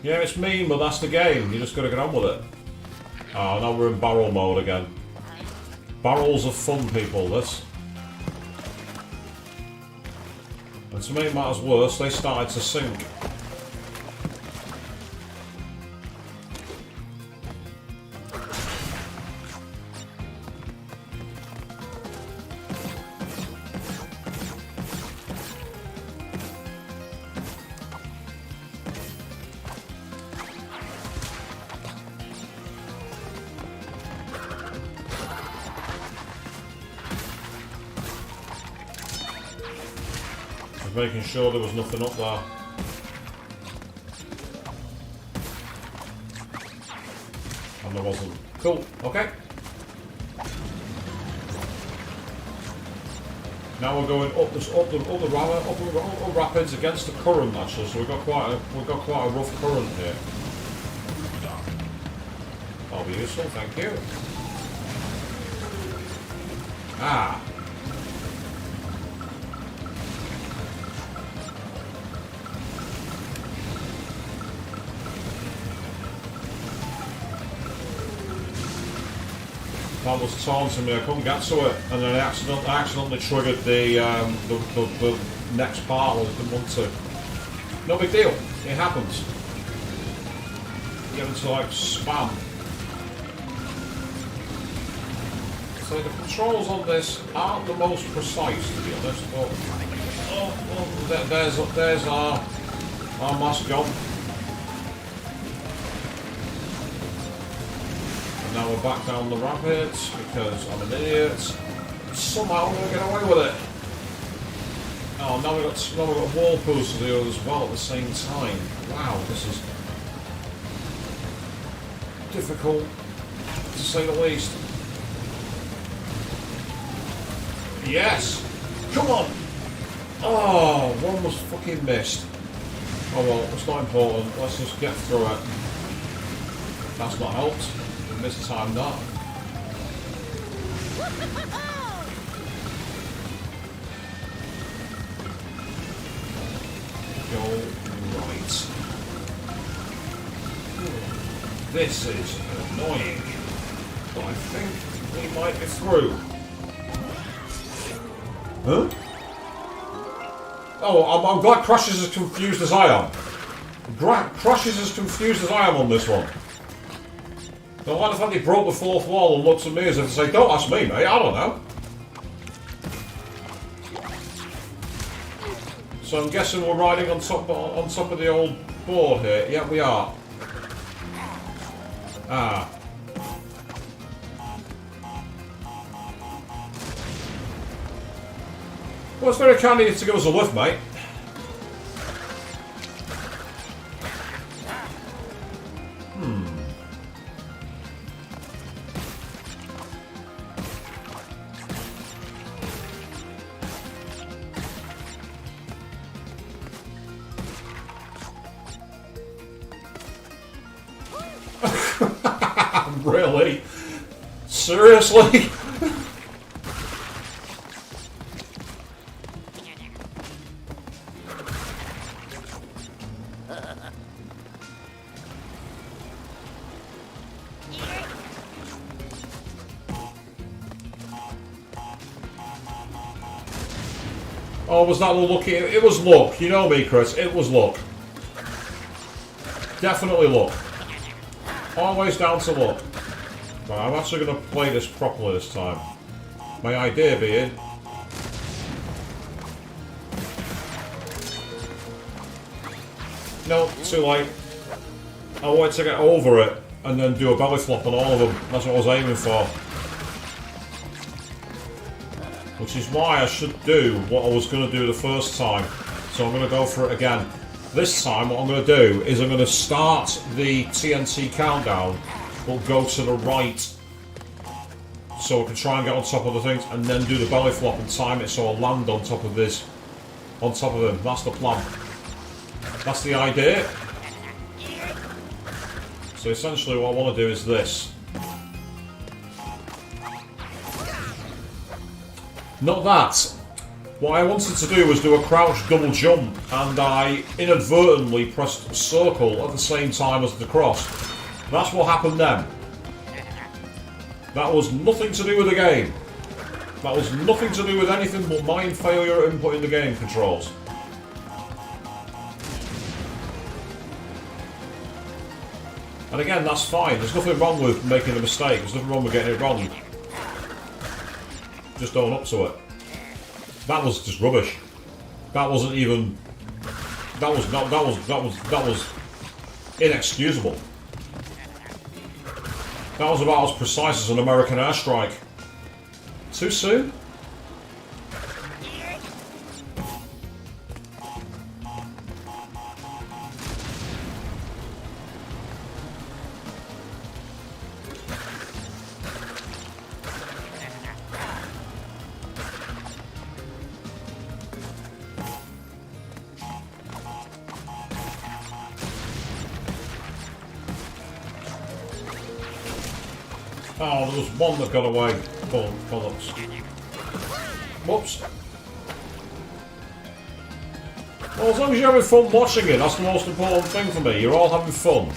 Speaker 1: Yeah, it's mean, but that's the game. You just gotta get on with it. Oh, now we're in barrel mode again. Barrels are fun, people, this. And to make matters worse, they started to sink. Making sure there was nothing up there. And there wasn't. Cool, okay. Now we're going up the rapids against the current actually, so we've got quite a rough current here. That'll be useful, thank you. Ah. That was taunting me, I couldn't get to it, and then I accidentally triggered the next part I didn't want to. No big deal, it happens. You get into like spam. So the controls on this aren't the most precise, to be honest, but there's our mascot. Now we're back down the rapids because I'm an idiot. Somehow I'm going to get away with it. Oh, now we've got whirlpools to do as well at the same time. Wow, this is difficult to say the least. Yes! Come on! Oh, one was fucking missed. Oh well, it's not important. Let's just get through it. That's not helped. Mistimed that. Go right. This is annoying, but I think we might be through. Huh? Oh, I'm glad Crash is as confused as I am. Crash is as confused as I am on this one. I like the fact he broke the fourth wall and looks at me as if to say, don't ask me, mate, I don't know. So I'm guessing we're riding on top of the old board here. Yeah, we are. Ah. Well, it's very kind of you to give us a lift, mate. Really? Seriously? Oh, was that lucky? It was luck. You know me, Chris. It was luck. Definitely luck. Always down to luck. Right, I'm actually going to play this properly this time. My idea being... No, too late. I wanted to get over it and then do a belly flop on all of them. That's what I was aiming for. Which is why I should do what I was going to do the first time. So I'm going to go for it again. This time what I'm going to do is I'm going to start the TNT countdown, but go to the right. So I can try and get on top of the things and then do the belly flop and time it so I'll land on top of this. On top of them. That's the plan. That's the idea. So essentially what I want to do is this. Not that. What I wanted to do was do a crouch double jump, and I inadvertently pressed circle at the same time as the cross. That's what happened then. That was nothing to do with the game. That was nothing to do with anything but my failure at inputting the game controls. And again, that's fine. There's nothing wrong with making a mistake. There's nothing wrong with getting it wrong. Just own up to it. That was just rubbish. That wasn't even. That was inexcusable. That was about as precise as an American airstrike. Too soon? Oh, there was one that got away. Bollocks. Whoops. Well, as long as you're having fun watching it, that's the most important thing for me. You're all having fun.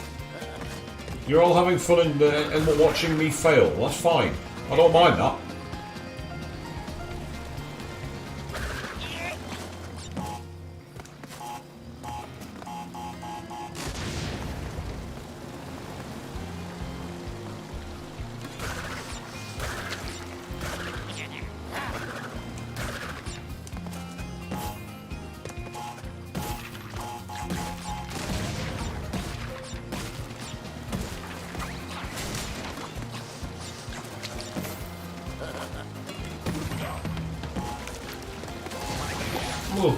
Speaker 1: You're all having fun in watching me fail. That's fine. I don't mind that. Ooh.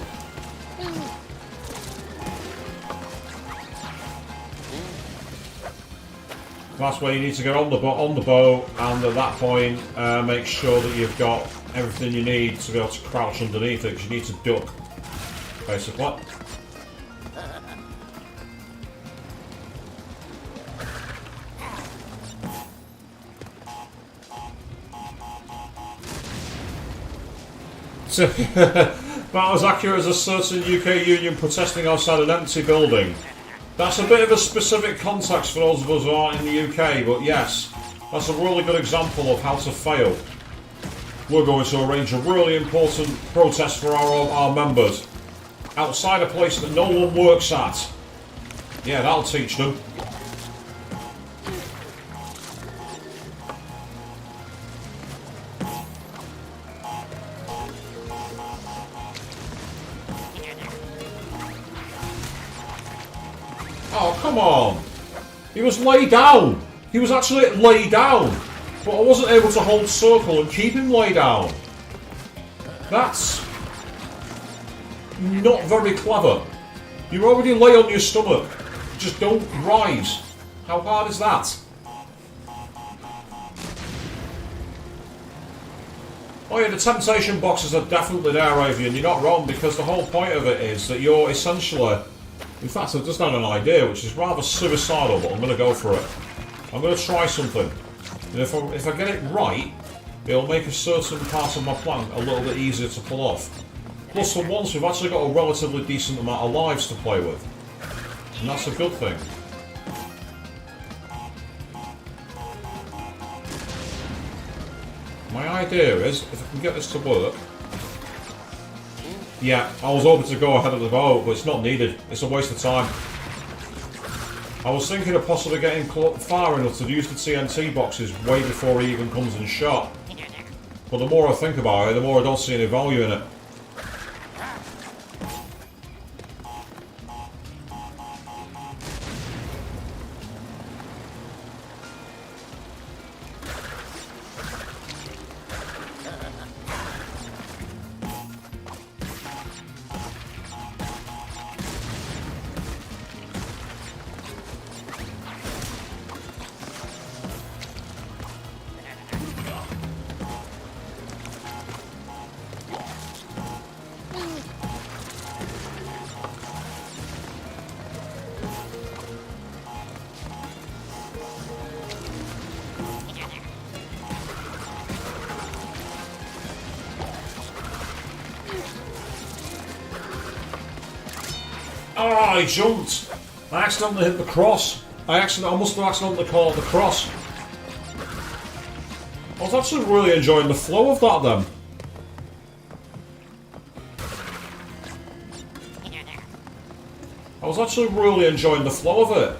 Speaker 1: That's where you need to get on the bow, and at that point, make sure that you've got everything you need to be able to crouch underneath it, because you need to duck, basically. So, that was accurate as a certain UK union protesting outside an empty building. That's a bit of a specific context for those of us who aren't in the UK, but yes, that's a really good example of how to fail. We're going to arrange a really important protest for our members outside a place that no one works at. Yeah, that'll teach them. Oh, come on! He was laid down! He was actually laid down! But I wasn't able to hold circle and keep him laid down. That's not very clever. You already lay on your stomach. Just don't rise. How hard is that? Oh yeah, the temptation boxes are definitely there, Avian. You're not wrong, because the whole point of it is that you're essentially... In fact, I've just had an idea, which is rather suicidal, but I'm going to go for it. I'm going to try something. And if I get it right, it'll make a certain part of my plan a little bit easier to pull off. Plus, for once, we've actually got a relatively decent amount of lives to play with. And that's a good thing. My idea is, if I can get this to work... Yeah, I was hoping to go ahead of the boat, but it's not needed. It's a waste of time. I was thinking of possibly getting far enough to use the TNT boxes way before he even comes in shot. But the more I think about it, the more I don't see any value in it. Oh, I jumped! I accidentally hit the cross. I must have accidentally caught the cross. I was actually really enjoying the flow of that then. I was actually really enjoying the flow of it.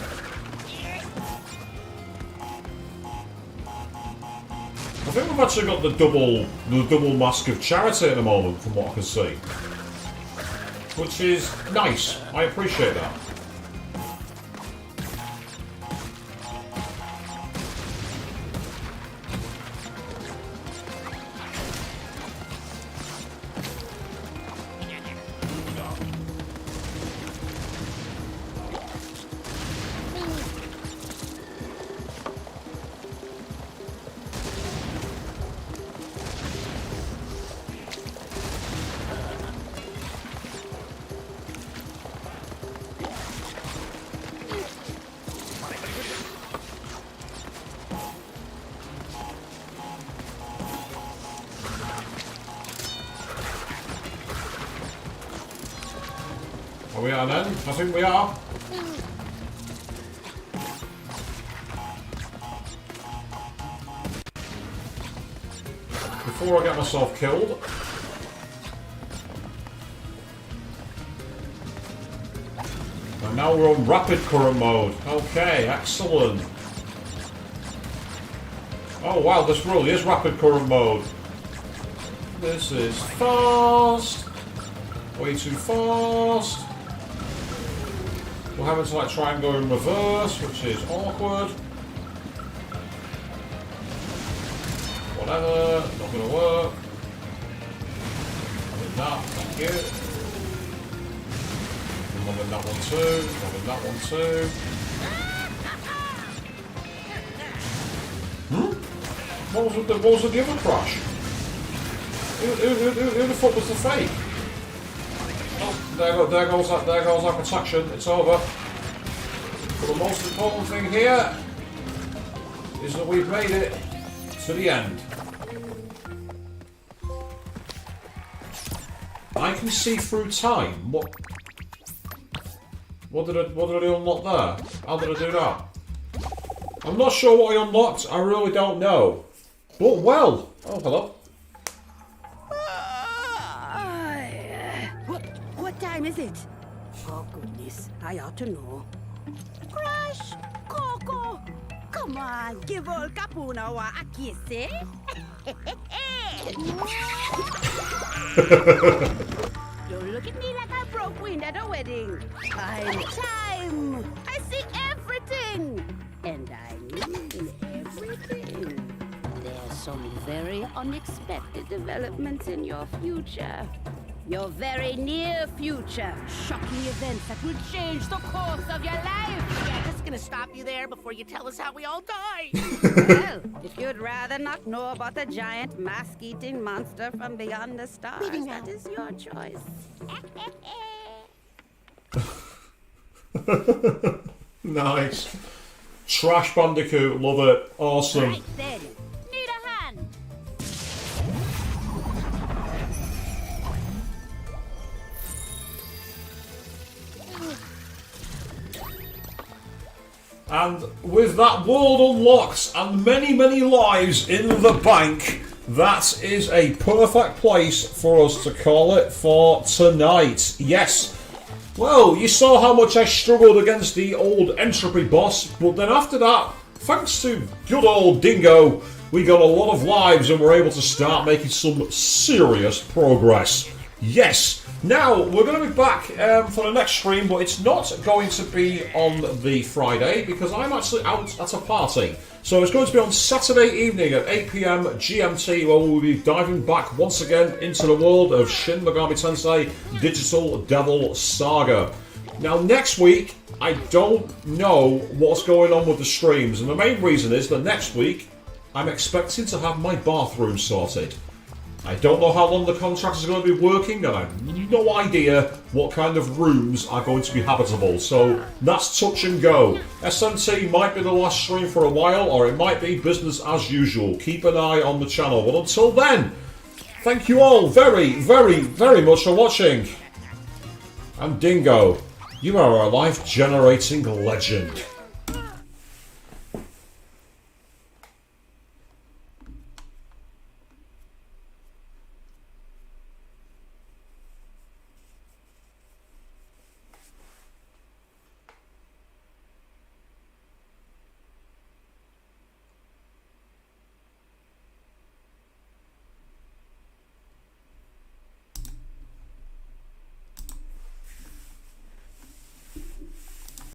Speaker 1: I think we've actually got the double mask of charity at the moment, from what I can see. Which is nice. I appreciate that. Are we at an end? I think we are. Before I get myself killed. And now we're on rapid current mode. Okay, excellent. Oh wow, this really is rapid current mode. This is fast. Way too fast. We're having to like try and go in reverse, which is awkward. Whatever, not gonna work. I'm in that, thank you. I'm in that one too, I'm in that one too. What was with the other crash? Who the fuck was the fake? Oh, there goes our protection. It's over. But the most important thing here is that we've made it to the end. I can see through time. What did I unlock there? How did I do that? I'm not sure what I unlocked. I really don't know. But well. Oh, hello.
Speaker 7: What time is it? Oh goodness, I ought to know. Crush! Coco! Come on, give old Capuna a kiss, eh? Don't look at me like I broke wind at a wedding. Time! I see everything! And I mean everything. There's some very unexpected developments in your future. Your very near future. Shocking events that will change the course of your life.
Speaker 8: Yeah, just gonna stop you there before you tell us how we all die.
Speaker 7: Well, if you'd rather not know about the giant mask-eating monster from beyond the stars, that is your choice.
Speaker 1: Nice. Trash Bandicoot, love it. Awesome.
Speaker 7: Right then. Need a hand.
Speaker 1: And with that world unlocked and many, many lives in the bank, that is a perfect place for us to call it for tonight. Yes. Well, you saw how much I struggled against the old Entropy boss, but then after that, thanks to good old Dingo, we got a lot of lives and were able to start making some serious progress. Yes. Now, we're going to be back for the next stream, but it's not going to be on the Friday because I'm actually out at a party. So it's going to be on Saturday evening at 8 PM GMT, where we'll be diving back once again into the world of Shin Megami Tensei Digital Devil Saga. Now, next week, I don't know what's going on with the streams, and the main reason is that next week, I'm expecting to have my bathroom sorted. I don't know how long the contractors are going to be working, and I have no idea what kind of rooms are going to be habitable, so that's touch and go. SMT might be the last stream for a while, or it might be business as usual. Keep an eye on the channel. But until then, thank you all very, very, very much for watching. And Dingo, you are a life-generating legend.